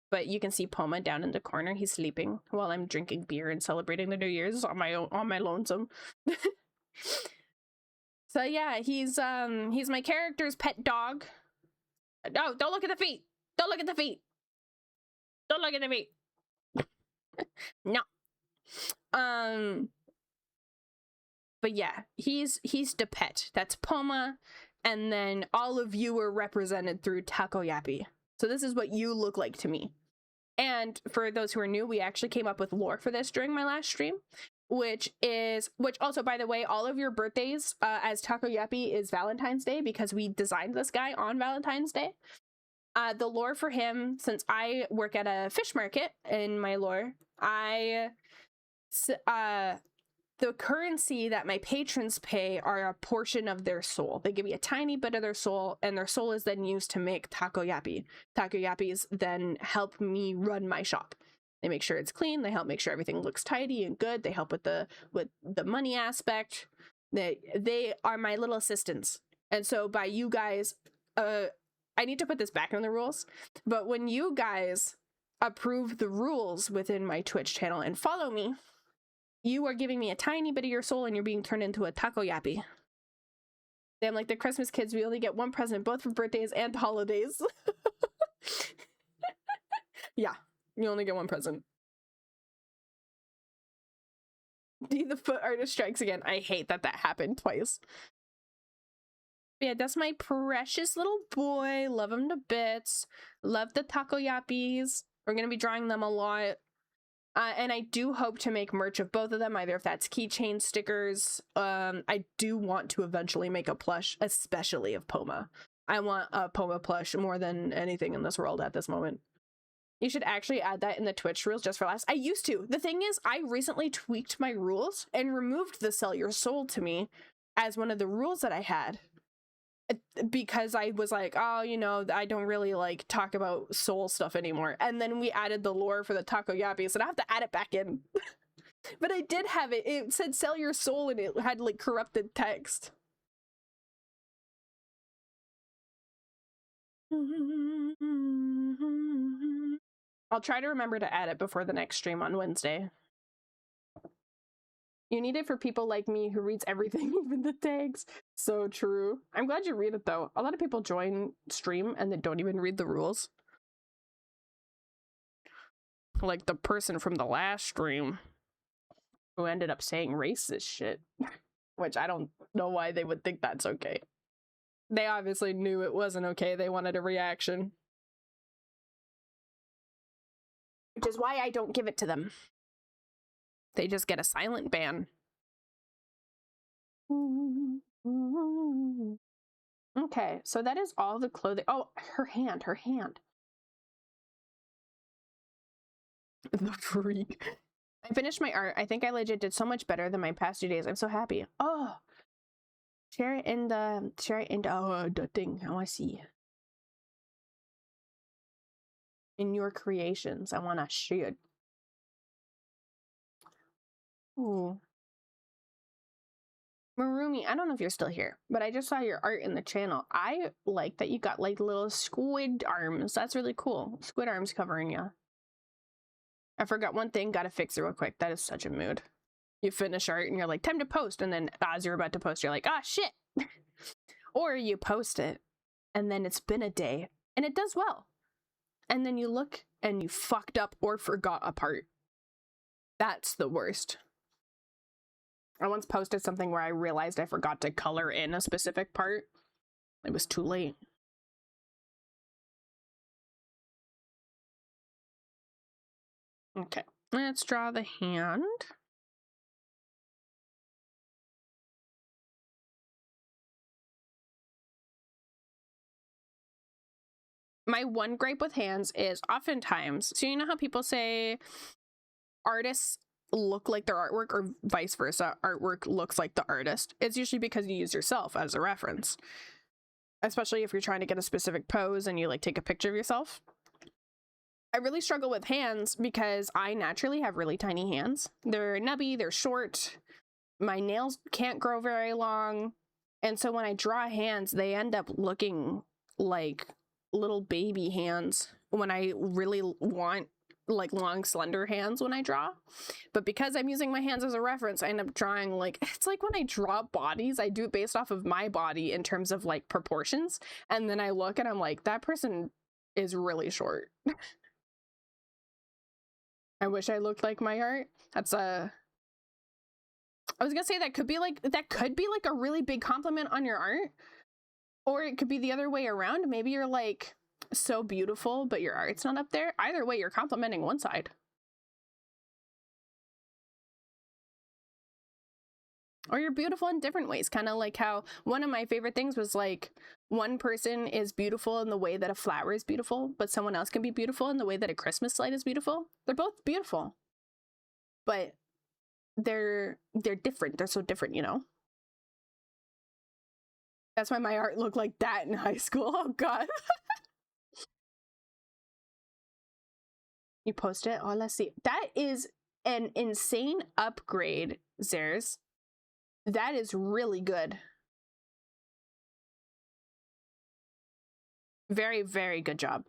S1: But you can see Poma down in the corner. He's sleeping while I'm drinking beer and celebrating the New Year's on my own, on my lonesome. So yeah, he's my character's pet dog. Oh, don't look at the feet. Don't look at the feet. Don't look at the feet. No. But yeah, he's the pet. That's Poma, and then all of you are represented through takoyaki. So this is what you look like to me. And for those who are new, we actually came up with lore for this during my last stream, which also, by the way, all of your birthdays as takoyaki is Valentine's Day, because we designed this guy on Valentine's Day. The lore for him, since I work at a fish market in my lore, the currency that my patrons pay are a portion of their soul. They give me a tiny bit of their soul, and their soul is then used to make takoyaki. Takoyakis then help me run my shop. They make sure it's clean. They help make sure everything looks tidy and good. They help with the money aspect. They are my little assistants. And so by you guys, I need to put this back in the rules, but when you guys approve the rules within my Twitch channel and follow me, you are giving me a tiny bit of your soul and you're being turned into a takoyapi. Damn, like the Christmas kids, we only get one present, both for birthdays and holidays. Yeah, you only get one present. D the foot artist strikes again. I hate that happened twice. Yeah, that's my precious little boy. Love him to bits. Love the takoyapis. We're gonna be drawing them a lot. And I do hope to make merch of both of them, either if that's keychain stickers. I do want to eventually make a plush, especially of Poma. I want a Poma plush more than anything in this world at this moment. You should actually add that in the Twitch rules just for last. I used to. The thing is, I recently tweaked my rules and removed the sell your soul to me as one of the rules that I had. Because I was like, oh, you know, I don't really like talk about soul stuff anymore. And then we added the lore for the takoyapi, so I have to add it back in. But I did have it. It said sell your soul and it had like corrupted text. I'll try to remember to add it before the next stream on Wednesday. You need it for people like me who reads everything, even the tags. So true. I'm glad you read it though. A lot of people join stream and they don't even read the rules. Like the person from the last stream who ended up saying racist shit. Which I don't know why they would think that's okay. They obviously knew it wasn't okay. They wanted a reaction. Which is why I don't give it to them. They just get a silent ban. Okay, so that is all the clothing. Oh, her hand. The freak. I finished my art. I think I legit did so much better than my past 2 days. I'm so happy. Oh, share it in the thing. I want to see. In your creations, I want to share it. Ooh. Marumi, I don't know if you're still here, but I just saw your art in the channel. I like that you got like little squid arms. That's really cool. Squid arms covering you. I forgot one thing, gotta fix it real quick. That is such a mood. You finish art and you're like, time to post. And then as you're about to post, you're like, ah, shit. Or you post it and then it's been a day and it does well. And then you look and you fucked up or forgot a part. That's the worst. I once posted something where I realized I forgot to color in a specific part. It was too late. Okay, let's draw the hand. My one gripe with hands is oftentimes, so you know how people say artists look like their artwork or vice versa, artwork looks like the artist? It's usually because you use yourself as a reference, especially if you're trying to get a specific pose and you like take a picture of yourself. I really struggle with hands because I naturally have really tiny hands. They're nubby, they're short, my nails can't grow very long, and so when I draw hands, they end up looking like little baby hands when I really want like long slender hands when I draw. But because I'm using my hands as a reference, I end up drawing like, it's like when I draw bodies, I do it based off of my body in terms of like proportions, and then I look and I'm like, that person is really short. I wish I looked like my art. That's a I was gonna say that could be like a really big compliment on your art, or it could be the other way around. Maybe you're like so beautiful but your art's not up there. Either way, you're complimenting one side. Or you're beautiful in different ways, kind of like how one of my favorite things was like one person is beautiful in the way that a flower is beautiful, but someone else can be beautiful in the way that a Christmas light is beautiful. They're both beautiful, but they're different. They're so different, you know? That's why my art looked like that in high school. Oh god. You post it? Oh, let's see. That is an insane upgrade, Zares. That is really good. Very, very good job.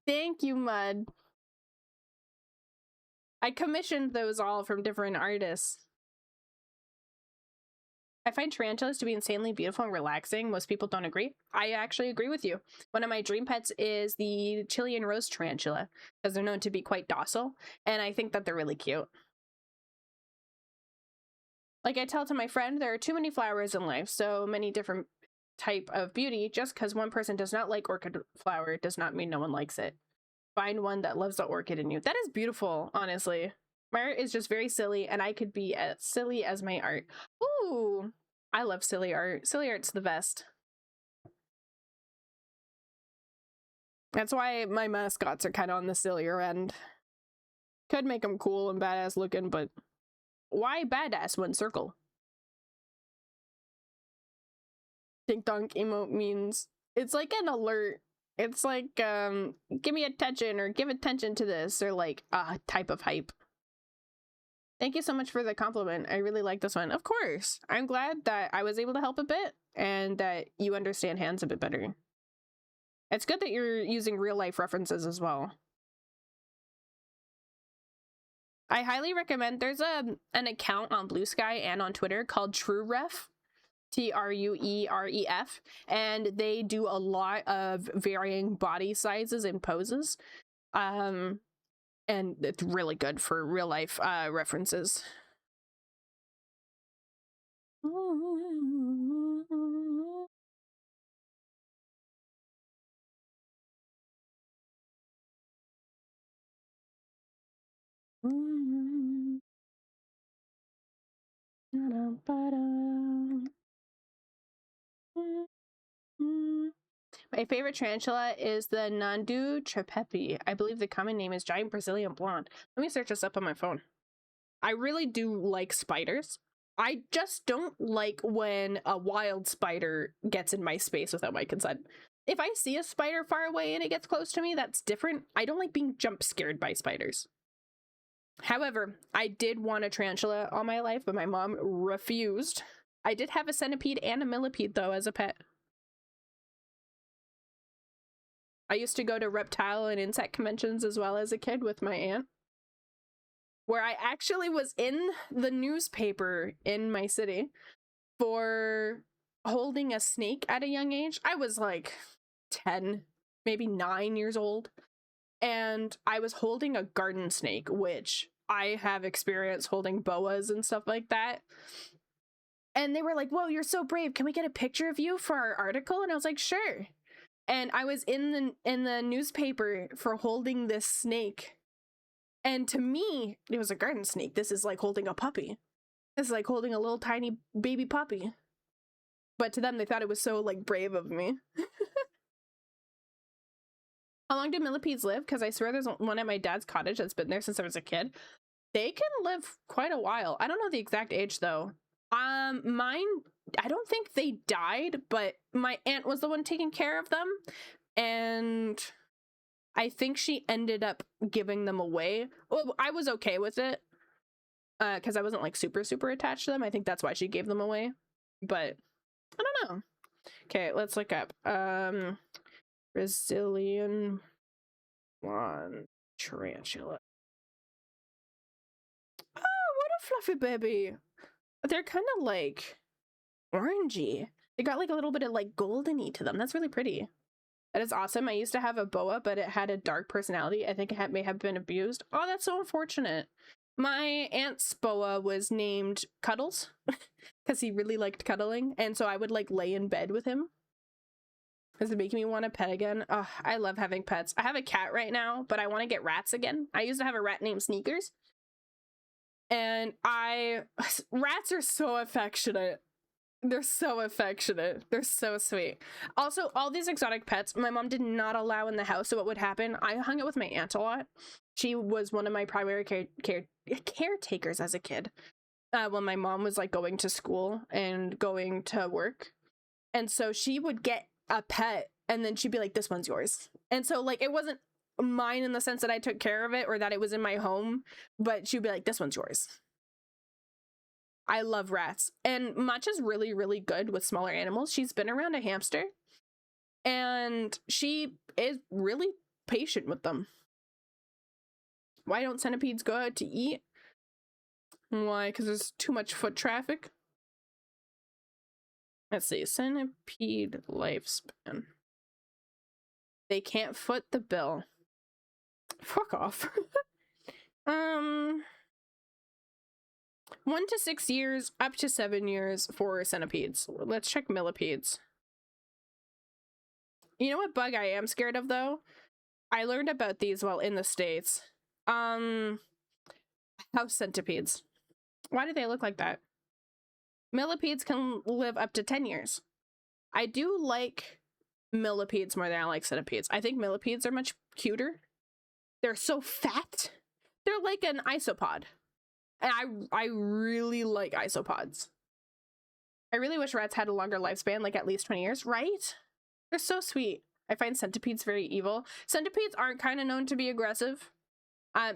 S1: Thank you, Mud. I commissioned those all from different artists. I find tarantulas to be insanely beautiful and relaxing. Most people don't agree. I actually agree with you. One of my dream pets is the Chilean rose tarantula, because they're known to be quite docile, and I think that they're really cute. Like I tell to my friend, there are too many flowers in life, so many different type of beauty. Just because one person does not like orchid flower does not mean no one likes it. Find one that loves the orchid in you. That is beautiful, honestly. My art is just very silly, and I could be as silly as my art. Ooh, I love silly art. Silly art's the best. That's why my mascots are kind of on the sillier end. Could make them cool and badass looking, but why badass when circle? Ding donk emote means it's like an alert. It's like give me attention or give attention to this, or like a type of hype. Thank you so much for the compliment. I really like this one. Of course. I'm glad that I was able to help a bit and that you understand hands a bit better. It's good that you're using real life references as well. I highly recommend, there's an account on Blue Sky and on Twitter called TrueRef, TRUEREF, and they do a lot of varying body sizes and poses. And it's really good for real life references. My favorite tarantula is the Nandu trepepi. I believe the common name is giant Brazilian blonde. Let me search this up on my phone. I really do like spiders. I just don't like when a wild spider gets in my space without my consent. If I see a spider far away and it gets close to me, that's different. I don't like being jump scared by spiders. However, I did want a tarantula all my life, but my mom refused. I did have a centipede and a millipede, though, as a pet. I used to go to reptile and insect conventions as well as a kid with my aunt, where I actually was in the newspaper in my city for holding a snake at a young age. I was like 10, maybe 9 years old. And I was holding a garden snake, which I have experience holding boas and stuff like that. And they were like, whoa, you're so brave. Can we get a picture of you for our article? And I was like, sure. And I was in the newspaper for holding this snake. And to me, it was a garden snake. This is like holding a puppy. This is like holding a little tiny baby puppy. But to them, they thought it was so like brave of me. How long do millipedes live? Because I swear there's one at my dad's cottage that's been there since I was a kid. They can live quite a while. I don't know the exact age though. Mine, I don't think they died, but my aunt was the one taking care of them. And I think she ended up giving them away. Well, I was okay with it. Because I wasn't like super attached to them. I think that's why she gave them away. But I don't know. Okay, let's look up. Brazilian blonde tarantula. Oh, what a fluffy baby. They're kind of like orangey. They got like a little bit of like goldeny to them. That's really pretty. That is awesome. I used to have a boa, but it had a dark personality. I think it may have been abused. Oh, that's so unfortunate. My aunt's boa was named Cuddles because he really liked cuddling. And so I would like lay in bed with him. Is it making me want a pet again? Oh, I love having pets. I have a cat right now, but I want to get rats again. I used to have a rat named Sneakers. And rats are so affectionate. They're so affectionate. They're so sweet. Also, all these exotic pets, my mom did not allow in the house. So what would happen? I hung out with my aunt a lot. She was one of my primary caretakers as a kid. When my mom was like going to school and going to work. And so she would get a pet and then she'd be like, this one's yours. And so like, it wasn't mine in the sense that I took care of it or that it was in my home, but she'd be like, this one's yours. I love rats. And Match is really, really good with smaller animals. She's been around a hamster and she is really patient with them. Why don't centipedes go out to eat? Why? Because there's too much foot traffic. Let's see. Centipede lifespan. They can't foot the bill. Fuck off. 1 to 6 years, up to 7 years for centipedes. Let's check millipedes. You know what bug I am scared of though? I learned about these while in the States. House centipedes. Why do they look like that? Millipedes can live up to 10 years. I do like millipedes more than I like centipedes. I think millipedes are much cuter. They're so fat. They're like an isopod. And I really like isopods. I really wish rats had a longer lifespan, like at least 20 years, right? They're so sweet. I find centipedes very evil. Centipedes aren't kind of known to be aggressive.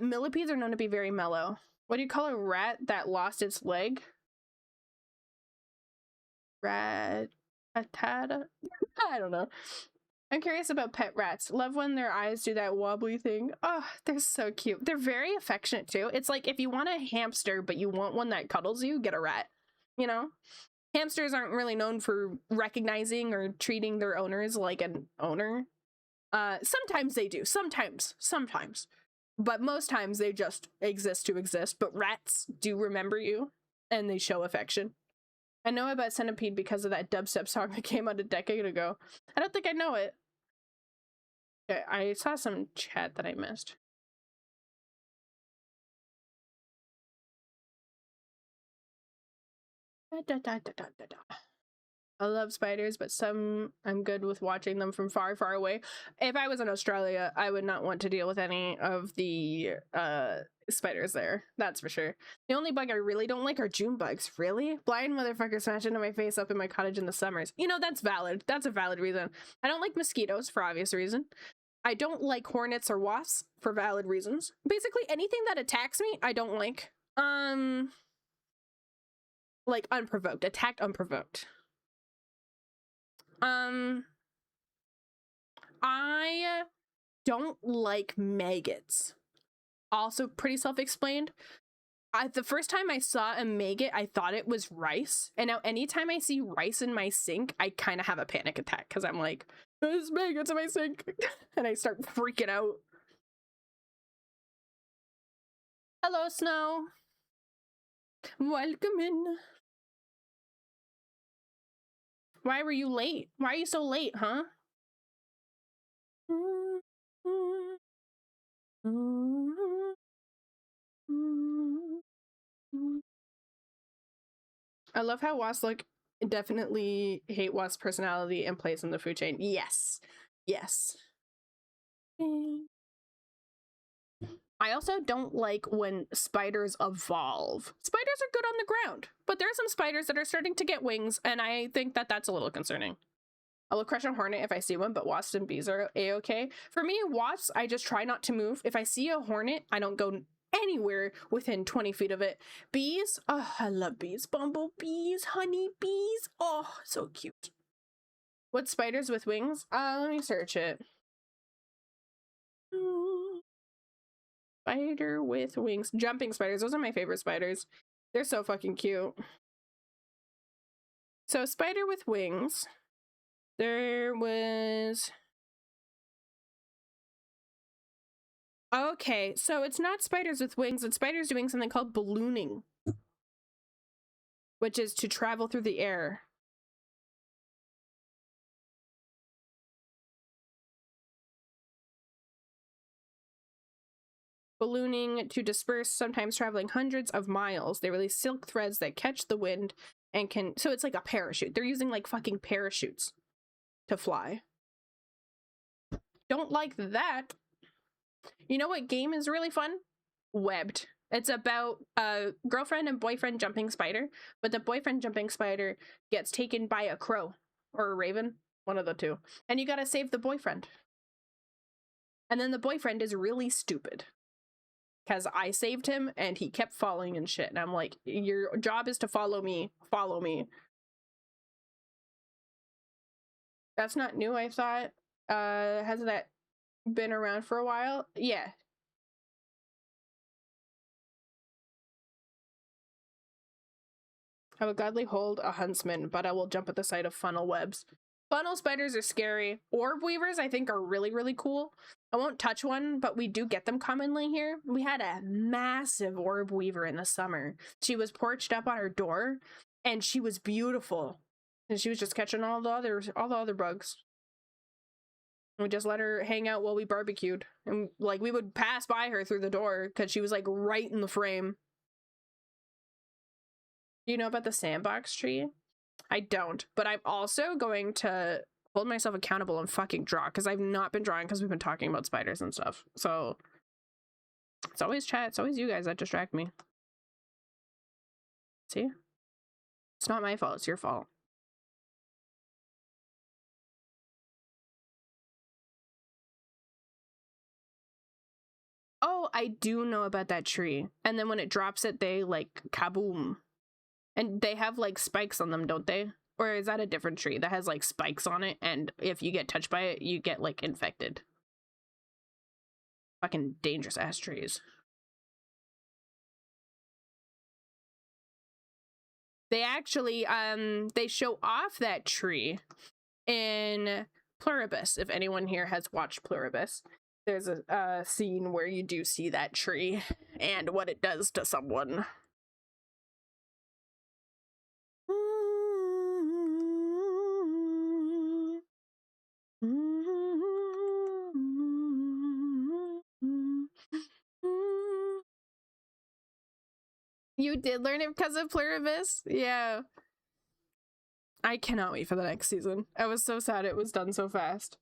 S1: Millipedes are known to be very mellow. What do you call a rat that lost its leg? Rat patata? I don't know. I'm curious about pet rats. Love when their eyes do that wobbly thing. Oh, they're so cute. They're very affectionate too. It's like if you want a hamster but you want one that cuddles you, get a rat. You know? Hamsters aren't really known for recognizing or treating their owners like an owner. Sometimes they do. Sometimes. But most times they just exist to exist. But rats do remember you and they show affection. I know about Centipede because of that dubstep song that came out a decade ago. I don't think I know it. Okay, I saw some chat that I missed. I love spiders, but some I'm good with watching them from far, far away. If I was in Australia, I would not want to deal with any of the spiders there. That's for sure. The only bug I really don't like are June bugs. Really? Blind motherfuckers smash into my face up in my cottage in the summers. You know, that's valid. That's a valid reason. I don't like mosquitoes for obvious reason. I don't like hornets or wasps for valid reasons. Basically, anything that attacks me, I don't like. Like unprovoked. Attacked unprovoked. I don't like maggots. Also pretty self-explained. The first time I saw a maggot, I thought it was rice. And now anytime I see rice in my sink, I kind of have a panic attack because I'm like, there's maggots in my sink. And I start freaking out. Hello, Snow. Welcome in. Why were you late? Why are you so late, huh? I love how wasps definitely hate wasp personality and place in the food chain. Yes. Yes. I also don't like when spiders evolve. Spiders are good on the ground, but there are some spiders that are starting to get wings, and I think that that's a little concerning. I will crush a hornet if I see one, but wasps and bees are a-okay. For me, wasps, I just try not to move. If I see a hornet, I don't go anywhere within 20 feet of it. Bees, oh, I love bees. Bumblebees, honeybees, oh, so cute. What spiders with wings? Let me search it. Spider with wings. Jumping spiders. Those are my favorite spiders. They're so fucking cute. So spider with wings. There was... Okay, so it's not spiders with wings. It's spiders doing something called ballooning. Which is to travel through the air. Ballooning to disperse, sometimes traveling hundreds of miles. They release silk threads that catch the wind and so it's like a parachute. They're using like fucking parachutes to fly. Don't like that. You know what game is really fun? Webbed. It's about a girlfriend and boyfriend jumping spider, but the boyfriend jumping spider gets taken by a crow or a raven, one of the two, and you gotta save the boyfriend. And then the boyfriend is really stupid because I saved him and he kept falling and shit. And I'm like, your job is to follow me. Follow me. That's not new, I thought. Hasn't that been around for a while? Yeah. I would gladly hold a huntsman, but I will jump at the sight of funnel webs. Funnel spiders are scary. Orb weavers, I think, are really, really cool. I won't touch one, but we do get them commonly here. We had a massive orb weaver in the summer. She was porched up on her door, and she was beautiful. And she was just catching all the other bugs. We just let her hang out while we barbecued. And like we would pass by her through the door because she was like right in the frame. Do you know about the sandbox tree? I don't, but I'm also going to hold myself accountable and fucking draw because I've not been drawing because we've been talking about spiders and stuff. So it's always chat. It's always you guys that distract me. See? It's not my fault. It's your fault. Oh, I do know about that tree. And then when it drops it, they like kaboom. And they have like spikes on them, don't they? Or is that a different tree that has like spikes on it? And if you get touched by it, you get like infected. Fucking dangerous ass trees. They actually, they show off that tree in Pluribus. If anyone here has watched Pluribus, there's a scene where you do see that tree and what it does to someone. You did learn it because of Pluribus? Yeah. I cannot wait for the next season. I was so sad it was done so fast.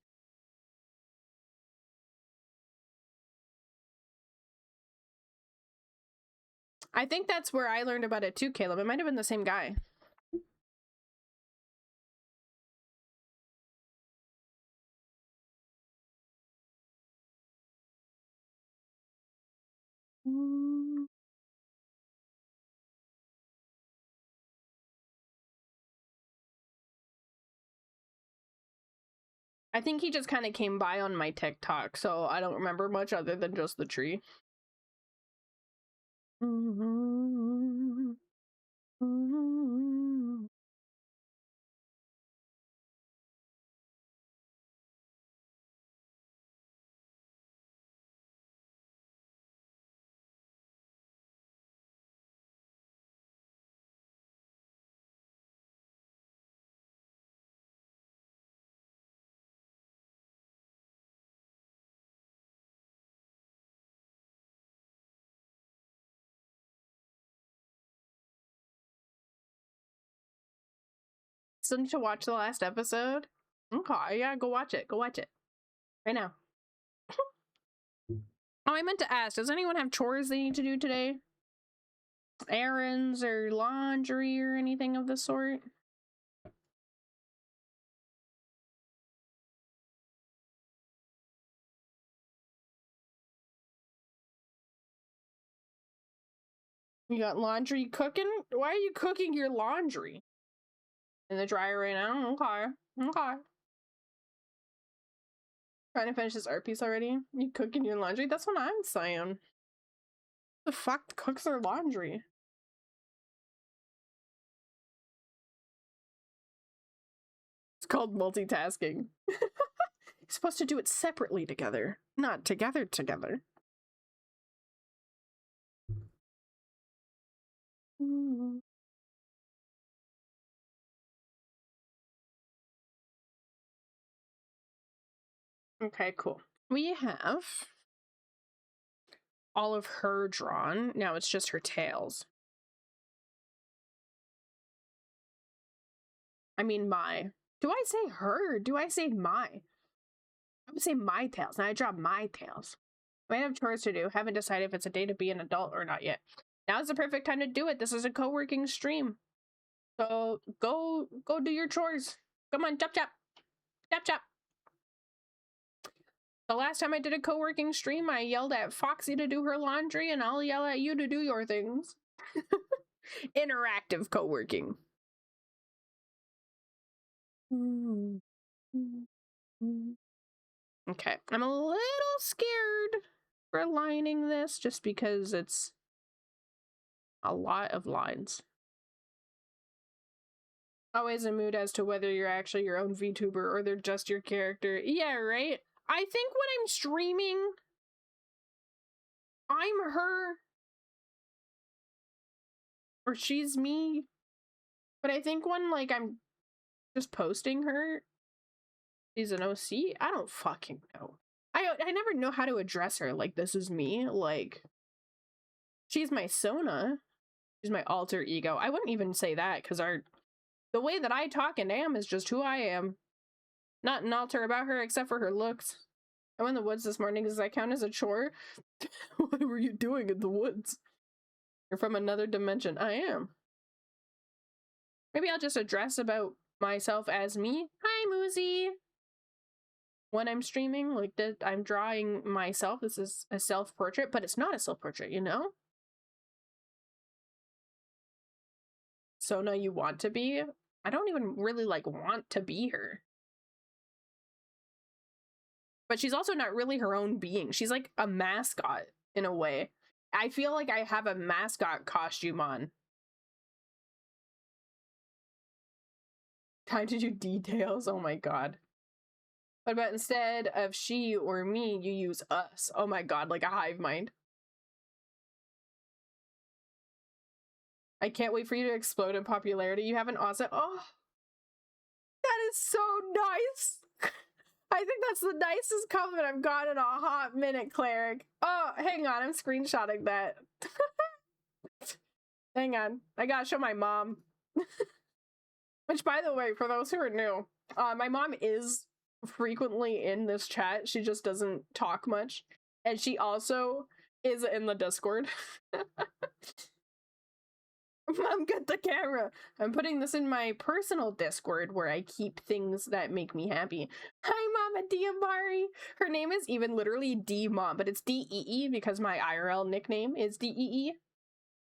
S1: I think that's where I learned about it too, Caleb. It might have been the same guy. I think he just kind of came by on my TikTok, so I don't remember much other than just the tree. Still need to watch the last episode? Okay, yeah, go watch it. Go watch it. Right now. Oh, I meant to ask, does anyone have chores they need to do today? Errands or laundry or anything of the sort? You got laundry cooking? Why are you cooking your laundry? In the dryer right now? Okay. Okay. Trying to finish this art piece already? You cooking your laundry? That's what I'm saying. The fuck cooks their laundry? It's called multitasking. You're supposed to do it separately together, not together. Okay, cool. We have all of her drawn. Now it's just her tails. I mean my. Do I say her or do I say my? I would say my tails. Now I draw my tails. I have chores to do. Haven't decided if it's a day to be an adult or not yet. Now is the perfect time to do it. This is a co-working stream. So go do your chores. Come on, chop chop. Chop chop. The last time I did a co-working stream, I yelled at Foxy to do her laundry, and I'll yell at you to do your things. Interactive co-working. Okay, I'm a little scared for lining this just because it's a lot of lines. Always a mood as to whether you're actually your own VTuber or they're just your character. Yeah, right? I think when I'm streaming, I'm her. Or she's me. But I think when, like, I'm just posting her, she's an OC? I don't fucking know. I never know how to address her. Like, this is me. Like, she's my Sona. She's my alter ego. I wouldn't even say that, because the way that I talk and am is just who I am. Not an alter about her except for her looks. I went in the woods this morning. Does that count as a chore? What were you doing in the woods? You're from another dimension. I am. Maybe I'll just address about myself as me. Hi, Moozy. When I'm streaming, like I'm drawing myself. This is a self-portrait, but it's not a self-portrait, you know? Sona, you want to be? I don't even really, like, want to be her. But she's also not really her own being. She's like a mascot, in a way. I feel like I have a mascot costume on. Time to do details? Oh my god. What about instead of she or me, you use us? Oh my god, like a hive mind. I can't wait for you to explode in popularity. You have an awesome... Oh! That is so nice! I think that's the nicest compliment I've gotten in a hot minute, Cleric. Oh, hang on, I'm screenshotting that. Hang on, I gotta show my mom. Which, by the way, for those who are new, my mom is frequently in this chat. She just doesn't talk much. And she also is in the Discord. Mom, get the camera. I'm putting this in my personal Discord where I keep things that make me happy. Hi, Mama Diamari. Her name is even literally D-Mom, but it's D-E-E because my IRL nickname is D-E-E.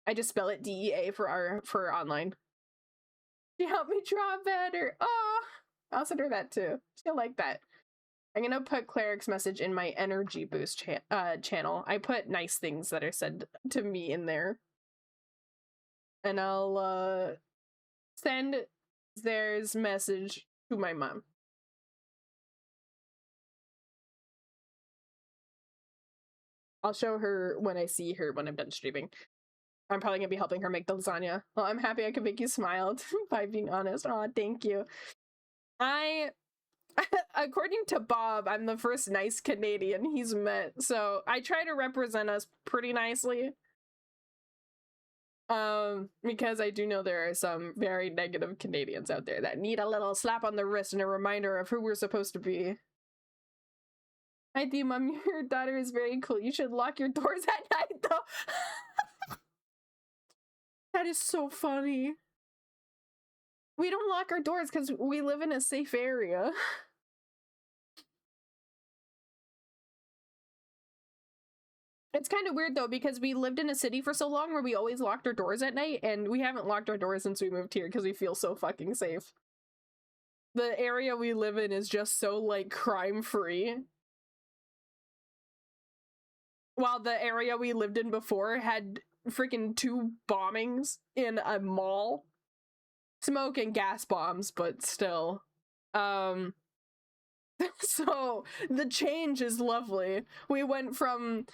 S1: I just spell it D-E-A for online. She helped me draw better. Oh, I'll send her that too. She'll like that. I'm gonna put Cleric's message in my energy boost channel. I put nice things that are said to me in there. And I'll send Zare's message to my mom. I'll show her when I see her when I'm done streaming. I'm probably gonna be helping her make the lasagna. Well, I'm happy I could make you smile by being honest. Aw, thank you. According to Bob, I'm the first nice Canadian he's met, so I try to represent us pretty nicely. Because I do know there are some very negative Canadians out there that need a little slap on the wrist and a reminder of who we're supposed to be. Hi, D-Mom, your daughter is very cool. You should lock your doors at night, though. That is so funny. We don't lock our doors because we live in a safe area. It's kind of weird, though, because we lived in a city for so long where we always locked our doors at night, and we haven't locked our doors since we moved here because we feel so fucking safe. The area we live in is just so, like, crime-free. While the area we lived in before had freaking 2 bombings in a mall. Smoke and gas bombs, but still. So, the change is lovely. We went from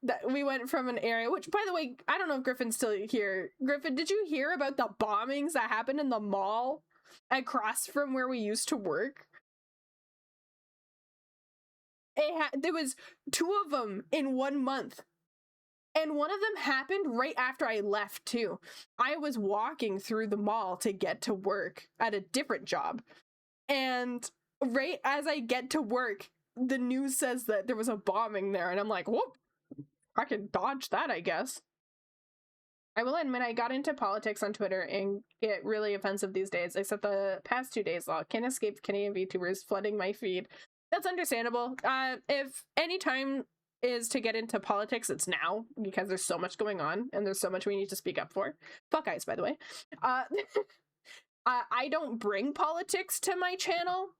S1: an area, which, by the way, I don't know if Griffin's still here. Griffin, did you hear about the bombings that happened in the mall across from where we used to work? There was 2 of them in 1 month. And one of them happened right after I left too. I was walking through the mall to get to work at a different job. And right as I get to work, the news says that there was a bombing there. And I'm like, whoop, I can dodge that, I guess. I will admit I got into politics on Twitter and get really offensive these days, except the past 2 days law can't escape Canadian VTubers flooding my feed. That's understandable. If any time is to get into politics, it's now, because there's so much going on and there's so much we need to speak up for. Fuck ICE, by the way. I don't bring politics to my channel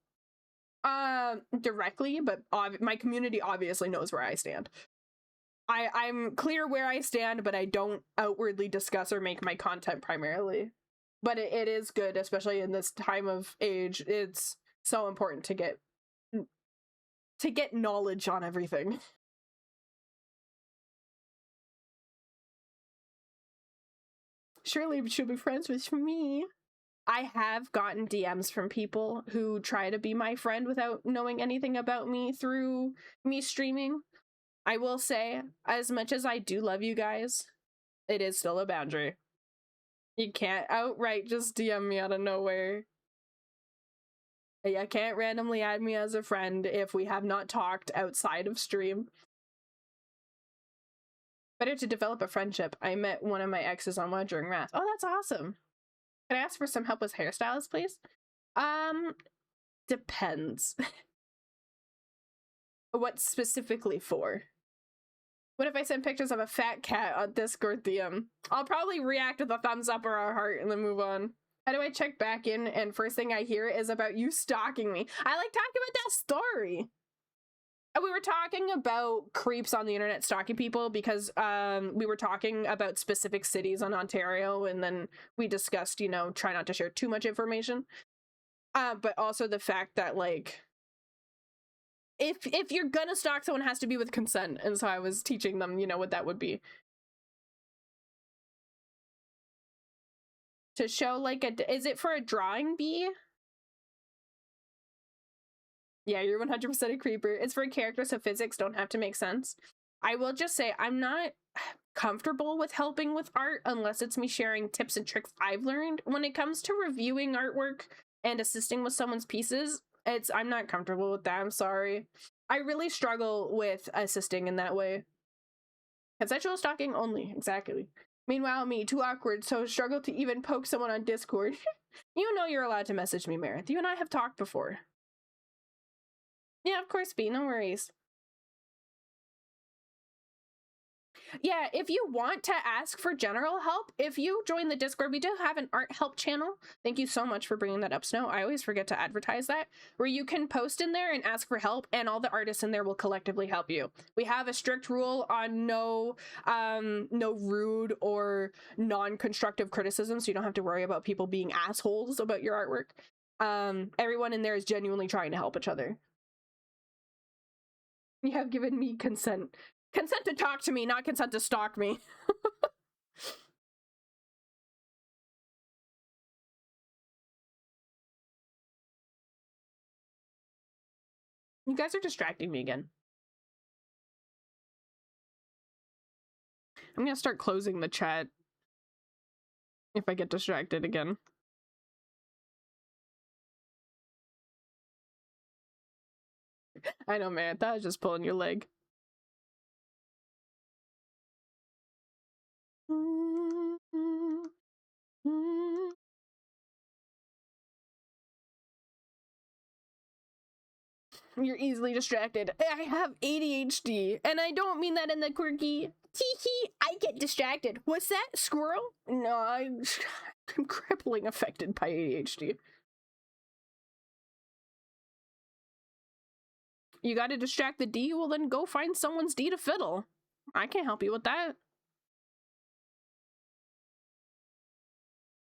S1: directly, but my community obviously knows where I stand. I'm clear where I stand, but I don't outwardly discuss or make my content primarily. But it is good, especially in this time of age. It's so important to get knowledge on everything. Surely she'll be friends with me. I have gotten DMs from people who try to be my friend without knowing anything about me through me streaming. I will say, as much as I do love you guys, it is still a boundary. You can't outright just DM me out of nowhere. You can't randomly add me as a friend if we have not talked outside of stream. Better to develop a friendship. I met one of my exes on one during Wrath. Oh, that's awesome. Can I ask for some help with hairstyles, please? Depends. What specifically for? What if I send pictures of a fat cat on Discord DM? I'll probably react with a thumbs up or a heart and then move on. How do I check back in and first thing I hear is about you stalking me? I like talking about that story. We were talking about creeps on the internet stalking people because we were talking about specific cities in Ontario, and then we discussed, you know, try not to share too much information. But also the fact that, like, if you're gonna stalk someone, it has to be with consent, and so I was teaching them, you know, what that would be. To show, like, is it for a drawing bee? Yeah, you're 100% a creeper. It's for a character, so physics don't have to make sense. I will just say, I'm not comfortable with helping with art unless it's me sharing tips and tricks I've learned. When it comes to reviewing artwork and assisting with someone's pieces, I'm not comfortable with that, I'm sorry. I really struggle with assisting in that way. Consensual stalking only, exactly. Meanwhile, me, too awkward, so struggle to even poke someone on Discord. You know you're allowed to message me, Meredith. You and I have talked before. Yeah, of course, B, no worries. Yeah, if you want to ask for general help, if you join the Discord, we do have an art help channel. Thank you so much for bringing that up, Snow. I always forget to advertise that, where you can post in there and ask for help, and all the artists in there will collectively help you. We have a strict rule on no rude or non-constructive criticism, so you don't have to worry about people being assholes about your artwork. Everyone in there is genuinely trying to help each other. You have given me consent. Consent to talk to me, not consent to stalk me. You guys are distracting me again. I'm gonna start closing the chat if I get distracted again. I know, man. That was just pulling your leg. You're easily distracted. I have ADHD, and I don't mean that in the quirky tee-hee, I get distracted. What's that? Squirrel? No, I'm crippling affected by ADHD. You gotta distract the D? Well, then go find someone's D to fiddle. I can't help you with that.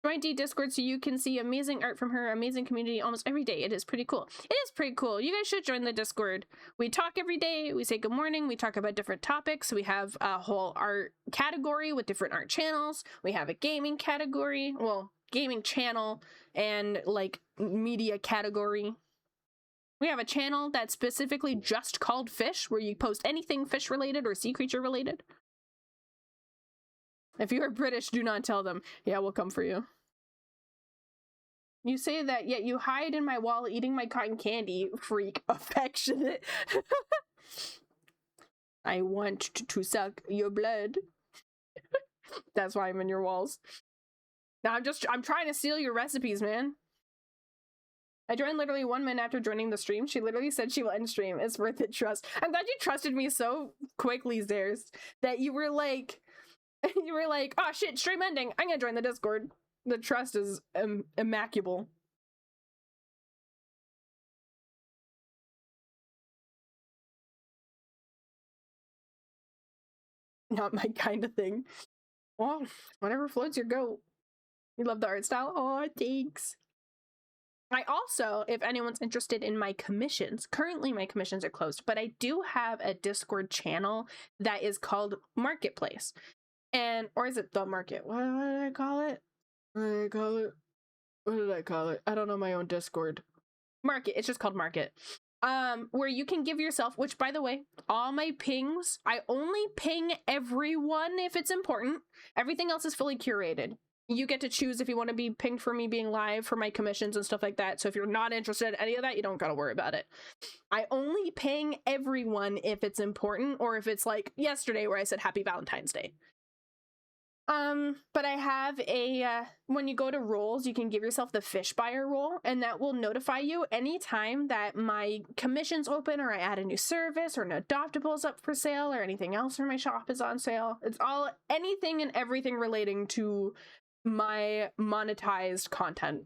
S1: Join D Discord so you can see amazing art from her amazing community almost every day. It is pretty cool. It is pretty cool. You guys should join the Discord. We talk every day. We say good morning. We talk about different topics. We have a whole art category with different art channels. We have a gaming category. Well, gaming channel and like media category. We have a channel that's specifically just called Fish, where you post anything fish related or sea creature related. If you are British, do not tell them. Yeah, we'll come for you. You say that, yet you hide in my wall eating my cotton candy, freak. Affectionate. I want to suck your blood. That's why I'm in your walls. Now I'm trying to steal your recipes, man. I joined literally 1 minute after joining the stream. She literally said she will end stream. It's worth it, trust. I'm glad you trusted me so quickly, Zares, that you were like, oh shit, stream ending. I'm gonna join the Discord. The trust is immaculable. Not my kind of thing. Well, whatever floats your goat. You love the art style? Oh, thanks. I also, if anyone's interested in my commissions, currently my commissions are closed, but I do have a Discord channel that is called Marketplace. Or is it the Market? What did I call it? What did I call it? I don't know my own Discord. Market. It's just called Market. Where you can give yourself, which by the way, all my pings, I only ping everyone if it's important. Everything else is fully curated. You get to choose if you want to be pinged for me being live for my commissions and stuff like that. So if you're not interested in any of that, you don't gotta worry about it. I only ping everyone if it's important, or if it's like yesterday where I said Happy Valentine's Day. But I have a, when you go to roles, you can give yourself the fish buyer role, and that will notify you anytime that my commission's open, or I add a new service, or an adoptable is up for sale, or anything else from my shop is on sale. It's all, anything and everything relating to my monetized content.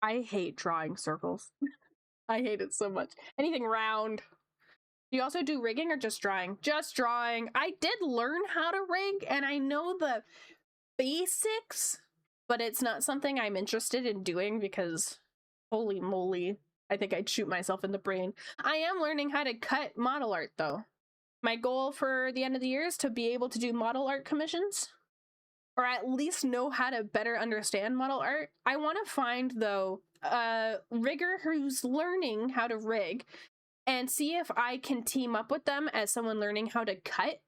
S1: I hate drawing circles. I hate it so much. Anything round. Do you also do rigging or just drawing? Just drawing. I did learn how to rig, and I know the basics, but it's not something I'm interested in doing because holy moly, I think I'd shoot myself in the brain. I am learning how to cut model art though. My goal for the end of the year is to be able to do model art commissions, or at least know how to better understand model art. I want to find though a rigger who's learning how to rig, and see if I can team up with them as someone learning how to cut,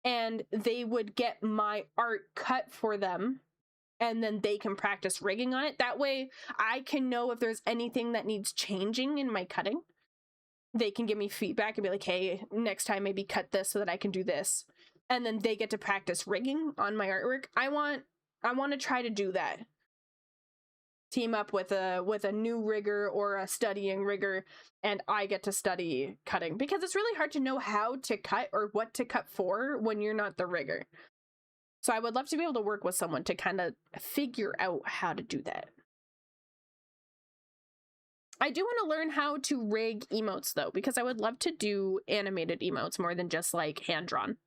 S1: and they would get my art cut for them, and then they can practice rigging on it. That way I can know if there's anything that needs changing in my cutting. They can give me feedback and be like, hey, next time maybe cut this so that I can do this. And then they get to practice rigging on my artwork. I want to try to do that. Team up with a new rigger or a studying rigger, and I get to study cutting, because it's really hard to know how to cut or what to cut for when you're not the rigger. So I would love to be able to work with someone to kind of figure out how to do that. I do want to learn how to rig emotes though, because I would love to do animated emotes more than just like hand-drawn.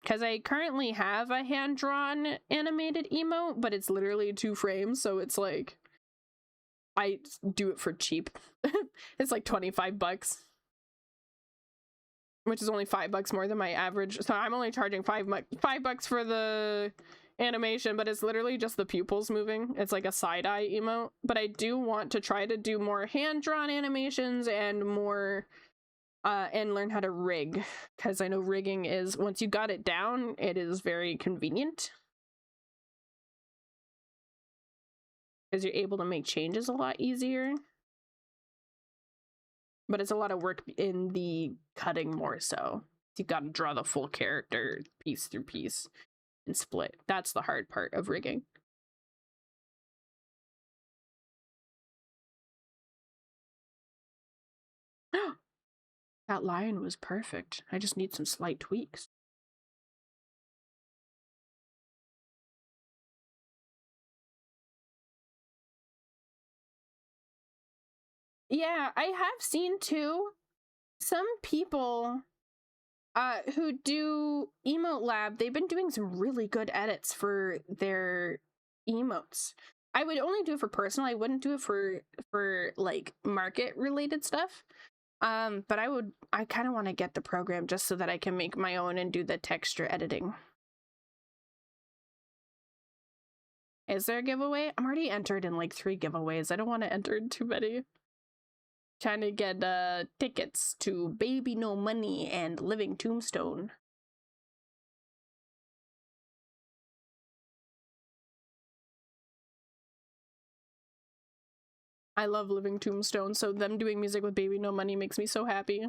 S1: Because I currently have a hand-drawn animated emote, but it's literally 2 frames, so it's like, I do it for cheap. It's like 25 bucks. Which is only $5 more than my average. So I'm only charging $5 bucks for the animation, but it's literally just the pupils moving. It's like a side-eye emote. But I do want to try to do more hand-drawn animations and more and learn how to rig, because I know rigging is, once you got it down, it is very convenient, because you're able to make changes a lot easier. But it's a lot of work in the cutting more so. You got to draw the full character piece through piece and split. That's the hard part of rigging. That line was perfect. I just need some slight tweaks. Yeah, I have seen too some people who do Emote Lab. They've been doing some really good edits for their emotes. I would only do it for personal. I wouldn't do it for like market related stuff. But I kind of want to get the program just so that I can make my own and do the texture editing. Is there a giveaway? I'm already entered in like 3 giveaways. I don't want to enter in too many. Trying to get tickets to Baby No Money and Living Tombstone. I love Living Tombstone, so them doing music with Baby No Money makes me so happy.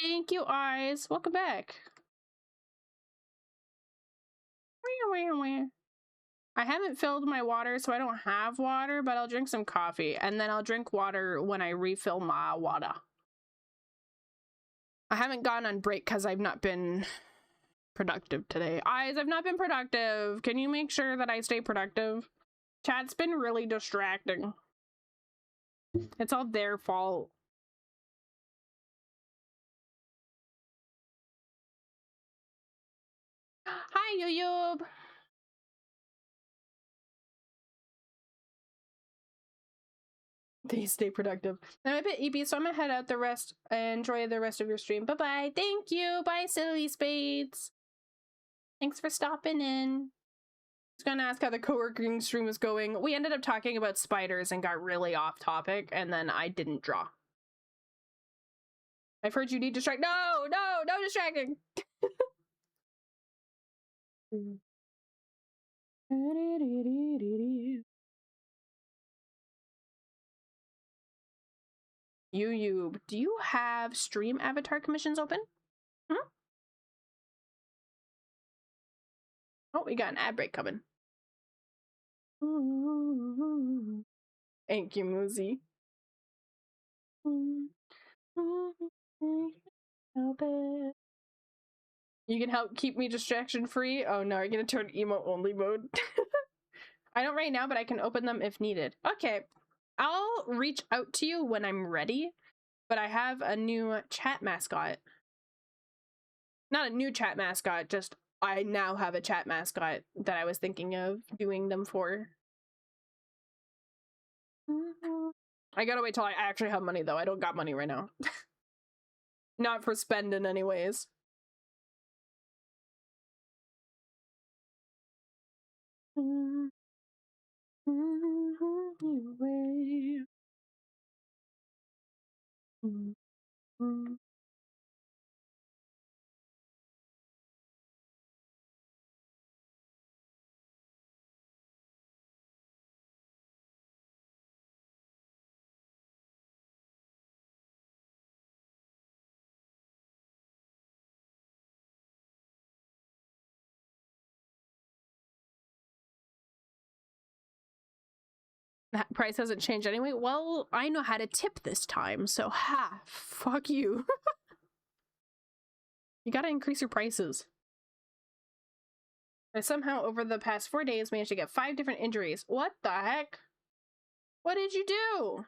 S1: Thank you, Eyes. Welcome back. I haven't filled my water, so I don't have water, but I'll drink some coffee, and then I'll drink water when I refill my water. I haven't gone on break because I've not been productive today. Eyes, I've not been productive. Can you make sure that I stay productive? Chat's been really distracting. It's all their fault. Hi, Yoyob. They stay productive. I'm a bit EP, so I'm gonna head out the rest and enjoy the rest of your stream. Bye-bye. Thank you. Bye, Silly Spades. Thanks for stopping in. I was gonna ask how the co-working stream was going. We ended up talking about spiders and got really off topic, and then I didn't draw. I've heard you need distract. No, no, no distracting. YouTube, do you have stream avatar commissions open? Hmm? Oh, we got an ad break coming. Thank you, Muzi. You can help keep me distraction free. Oh no, you're gonna turn emo only mode. I don't right now, but I can open them if needed. Okay, I'll reach out to you when I'm ready, but I have a new chat mascot. Not a new chat mascot, just I now have a chat mascot that I was thinking of doing them for. I gotta wait till I actually have money though. I don't got money right now. Not for spending anyways. That price hasn't changed anyway. Well, I know how to tip this time, so ha, fuck you. You gotta increase your prices. I somehow, over the past 4 days, managed to get 5 different injuries. What the heck? What did you do?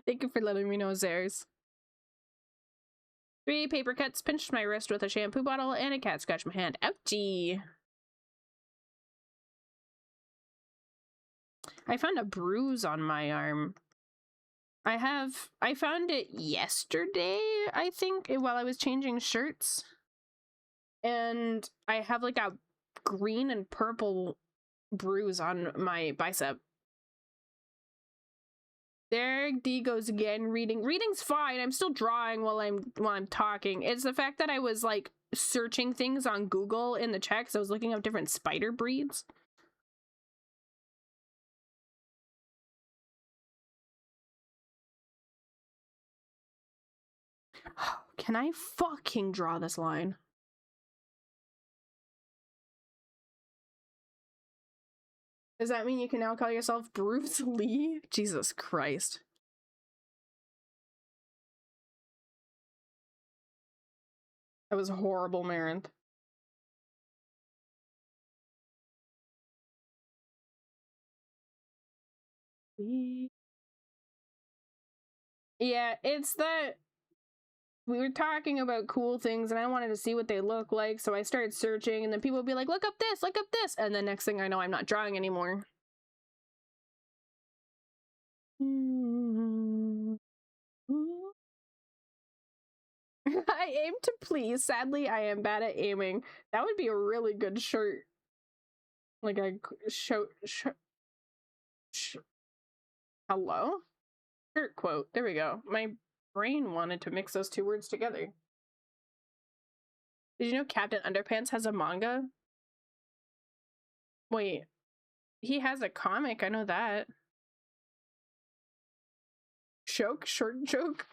S1: Thank you for letting me know, Zares. 3 paper cuts pinched my wrist with a shampoo bottle, and a cat scratched my hand. Ouchie. I found a bruise on my arm. I found it yesterday, I think, while I was changing shirts. And I have like a green and purple bruise on my bicep. There D goes again, reading. Reading's fine. I'm still drawing while I'm talking. It's the fact that I was like searching things on Google in the chat because I was looking up different spider breeds. Can I fucking draw this line? Does that mean you can now call yourself Bruce Lee? Jesus Christ. That was horrible, Marinth. Yeah, it's that we were talking about cool things and I wanted to see what they look like, so I started searching and then people would be like, look up this, and then next thing I know, I'm not drawing anymore. I aim to please. Sadly, I am bad at aiming. That would be a really good shirt. Like a hello? Shirt quote. There we go. My brain wanted to mix those two words together. Did you know Captain Underpants has a manga? Wait, he has a comic, I know that. Short joke?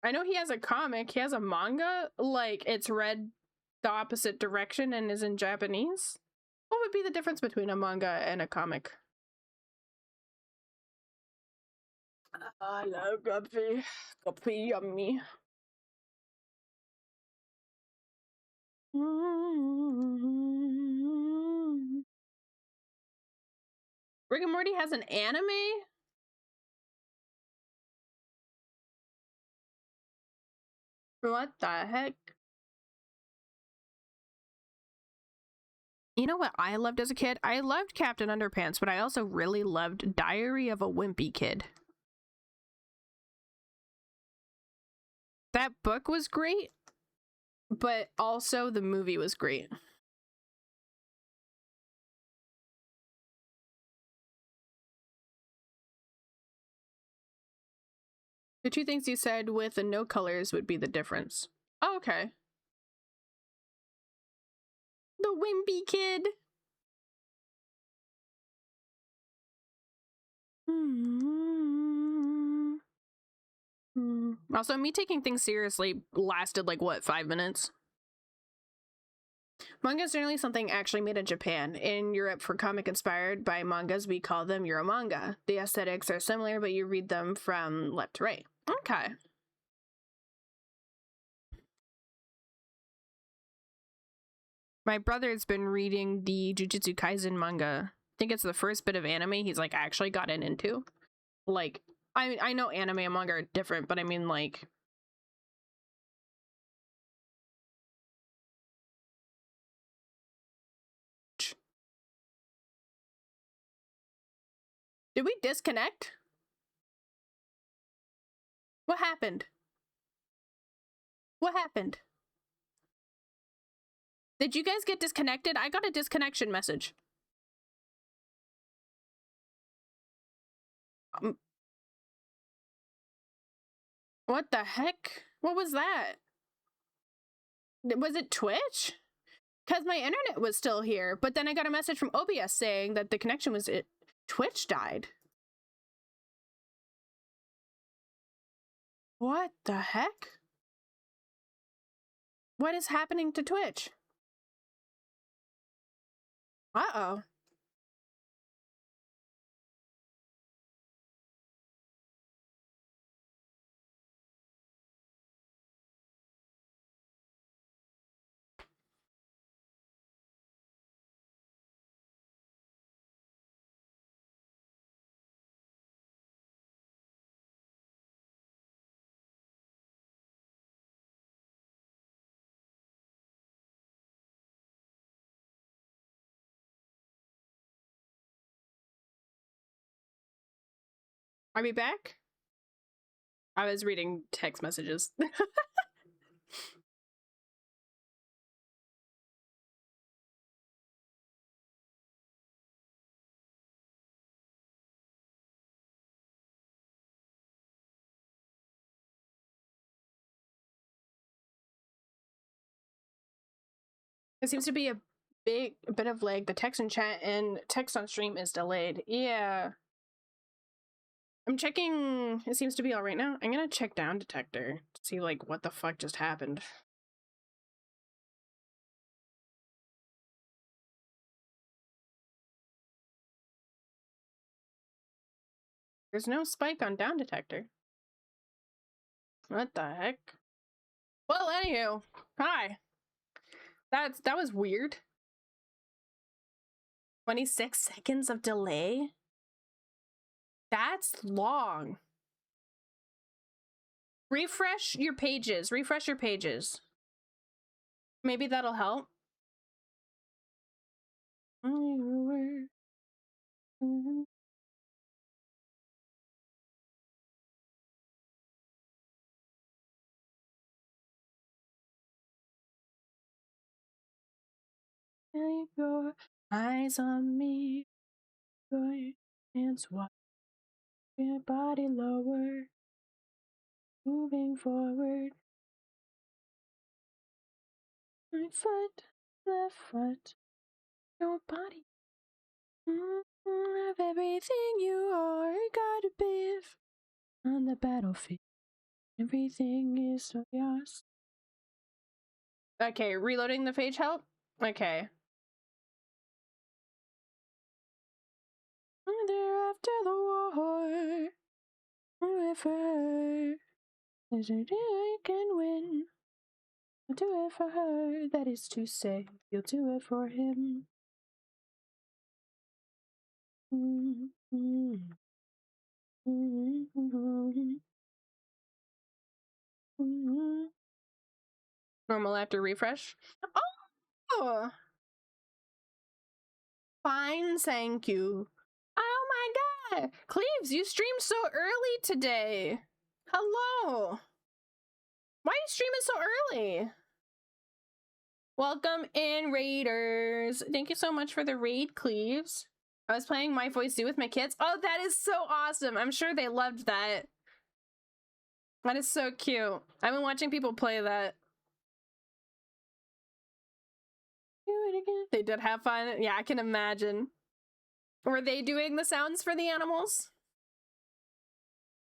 S1: I know he has a comic, he has a manga, like it's read the opposite direction and is in Japanese. What would be the difference between a manga and a comic? I love coffee. Coffee yummy. Rick and Morty has an anime? What the heck? You know what I loved as a kid? I loved Captain Underpants, but I also really loved Diary of a Wimpy Kid. That book was great, but also the movie was great. The two things you said with the no colors would be the difference. Oh, okay. The Wimpy Kid. Also, me taking things seriously lasted like, what, 5 minutes? Manga is generally something actually made in Japan. In Europe, for comic inspired by mangas, we call them Euromanga. The aesthetics are similar, but you read them from left to right. Okay. My brother's been reading the Jujutsu Kaisen manga. I think it's the first bit of anime he's like actually gotten into. Like, I know anime and manga are different, but I mean like... Did we disconnect? What happened? What happened? Did you guys get disconnected? I got a disconnection message. What the heck? What was that? Was it Twitch? Because my internet was still here, but then I got a message from OBS saying that the connection was... Twitch died. What the heck? What is happening to Twitch? Uh-oh. Are we back? I was reading text messages. There seems to be a bit of lag. The text in chat and text on stream is delayed. Yeah. I'm checking. It seems to be all right now. I'm gonna check down detector to see like what the fuck just happened. There's no spike on down detector. What the heck? Well, anywho, hi. That was weird. 26 seconds of delay? That's long. Refresh your pages. Refresh your pages. Maybe that'll help. Your eyes on me, your hands wide, your body lower, moving forward. Right foot, left foot, your body. Of everything you are, gotta be on the battlefield. Everything is so yours. Okay, reloading the page help? Okay. There after the war, whoever is it I can win. I'll do it for her, that is to say, you'll do it for him. Normal after refresh. Oh, fine, thank you. Oh my god, Cleaves, you streamed so early today. Hello. Why are you streaming so early? Welcome in, Raiders. Thank you so much for the raid, Cleaves. I was playing My Voice Do with my kids. Oh, that is so awesome. I'm sure they loved that. That is so cute. I've been watching people play that. Do it again. They did have fun. Yeah, I can imagine. Were they doing the sounds for the animals?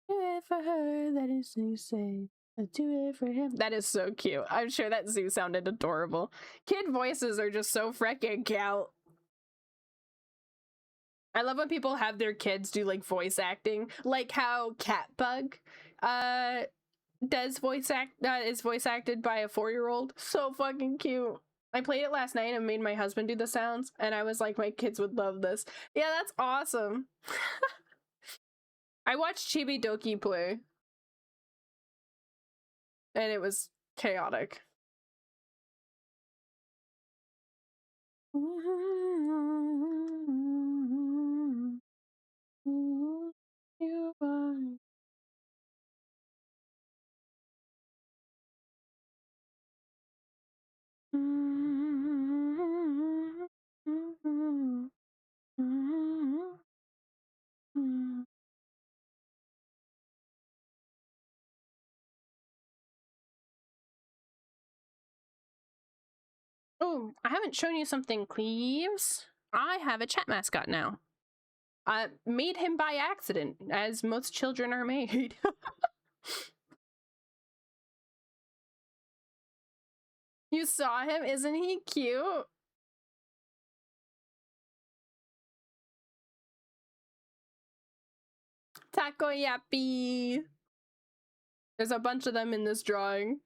S1: Do it for her, that is to say. I do it for him. That is so cute. I'm sure that zoo sounded adorable. Kid voices are just so freaking cute. I love when people have their kids do like voice acting, like how Catbug does is voice acted by a 4-year-old. So fucking cute. I played it last night and made my husband do the sounds, and I was like, my kids would love this. Yeah, that's awesome. I watched Chibi Doki play, and it was chaotic. You are. Oh, I haven't shown you something, Cleaves. I have a chat mascot now. I made him by accident, as most children are made. You saw him? Isn't he cute? Takoyapi! There's a bunch of them in this drawing.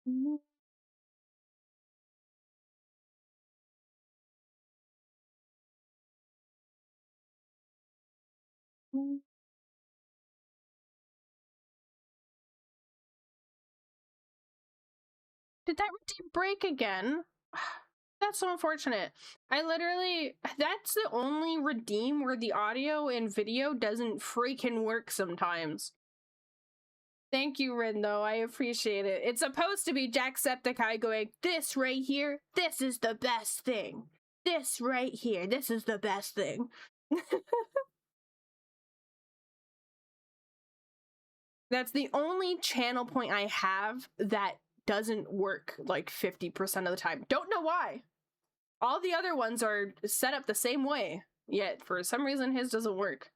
S1: Me. Did that redeem break again? That's so unfortunate. That's the only redeem where the audio and video doesn't freaking work sometimes. Thank you, Rin, though. I appreciate it. It's supposed to be Jacksepticeye going, this right here, this is the best thing. This right here, this is the best thing. That's the only channel point I have that doesn't work like 50% of the time. Don't know why. All the other ones are set up the same way, yet for some reason his doesn't work.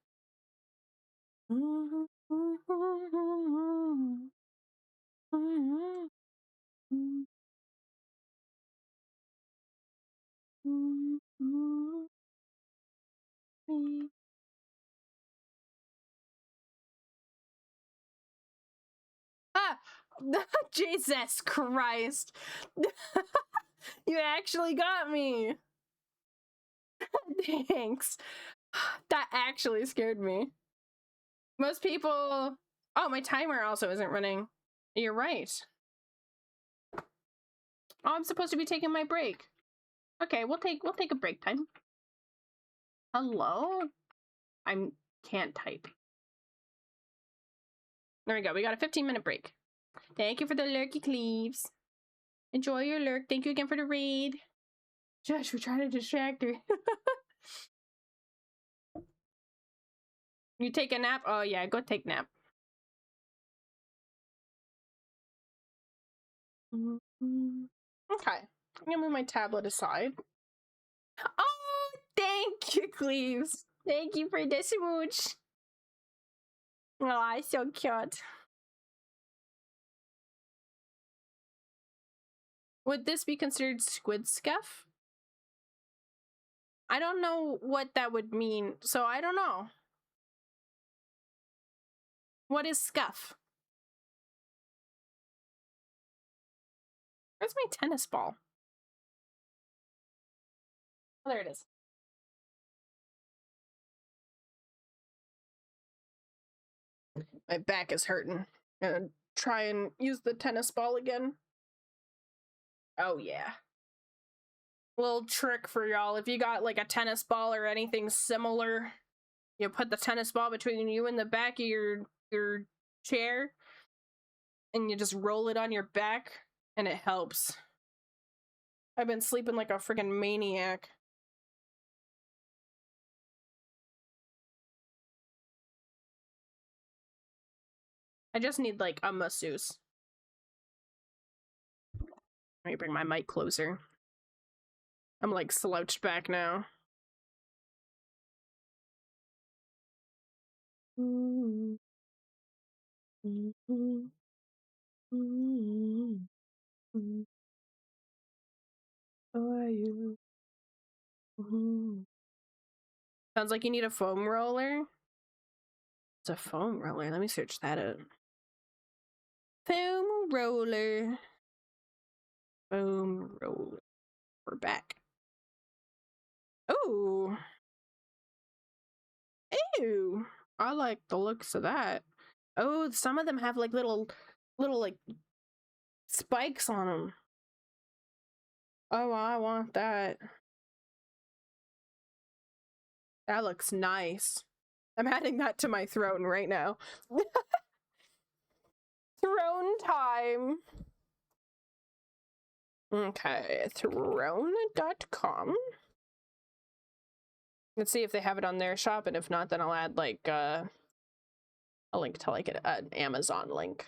S1: Ah! Jesus Christ! You actually got me! Thanks. That actually scared me. Most people... Oh, my timer also isn't running. You're right. Oh, I'm supposed to be taking my break. Okay, we'll take a break time. Hello? I can't type. There we go. We got a 15-minute break. Thank you for the lurky cleaves. Enjoy your lurk. Thank you again for the raid. Josh, we're trying to distract her. You take a nap? Oh yeah, go take a nap. Okay. I'm gonna move my tablet aside. Oh, thank you, Cleaves. Thank you for the smooch. Oh, so cute. Would this be considered squid scuff? I don't know what that would mean, so I don't know. What is scuff? Where's my tennis ball? Oh, there it is. My back is hurting. I'm gonna try and use the tennis ball again. Oh, yeah. Little trick for y'all. If you got like a tennis ball or anything similar, you put the tennis ball between you and the back of your chair and you just roll it on your back and it helps. I've been sleeping like a freaking maniac. I just need like a masseuse. Let me bring my mic closer. I'm like slouched back now. How are you? Sounds like you need a foam roller. It's a foam roller. Let me search that up. Foam roller. Foam roller. We're back. Oh. Ew. I like the looks of that. Oh, some of them have like little like spikes on them. Oh, I want that. That looks nice. I'm adding that to my throne right now. Throne time. Okay, throne.com. Let's see if they have it on their shop, and if not, then I'll add like a link to like an Amazon link.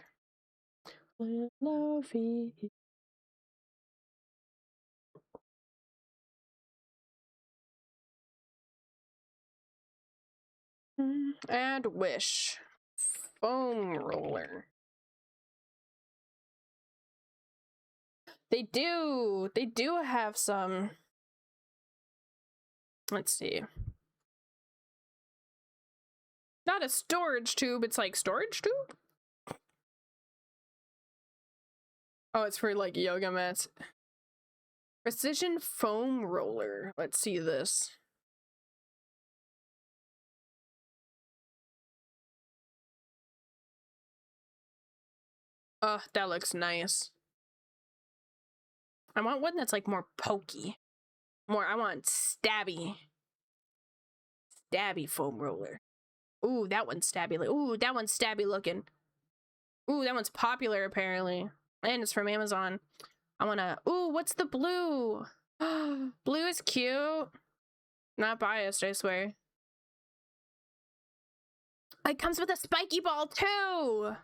S1: And Wish. Foam roller. They do have some. Let's see. Not a storage tube, it's like storage tube? Oh, it's for like yoga mats. Precision foam roller. Let's see this. Oh, that looks nice. I want one that's like more pokey. I want stabby foam roller. Ooh, that one's stabby. Ooh, that one's stabby looking. Ooh, that one's popular apparently. And it's from Amazon. I wanna, ooh, what's the blue? Blue is cute. Not biased, I swear. It comes with a spiky ball too.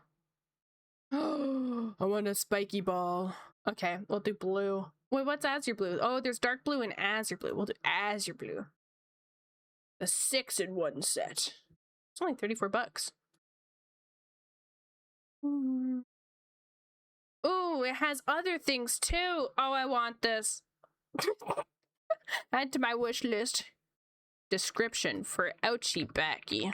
S1: I want a spiky ball. Okay, we'll do blue. Wait, what's azure blue? Oh, there's dark blue and azure blue. We'll do azure blue. The 6-in-1 set. It's only $34. Ooh, it has other things too. Oh, I want this. Add to my wish list. Description for ouchie backy.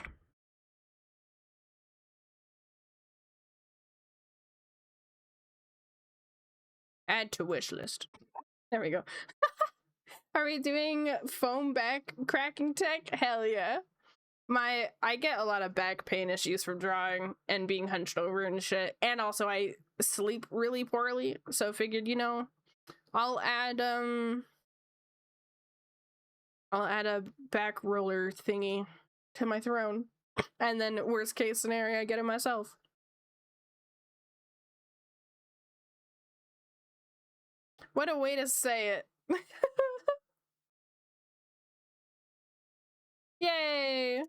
S1: Add to wish list. There we go. Are we doing foam back cracking tech? Hell yeah. I get a lot of back pain issues from drawing and being hunched over and shit. And also I sleep really poorly. So figured, you know, I'll add a back roller thingy to my throne. And then worst case scenario, I get it myself. What a way to say it. Yay!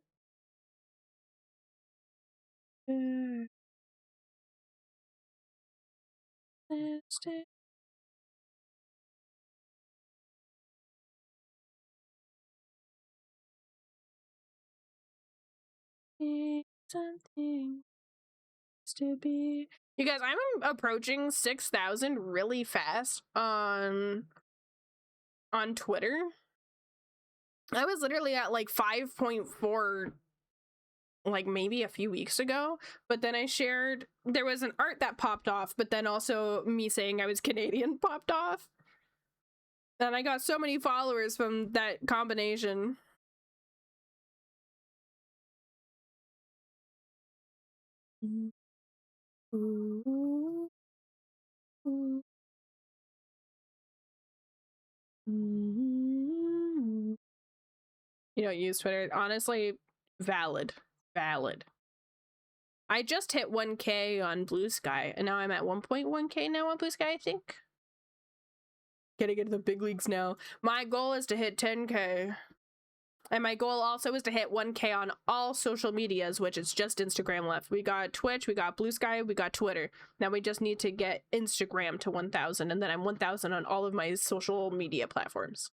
S1: Something to be. You guys, I'm approaching 6,000 really fast on Twitter. I was literally at like 5.4 like maybe a few weeks ago, but then I shared, there was an art that popped off, but then also me saying I was Canadian popped off. And I got so many followers from that combination. Ooh. Ooh. You don't use Twitter. Honestly, valid. I just hit 1K on Blue Sky, and now I'm at 1.1K now on Blue Sky, I think. Gotta get to the big leagues now. My goal is to hit 10K. And my goal also is to hit 1K on all social medias, which is just Instagram left. We got Twitch, we got Blue Sky, we got Twitter. Now we just need to get Instagram to 1,000, and then I'm 1,000 on all of my social media platforms.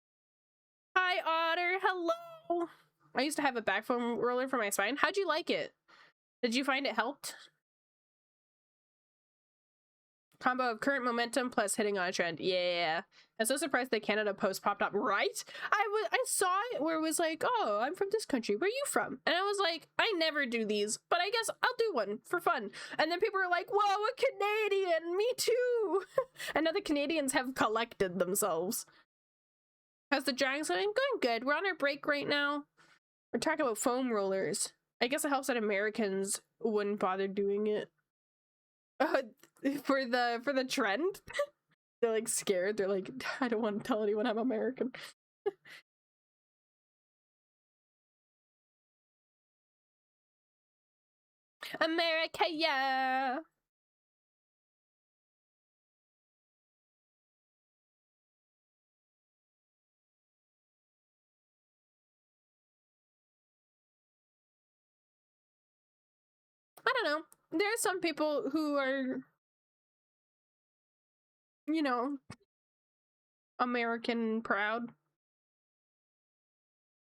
S1: Hi, Otter. Hello. I used to have a back foam roller for my spine. How'd you like it? Did you find it helped? Combo of current momentum plus hitting on a trend. Yeah. I'm so surprised the Canada post popped up, right? I saw it where it was like, oh, I'm from this country. Where are you from? And I was like, I never do these, but I guess I'll do one for fun. And then people were like, whoa, a Canadian, me too. And now the Canadians have collected themselves. How's the drawing going? Going good. We're on our break right now. We're talking about foam rollers. I guess it helps that Americans wouldn't bother doing it. For the trend. They're like scared. They're like, I don't want to tell anyone I'm American. America, yeah. I don't know. There are some people who are, you know, American proud.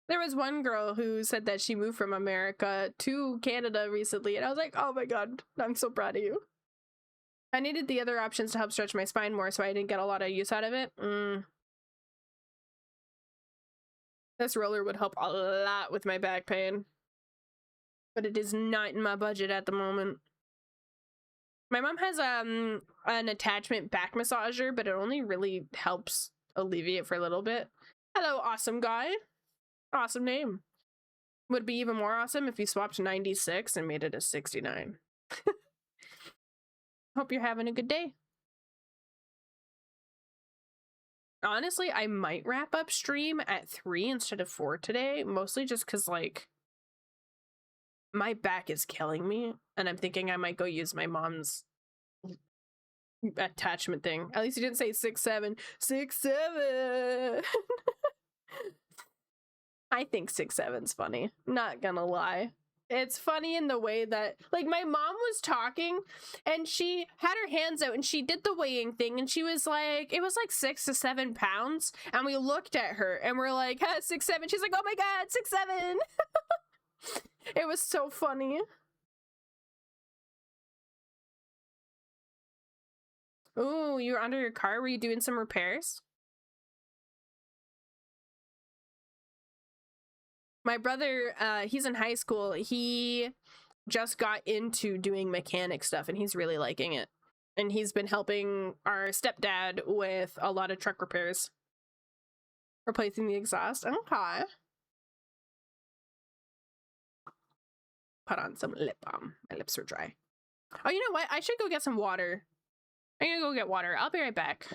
S1: There was one girl who said that she moved from America to Canada recently, and I was like, oh my god, I'm so proud of you. I needed the other options to help stretch my spine more, so I didn't get a lot of use out of it. This roller would help a lot with my back pain. But it is not in my budget at the moment. My mom has an attachment back massager, but it only really helps alleviate for a little bit. Hello, awesome guy. Awesome name. Would be even more awesome if you swapped 96 and made it a 69. Hope you're having a good day. Honestly, I might wrap up stream at 3 instead of 4 today, mostly just because, like, my back is killing me, and I'm thinking I might go use my mom's attachment thing. At least he didn't say 6'7". 6'7". I think 6'7's funny. Not gonna lie. It's funny in the way that, like, my mom was talking and she had her hands out and she did the weighing thing and she was like, it was like 6 to 7 pounds. And we looked at her and we're like, 6'7". She's like, oh my God, 6'7". It was so funny. Ooh, you were under your car? Were you doing some repairs? My brother, he's in high school. He just got into doing mechanic stuff and he's really liking it. And he's been helping our stepdad with a lot of truck repairs. Replacing the exhaust. Okay. Put on some lip balm. My lips are dry. Oh, you know what? I should go get some water. I'm gonna go get water. I'll be right back.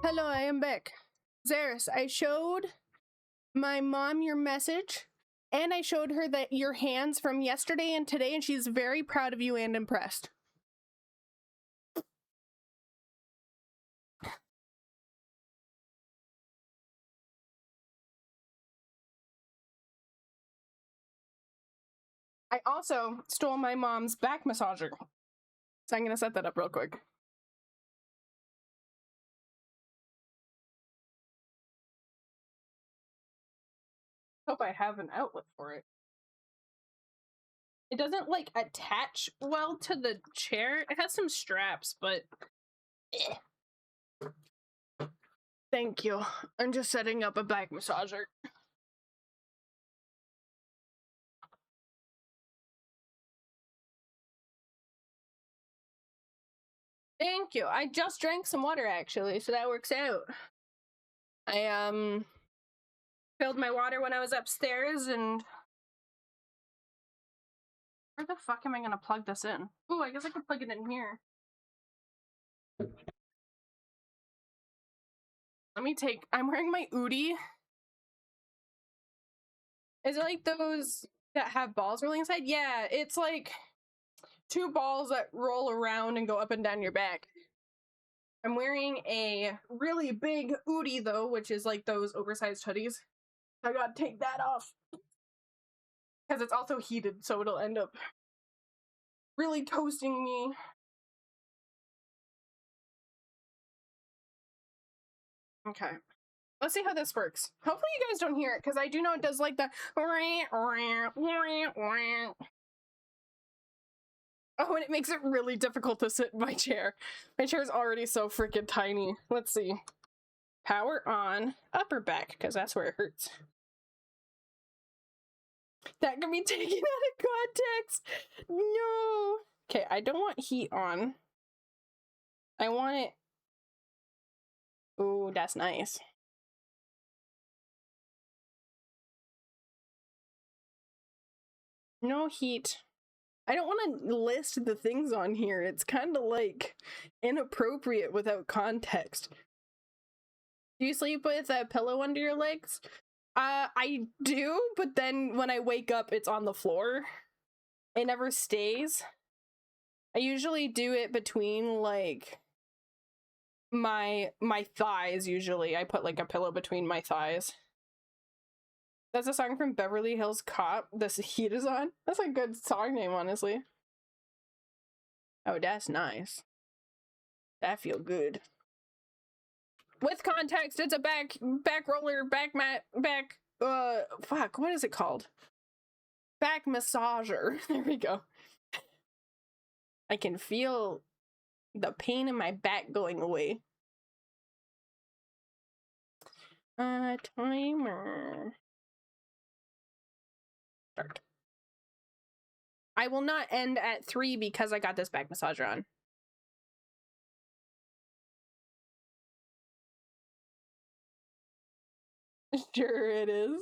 S1: Hello, I am back. Zeris, I showed my mom your message And I showed her that your hands from yesterday and today, and she's very proud of you and impressed. I also stole my mom's back massager. So I'm gonna set that up real quick. Hope I have an outlet for it. It doesn't like attach well to the chair. It has some straps, but thank you. I'm just setting up a back massager. Thank you. I just drank some water actually, so that works out. I filled my water when I was upstairs, and where the fuck am I gonna plug this in? Ooh, I guess I could plug it in here. Let me take, I'm wearing my Udi. Is it like those that have balls rolling inside? Yeah, it's like 2 balls that roll around and go up and down your back. I'm wearing a really big Udi though, which is like those oversized hoodies. I gotta take that off. Because it's also heated, so it'll end up really toasting me. Okay. Let's see how this works. Hopefully you guys don't hear it, because I do know it does like the oh, and it makes it really difficult to sit in my chair. My chair is already so freaking tiny. Let's see. Power on upper back, because that's where it hurts. That can be taken out of context. No. Okay, I don't want heat on. I want it. Ooh, that's nice. No heat. I don't want to list the things on here. It's kind of like inappropriate without context. Do you sleep with a pillow under your legs? I do, but then when I wake up, it's on the floor. It never stays. I usually do it between like my thighs. Usually I put like a pillow between my thighs. That's a song from Beverly Hills Cop. This heat is on. That's a good song name, honestly. Oh, that's nice. That feel good. With context, it's a back roller, back mat, back fuck, what is it called? Back massager. There we go. I can feel the pain in my back going away. Timer. Start. I will not end at 3 because I got this back massager on. Sure it is.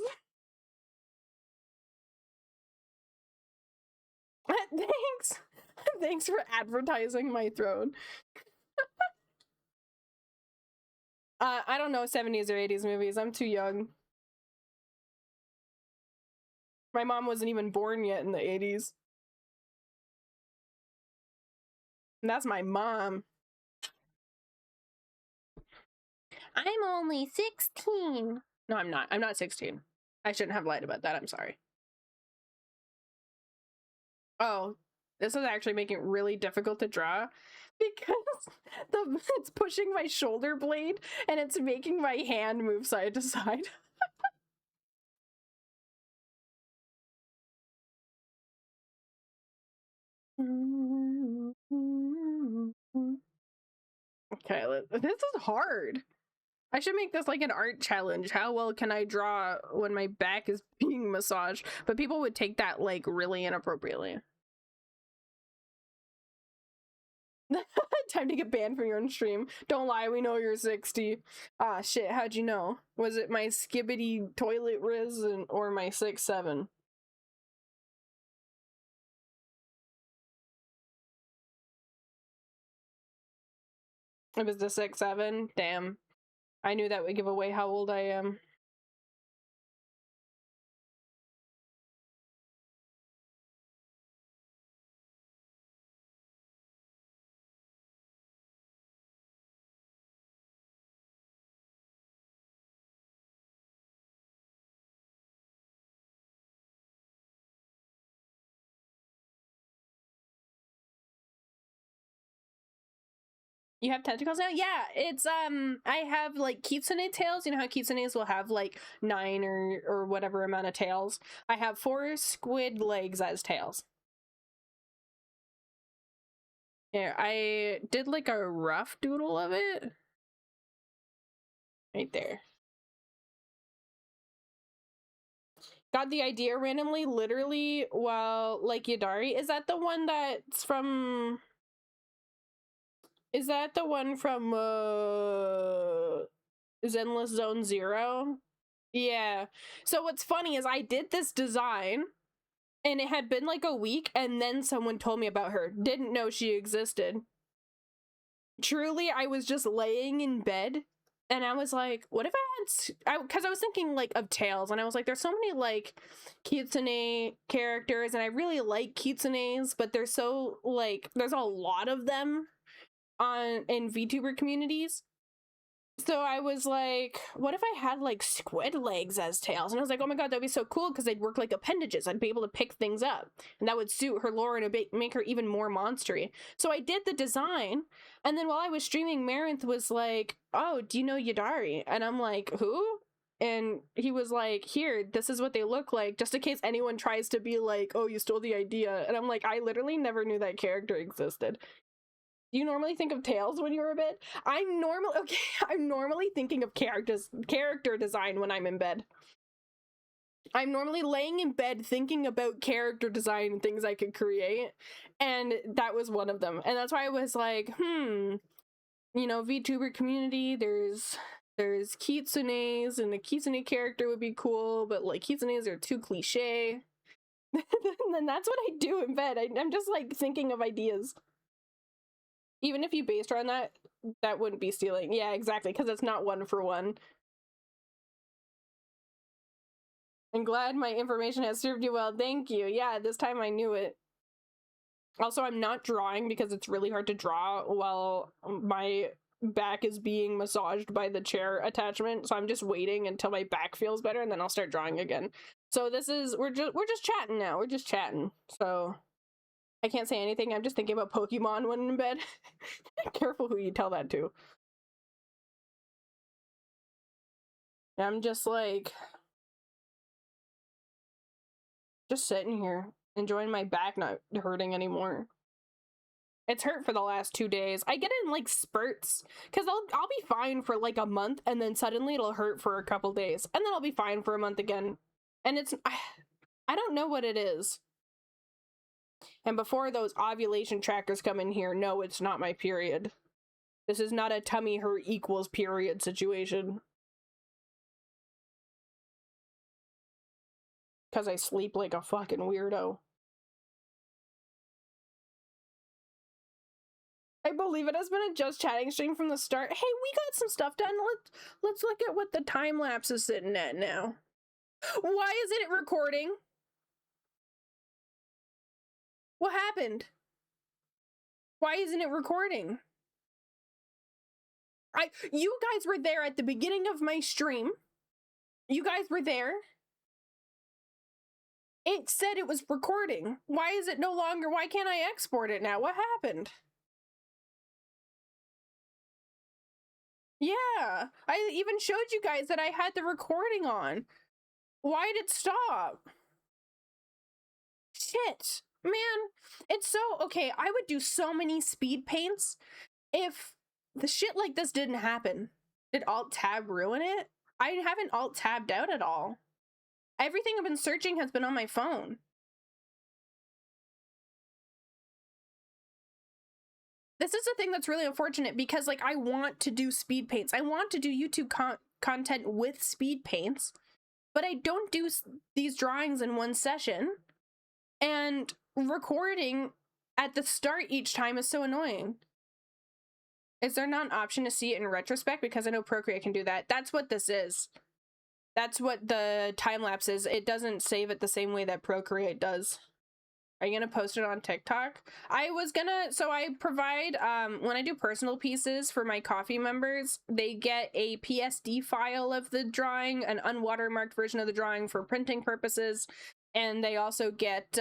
S1: Thanks. Thanks for advertising my throne. I don't know 70s or 80s movies. I'm too young. My mom wasn't even born yet in the 80s. And that's my mom. I'm only 16. No, I'm not. I'm not 16. I shouldn't have lied about that. I'm sorry. Oh, this is actually making it really difficult to draw because it's pushing my shoulder blade and it's making my hand move side to side. Okay, this is hard. I should make this like an art challenge. How well can I draw when my back is being massaged? But people would take that like really inappropriately. Time to get banned from your own stream. Don't lie, we know you're 60. Ah, shit, how'd you know? Was it my skibbity toilet riz or my 6'7"? It was the 6'7"? Damn. I knew that would give away how old I am. You have tentacles now? Yeah, it's I have like kitsune tails. You know how kitsunes will have like 9 or whatever amount of tails? I have 4 squid legs as tails. Yeah, I did like a rough doodle of it. Right there. Got the idea randomly, literally, while like Yadari. Is that the one that's from... Is that the one from Zenless Zone Zero? Yeah. So what's funny is I did this design and it had been like a week and then someone told me about her. Didn't know she existed. Truly, I was just laying in bed and I was like, what if I had... Because I was thinking like of Tails and I was like, there's so many like kitsune characters and I really like kitsunes, but they're so like, there's a lot of them in VTuber communities. So I was like, what if I had like squid legs as tails? And I was like, oh my god, that'd be so cool because they'd work like appendages. I'd be able to pick things up and that would suit her lore and make her even more monstery. So I did the design, and then while I was streaming, Marinth was like, oh, do you know Yadari? And I'm like, who? And he was like, here, this is what they look like, just in case anyone tries to be like, oh, you stole the idea. And I'm like, I literally never knew that character existed. You normally think of Tails when you're in bed? I'm normally thinking of character design when I'm in bed. I'm normally laying in bed thinking about character design and things I could create, and that was one of them. And that's why I was like, you know, VTuber community, there's kitsunes, and a kitsune character would be cool, but like kitsunes are too cliche. And that's what I do in bed. I'm just like thinking of ideas. Even if you based around that, that wouldn't be stealing. Yeah, exactly, because it's not 1 for 1. I'm glad my information has served you well. Thank you. Yeah, this time I knew it. Also, I'm not drawing because it's really hard to draw while my back is being massaged by the chair attachment. So I'm just waiting until my back feels better and then I'll start drawing again. So this is, we're just chatting now. We're just chatting. So I can't say anything. I'm just thinking about Pokemon when in bed. Careful who you tell that to. I'm just like, just sitting here, enjoying my back not hurting anymore. It's hurt for the last 2 days. I get it in like spurts, because I'll be fine for like a month, and then suddenly it'll hurt for a couple days, and then I'll be fine for a month again. And it's, I don't know what it is. And before those ovulation trackers come in here, no, it's not my period. This is not a tummy hurt equals period situation. Because I sleep like a fucking weirdo. I believe it has been a just chatting stream from the start. Hey, we got some stuff done. Let's look at what the time lapse is sitting at now. Why isn't it recording? What happened? Why isn't it recording? You guys were there at the beginning of my stream. You guys were there. It said it was recording. Why is it no longer? Why can't I export it now? What happened? Yeah, I even showed you guys that I had the recording on. Why did it stop? Shit, man, it's so... Okay, I would do so many speed paints if the shit like this didn't happen. Did Alt-Tab ruin it? I haven't Alt-Tabbed out at all. Everything I've been searching has been on my phone. This is the thing that's really unfortunate, because like I want to do speed paints. I want to do YouTube content with speed paints, but I don't do these drawings in one session, and recording at the start each time is so annoying. Is there not an option to see it in retrospect? Because I know Procreate can do that. That's what this is. That's what the time lapse is. It doesn't save it the same way that Procreate does. Are you gonna post it on TikTok? I was gonna, so I provide, when I do personal pieces for my coffee members, they get a PSD file of the drawing, an unwatermarked version of the drawing for printing purposes, and they also get,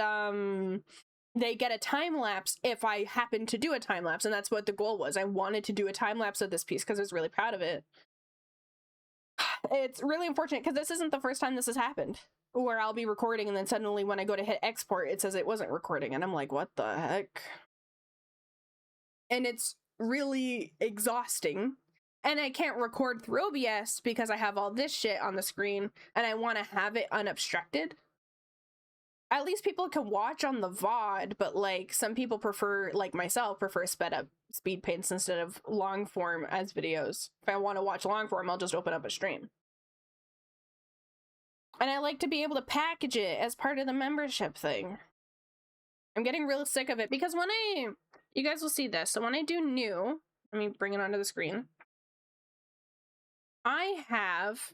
S1: they get a time lapse if I happen to do a time lapse, and that's what the goal was. I wanted to do a time lapse of this piece because I was really proud of it. It's really unfortunate because this isn't the first time this has happened, where I'll be recording and then suddenly when I go to hit export, it says it wasn't recording, and I'm like, what the heck? And it's really exhausting. And I can't record through OBS because I have all this shit on the screen and I want to have it unobstructed. At least people can watch on the VOD, but like some people prefer, like myself, prefer sped up speed paints instead of long form as videos. If I want to watch long form, I'll just open up a stream. And I like to be able to package it as part of the membership thing. I'm getting real sick of it because when you guys will see this. So when I do new, let me bring it onto the screen. I have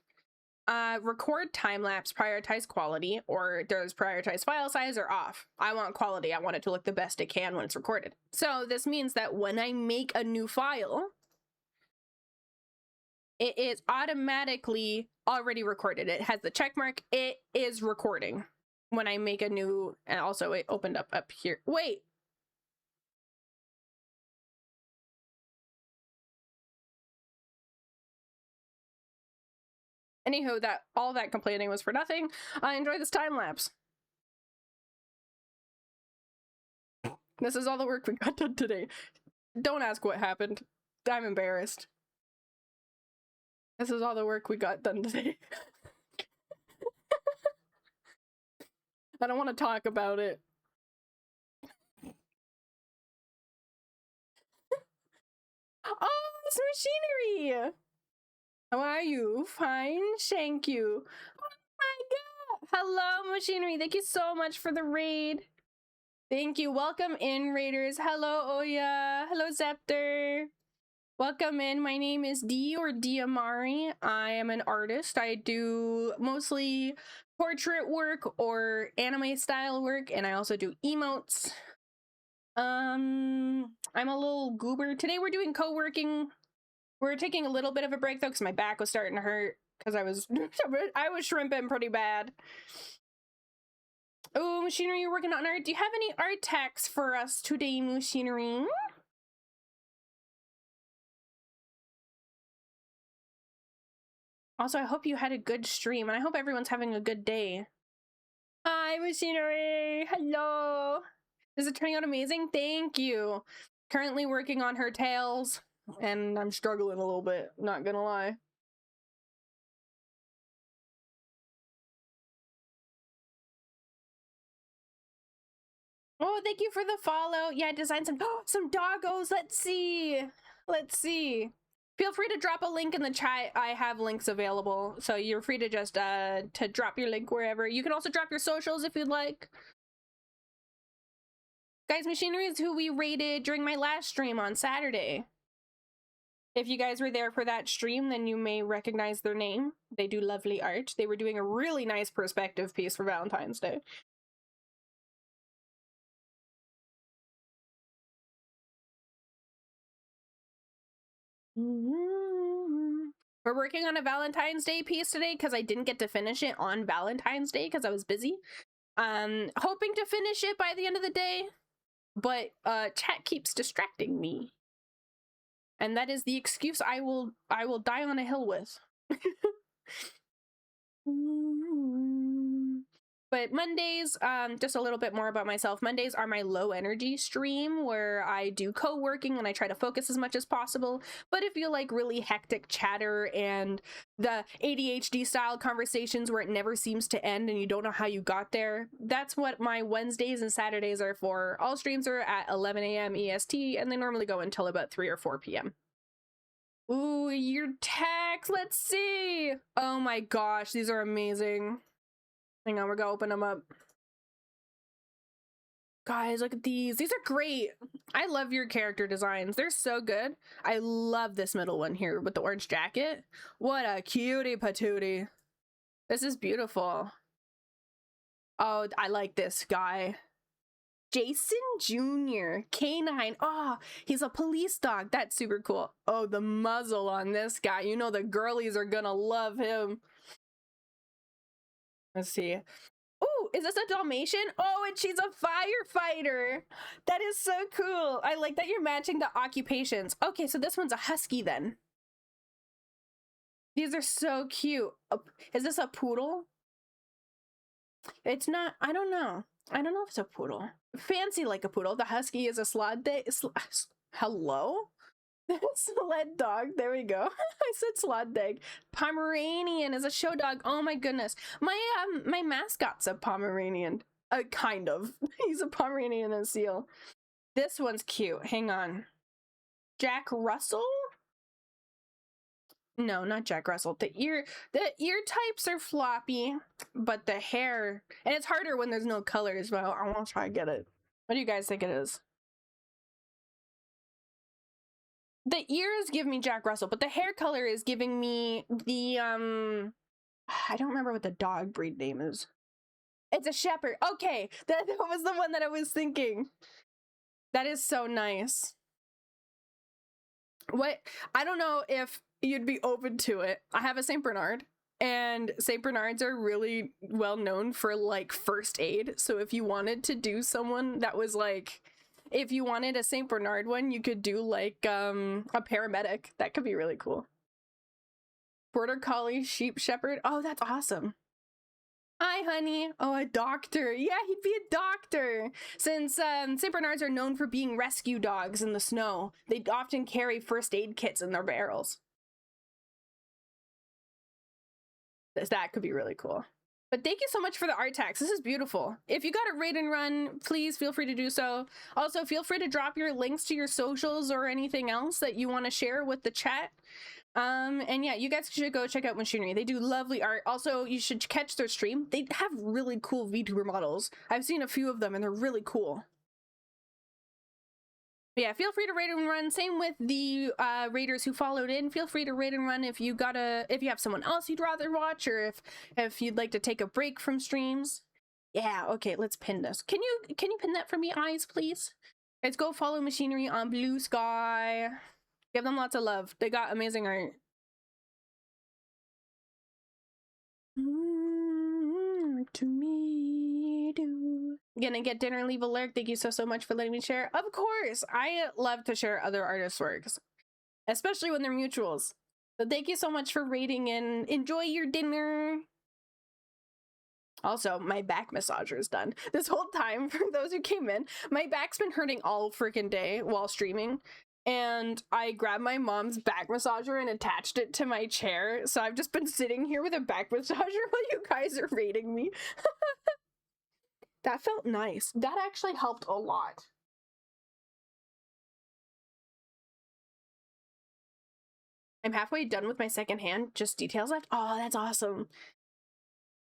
S1: record time lapse, prioritize quality, or does prioritize file size or off. I want quality. I want it to look the best it can when it's recorded. So this means that when I make a new file, it is automatically already recorded. It has the check mark. It is recording when I make a new, and also it opened up here. Wait. Anywho, all that complaining was for nothing. I enjoy this time lapse. This is all the work we got done today. Don't ask what happened. I'm embarrassed. This is all the work we got done today. I don't want to talk about it. Oh, it's machinery! How are you? Fine, thank you. Oh my god! Hello, machinery. Thank you so much for the raid. Thank you. Welcome in, raiders. Hello, Oya. Hello, Zepter. Welcome in. My name is Dee or Diamari. I am an artist. I do mostly portrait work or anime style work, and I also do emotes. I'm a little goober. Today we're doing co-working. We're taking a little bit of a break though because my back was starting to hurt because I was shrimping pretty bad. Oh, machinery, you're working on art. Do you have any art texts for us today, machinery? Also, I hope you had a good stream, and I hope everyone's having a good day. Hi, machinery. Hello. Is it turning out amazing? Thank you. Currently working on her tails, and I'm struggling a little bit, not gonna lie. Oh, thank you for the follow. Yeah, I designed some doggos. Let's see. Let's see. Feel free to drop a link in the chat. I have links available, so you're free to just to drop your link wherever. You can also drop your socials if you'd like. Guys, machinery is who we raided during my last stream on Saturday. If you guys were there for that stream, then you may recognize their name. They do lovely art. They were doing a really nice perspective piece for Valentine's Day. We're working on a Valentine's Day piece today because I didn't get to finish it on Valentine's Day because I was busy. Hoping to finish it by the end of the day, but chat keeps distracting me. And that is the excuse I will die on a hill with. But Mondays, just a little bit more about myself. Mondays are my low energy stream where I do co-working and I try to focus as much as possible. But if you like really hectic chatter and the ADHD style conversations where it never seems to end and you don't know how you got there, that's what my Wednesdays and Saturdays are for. All streams are at 11 a.m. EST and they normally go until about 3 or 4 p.m. Ooh, your tags, let's see. Oh my gosh, these are amazing. Hang on, we're gonna open them up. Guys, look at these. These are great. I love your character designs. They're so good. I love this middle one here with the orange jacket. What a cutie patootie. This is beautiful. Oh, I like this guy. Jason Jr. Canine. Oh, he's a police dog. That's super cool. Oh, the muzzle on this guy. You know the girlies are gonna love him. Let's see. Ooh, cute. Is this a Dalmatian? Oh, and she's a firefighter. That is so cool. I like that you're matching the occupations. Okay, so this one's a husky then. These are so cute. Is this a poodle? It's not. I don't know. I don't know if it's a poodle. Fancy like a poodle. The husky is a hello? Sled dog. There we go. I said sled dog. Pomeranian is a show dog. Oh my goodness. My mascot's a Pomeranian. Kind of. He's a Pomeranian and a seal. This one's cute. Hang on. Jack Russell? No, not Jack Russell. The ear types are floppy, but the hair, and it's harder when there's no colors, but I want to try to get it. What do you guys think it is? The ears give me Jack Russell, but the hair color is giving me the, I don't remember what the dog breed name is. It's a shepherd. Okay, that was the one that I was thinking. That is so nice. What? I don't know if you'd be open to it. I have a St. Bernard, and St. Bernards are really well known for like first aid. So if you wanted to do someone that was like, if you wanted a St. Bernard one, you could do like a paramedic. That could be really cool. Border Collie Sheep Shepherd. Oh, that's awesome. Hi, honey. Oh, a doctor. Yeah, he'd be a doctor. Since St. Bernards are known for being rescue dogs in the snow, they often carry first aid kits in their barrels. That could be really cool. But thank you so much for the art tags. This is beautiful. If you got a raid and run, please feel free to do so. Also, feel free to drop your links to your socials or anything else that you want to share with the chat. And yeah, you guys should go check out Machinery. They do lovely art. Also, you should catch their stream. They have really cool VTuber models. I've seen a few of them and they're really cool. But yeah, feel free to raid and run. Same with the raiders who followed in. Feel free to raid and run if you have someone else you'd rather watch, or if you'd like to take a break from streams. Yeah, okay, let's pin this. Can you pin that for me, eyes, please? Let's go follow Machinery on Blue Sky. Give them lots of love. They got amazing art. To me, do. Gonna get dinner, leave a lurk. Thank you so much for letting me share. Of course, I love to share other artists' works, especially when they're mutuals. So thank you so much for rating and enjoy your dinner. Also, my back massager is done. This whole time, for those who came in, my back's been hurting all freaking day while streaming. And I grabbed my mom's back massager and attached it to my chair. So I've just been sitting here with a back massager while you guys are rating me. That felt nice. That actually helped a lot. I'm halfway done with my second hand. Just details left. Oh, that's awesome.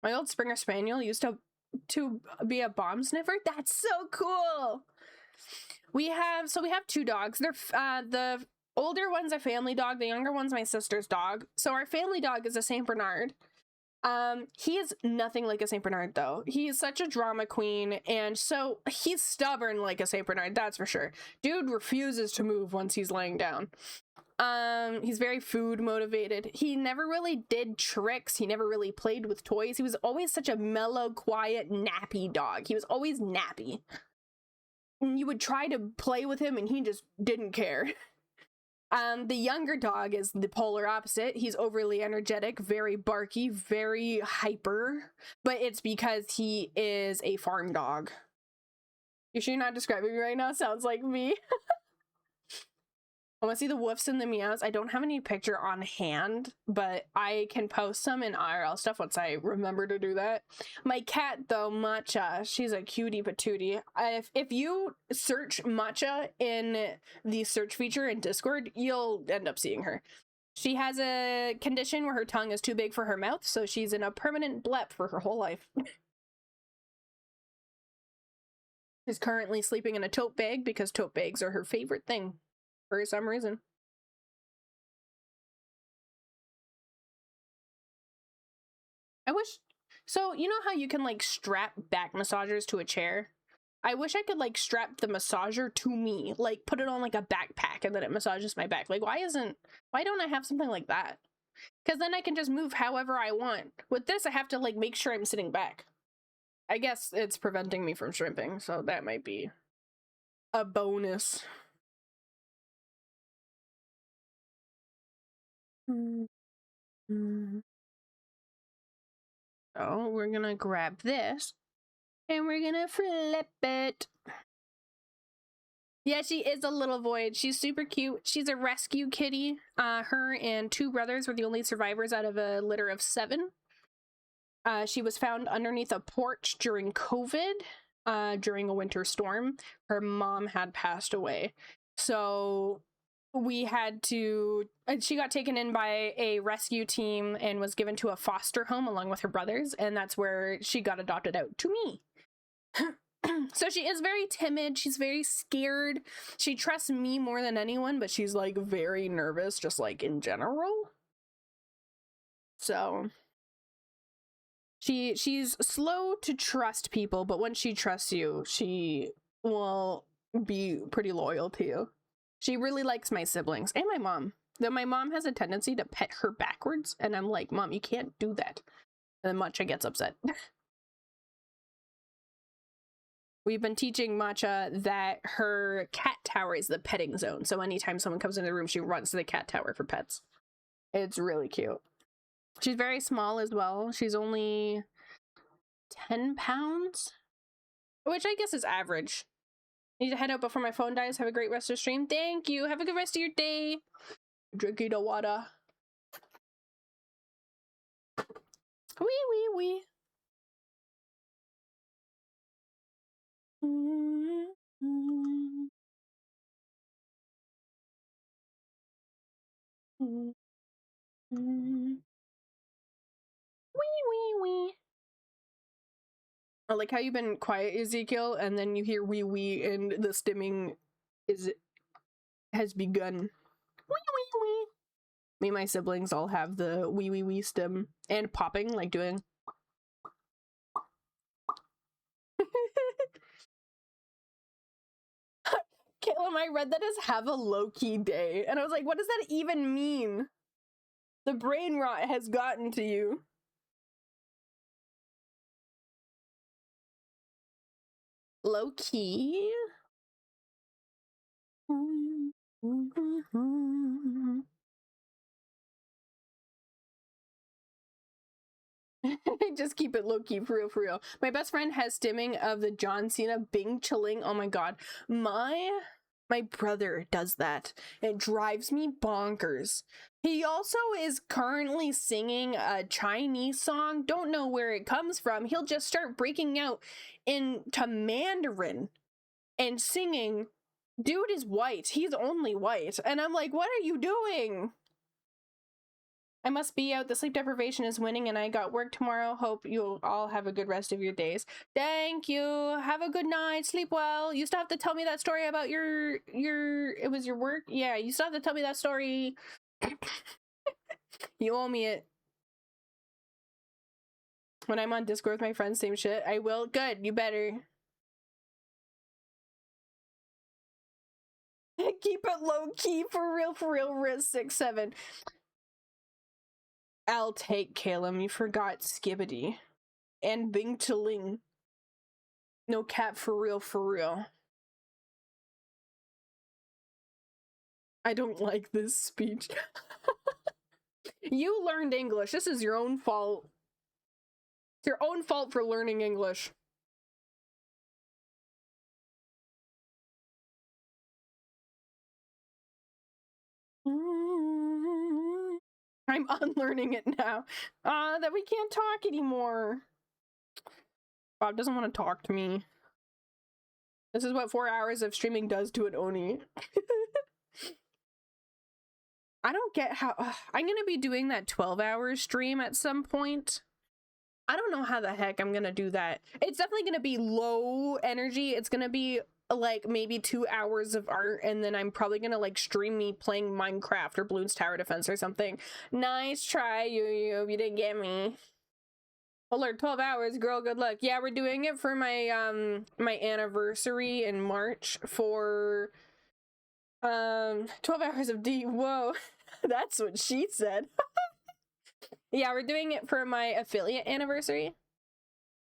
S1: My old Springer Spaniel used to be a bomb sniffer. That's so cool. We have two dogs. They're the older one's a family dog. The younger one's my sister's dog. So our family dog is a St. Bernard. He is nothing like a St. Bernard though. He's such a drama queen, and so he's stubborn like a St. Bernard, that's for sure. Dude refuses to move once he's laying down. He's very food motivated. He never really did tricks. He never really played with toys. He was always such a mellow, quiet, nappy dog. He was always nappy. And you would try to play with him and he just didn't care. The younger dog is the polar opposite. He's overly energetic, very barky, very hyper, but it's because he is a farm dog. You sure you're not describing me right now? Sounds like me. I want to see the woofs and the meows. I don't have any picture on hand, but I can post some in IRL stuff once I remember to do that. My cat, though, Matcha, she's a cutie patootie. If you search Matcha in the search feature in Discord, you'll end up seeing her. She has a condition where her tongue is too big for her mouth, so she's in a permanent blep for her whole life. She's currently sleeping in a tote bag because tote bags are her favorite thing. For some reason. I wish, so you know how you can like strap back massagers to a chair? I wish I could like strap the massager to me, like put it on like a backpack and then it massages my back. Like why don't I have something like that? Because then I can just move however I want. With this, I have to like make sure I'm sitting back. I guess it's preventing me from shrimping, so that might be a bonus. So we're gonna grab this and we're gonna flip it. Yeah, she is a little void. She's super cute. She's a rescue kitty. Her and 2 brothers were the only survivors out of a litter of 7. She was found underneath a porch during COVID, during a winter storm. Her mom had passed away. So we had to, she got taken in by a rescue team and was given to a foster home along with her brothers. And that's where she got adopted out to me. So she is very timid. She's very scared. She trusts me more than anyone, but she's like very nervous, just like in general. So she's slow to trust people, but once she trusts you, she will be pretty loyal to you. She really likes my siblings and my mom. Though my mom has a tendency to pet her backwards, and I'm like, Mom, you can't do that. And then Matcha gets upset. We've been teaching Matcha that her cat tower is the petting zone. So anytime someone comes into the room, she runs to the cat tower for pets. It's really cute. She's very small as well. She's only 10 pounds, which I guess is average. Need to head out before my phone dies. Have a great rest of the stream. Thank you. Have a good rest of your day. Drinking the water. Wee, wee, wee. Wee, wee, wee. I like how you've been quiet, Ezekiel, and then you hear wee wee and the stimming has begun. Wee, wee, wee. Me and my siblings all have the wee wee wee stim and popping, like doing. Caleb, I read that as have a low-key day, and I was like, what does that even mean? The brain rot has gotten to you. Low-key? Just keep it low-key, for real, for real. My best friend has stimming of the John Cena Bing Chilling. Oh my god. My brother does that. It drives me bonkers. He also is currently singing a Chinese song. Don't know where it comes from. He'll just start breaking out into Mandarin and singing. Dude is white. He's only white. And I'm like, what are you doing? I must be out. The sleep deprivation is winning and I got work tomorrow. Hope you'll all have a good rest of your days. Thank you. Have a good night. Sleep well. You still have to tell me that story about it was your work? Yeah, you still have to tell me that story. You owe me it. When I'm on Discord with my friends, same shit. I will. Good. You better. Keep it low key, for real, risk 6-7. I'll take Calum. You forgot Skibbity. And Bing Chilling. No cap, for real. I don't like this speech. You learned English. This is your own fault. It's your own fault for learning English. I'm unlearning it now. That we can't talk anymore. Bob doesn't want to talk to me. This is what 4 hours of streaming does to an Oni. I don't get how... I'm gonna be doing that 12-hour stream at some point. I don't know how the heck I'm gonna do that. It's definitely gonna be low energy. It's gonna be like maybe 2 hours of art, and then I'm probably gonna like stream me playing Minecraft or Bloons Tower Defense or something. Nice try, you didn't get me. Alert, 12 hours, girl, good luck. Yeah, we're doing it for my my anniversary in March for 12 hours of D. Whoa. That's what she said. Yeah, we're doing it for my affiliate anniversary.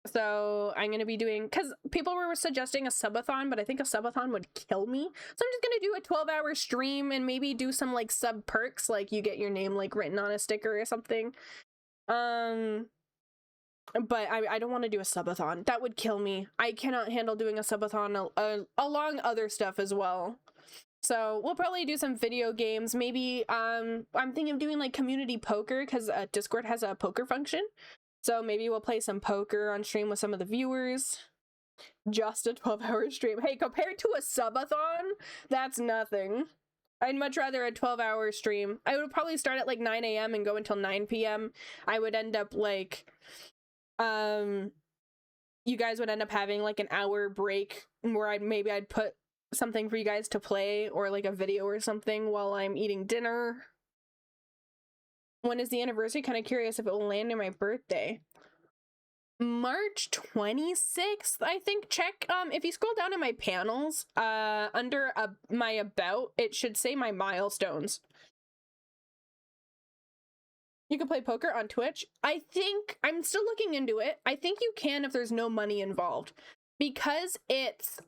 S1: So I'm going to be doing, because people were suggesting a subathon, but I think a subathon would kill me. So I'm just going to do a 12-hour stream and maybe do some like sub perks, like you get your name like written on a sticker or something. But I don't want to do a subathon. That would kill me. I cannot handle doing a subathon along other stuff as well. So we'll probably do some video games. Maybe I'm thinking of doing like community poker, because Discord has a poker function. So maybe we'll play some poker on stream with some of the viewers. Just a 12-hour stream. Hey, compared to a subathon, that's nothing. I'd much rather a 12-hour stream. I would probably start at like 9 a.m. and go until 9 p.m. I would end up like, you guys would end up having like an hour break where I'd put something for you guys to play, or like a video or something while I'm eating dinner. When is the anniversary? Kind of curious if it will land in my birthday. March 26th, I think. Check if you scroll down in my panels, under my about, it should say my milestones. You can play poker on Twitch. I think I'm still looking into it. I think you can if there's no money involved, because it's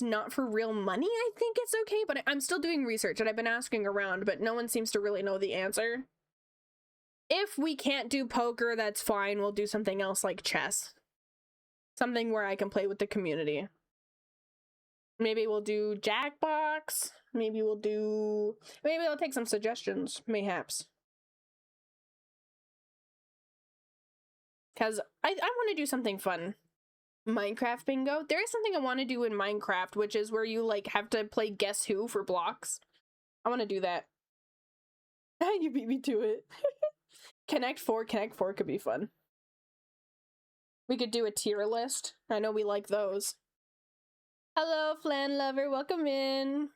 S1: not for real money. I think it's okay, but I'm still doing research and I've been asking around, but no one seems to really know the answer. If we can't do poker, that's fine. We'll do something else like chess. Something where I can play with the community. Maybe we'll do Jackbox. Maybe I'll take some suggestions, mayhaps. Because I want to do something fun. Minecraft bingo. There is something I want to do in Minecraft, which is where you like have to play Guess Who for blocks. I want to do that. You beat me to it. Connect 4 could be fun. We could do a tier list. I know we like those. Hello, Flan Lover. Welcome in.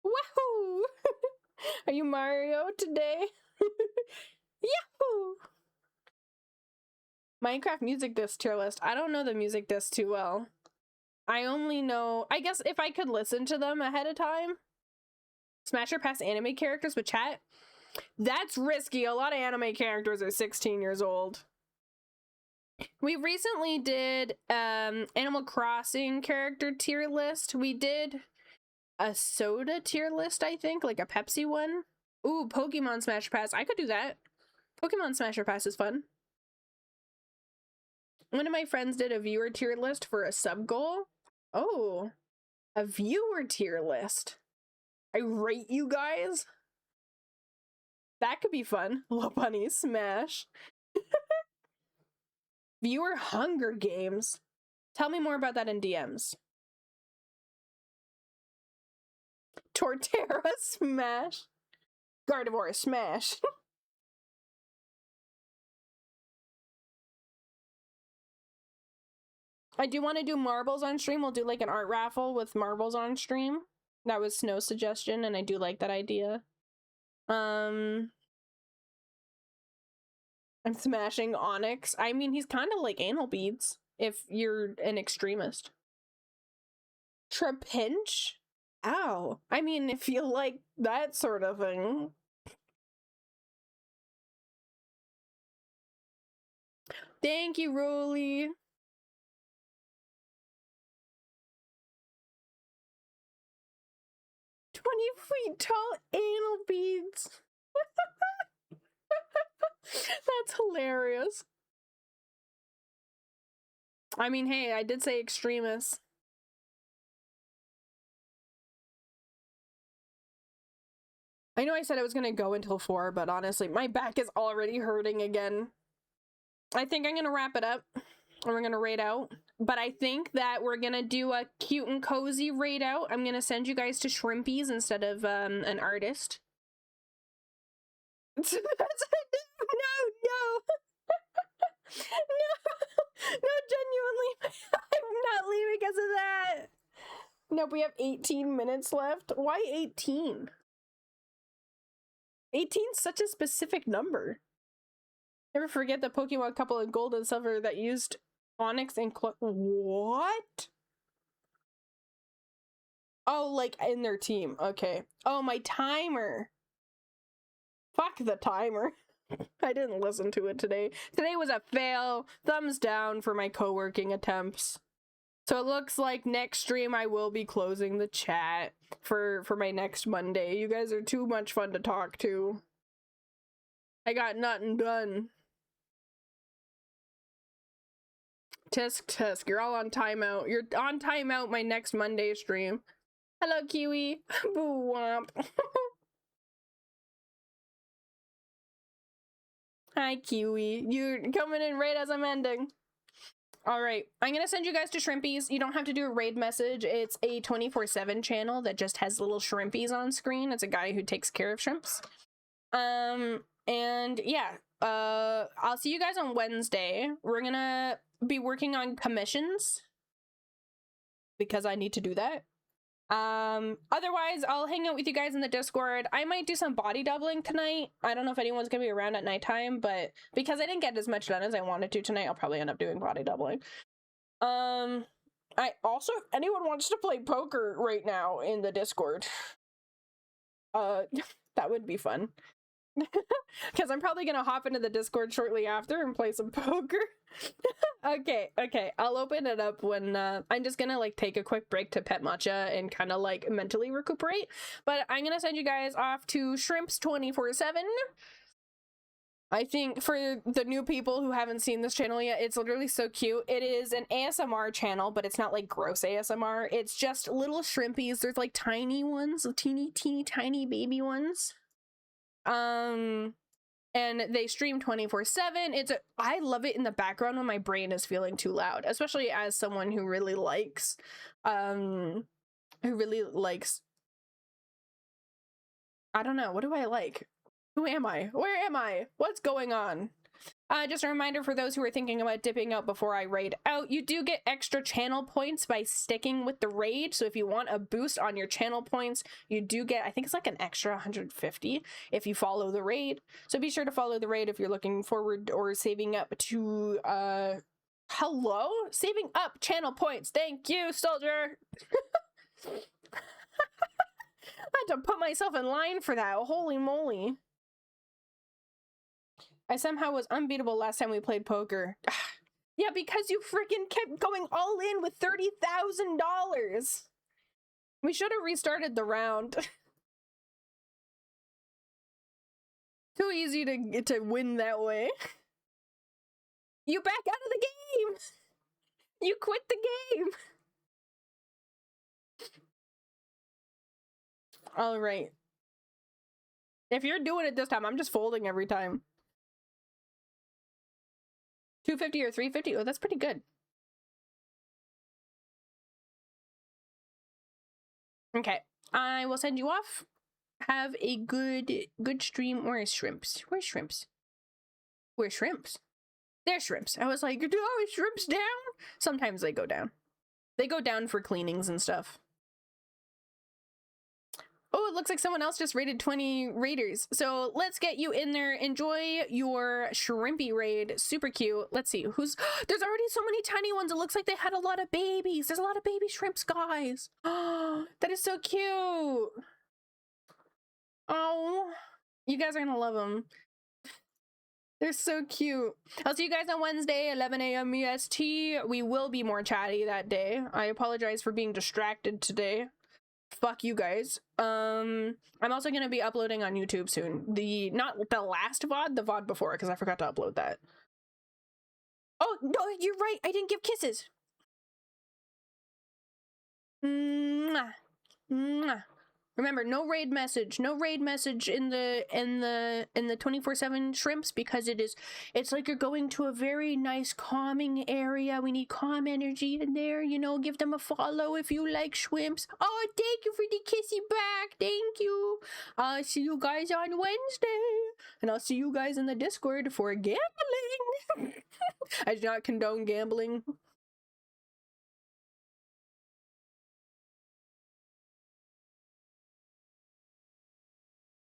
S1: Wahoo! Are you Mario today? Yahoo! Minecraft music disc tier list. I don't know the music disc too well. I only know, I guess if I could listen to them ahead of time. Smash or pass anime characters with chat? That's risky. A lot of anime characters are 16 years old. We recently did Animal Crossing character tier list. We did a soda tier list, I think, like a Pepsi one. Ooh, Pokemon Smash Pass. I could do that. Pokemon Smasher Pass is fun. One of my friends did a viewer tier list for a sub goal. Oh, a viewer tier list. I rate you guys. That could be fun. Little Bunny Smash. Viewer Hunger Games. Tell me more about that in DMs. Torterra Smash. Gardevoir Smash. I do want to do marbles on stream. We'll do like an art raffle with marbles on stream. That was Snow's suggestion, and I do like that idea. I'm smashing Onyx. I mean, he's kind of like anal beads if you're an extremist. Trapinch? Ow. I mean, if you like that sort of thing. Thank you, Rolly. 20 feet tall anal beads. That's hilarious. I mean, hey, I did say extremists. I know I said I was gonna go until 4, but honestly, my back is already hurting again. I think I'm gonna wrap it up, and we're gonna raid out. But I think that we're gonna do a cute and cozy raid out. I'm gonna send you guys to Shrimpies instead of an artist. No. No, genuinely. I'm not leaving because of that. Nope, we have 18 minutes left. Why 18? 18's such a specific number. Never forget the Pokemon couple in Gold and Silver that used Onyx and What? Oh, like in their team. Okay. Oh, my timer. Fuck the timer. I didn't listen to it today. Today was a fail. Thumbs down for my co-working attempts. So it looks like next stream I will be closing the chat for my next Monday. You guys are too much fun to talk to. I got nothing done. Tisk. You're all on timeout. You're on timeout my next Monday stream. Hello, Kiwi. Boo womp. Hi, Kiwi. You're coming in right as I'm ending. Alright, I'm gonna send you guys to Shrimpies. You don't have to do a raid message. It's a 24/7 channel that just has little Shrimpies on screen. It's a guy who takes care of shrimps. And yeah, I'll see you guys on Wednesday. We're gonna be working on commissions because I need to do that. Otherwise, I'll hang out with you guys in the Discord. I might do some body doubling tonight. I don't know if anyone's gonna be around at nighttime, but because I didn't get as much done as I wanted to tonight, I'll probably end up doing body doubling. I also, if anyone wants to play poker right now in the Discord, that would be fun. Because I'm probably gonna hop into the Discord shortly after and play some poker. Okay, I'll open it up when I'm just gonna like take a quick break to pet matcha and kind of like mentally recuperate. But I'm gonna send you guys off to Shrimps 24/7. I think for the new people who haven't seen this channel yet, it's literally so cute. It is an ASMR channel, but it's not like gross ASMR. It's just little shrimpies. There's like tiny ones, teeny tiny baby ones. And they stream 24/7. I love it in the background when my brain is feeling too loud, especially as someone who really likes I don't know, what do I like? Who am I? Where am I? What's going on? Just a reminder for those who are thinking about dipping out before I raid out, you do get extra channel points by sticking with the raid. So if you want a boost on your channel points, you do get, I think it's like an extra 150 if you follow the raid. So be sure to follow the raid if you're looking forward or saving up to, hello? Saving up channel points. Thank you, soldier. I had to put myself in line for that. Holy moly. I somehow was unbeatable last time we played poker. Yeah, because you freaking kept going all in with $30,000. We should have restarted the round. Too easy to win that way. You back out of the game! You quit the game! Alright. If you're doing it this time, I'm just folding every time. 250 or 350? Oh, that's pretty good. Okay, I will send you off. Have a good stream. Where's Shrimps? Where's Shrimps? Where's Shrimps? There's Shrimps. I was like, oh, is Shrimps down? Sometimes they go down. They go down for cleanings and stuff. Oh, it looks like someone else just raided 20 raiders. So let's get you in there. Enjoy your shrimpy raid. Super cute. Let's see who's... There's already so many tiny ones. It looks like they had a lot of babies. There's a lot of baby shrimps, guys. Oh, that is so cute. Oh, you guys are gonna love them. They're so cute. I'll see you guys on Wednesday, 11 a.m. EST. We will be more chatty that day. I apologize for being distracted today. Fuck you guys. I'm also gonna be uploading on YouTube soon. Not the last VOD, the VOD before, because I forgot to upload that. Oh, no, you're right. I didn't give kisses. Mwah. Mwah. Remember, no raid message in the 24/7 shrimps, because it's like you're going to a very nice calming area. We need calm energy in there, you know. Give them a follow if you like shrimps. Oh, thank you for the kissy back. Thank you. I'll see you guys on Wednesday, and I'll see you guys in the Discord for gambling. I do not condone gambling.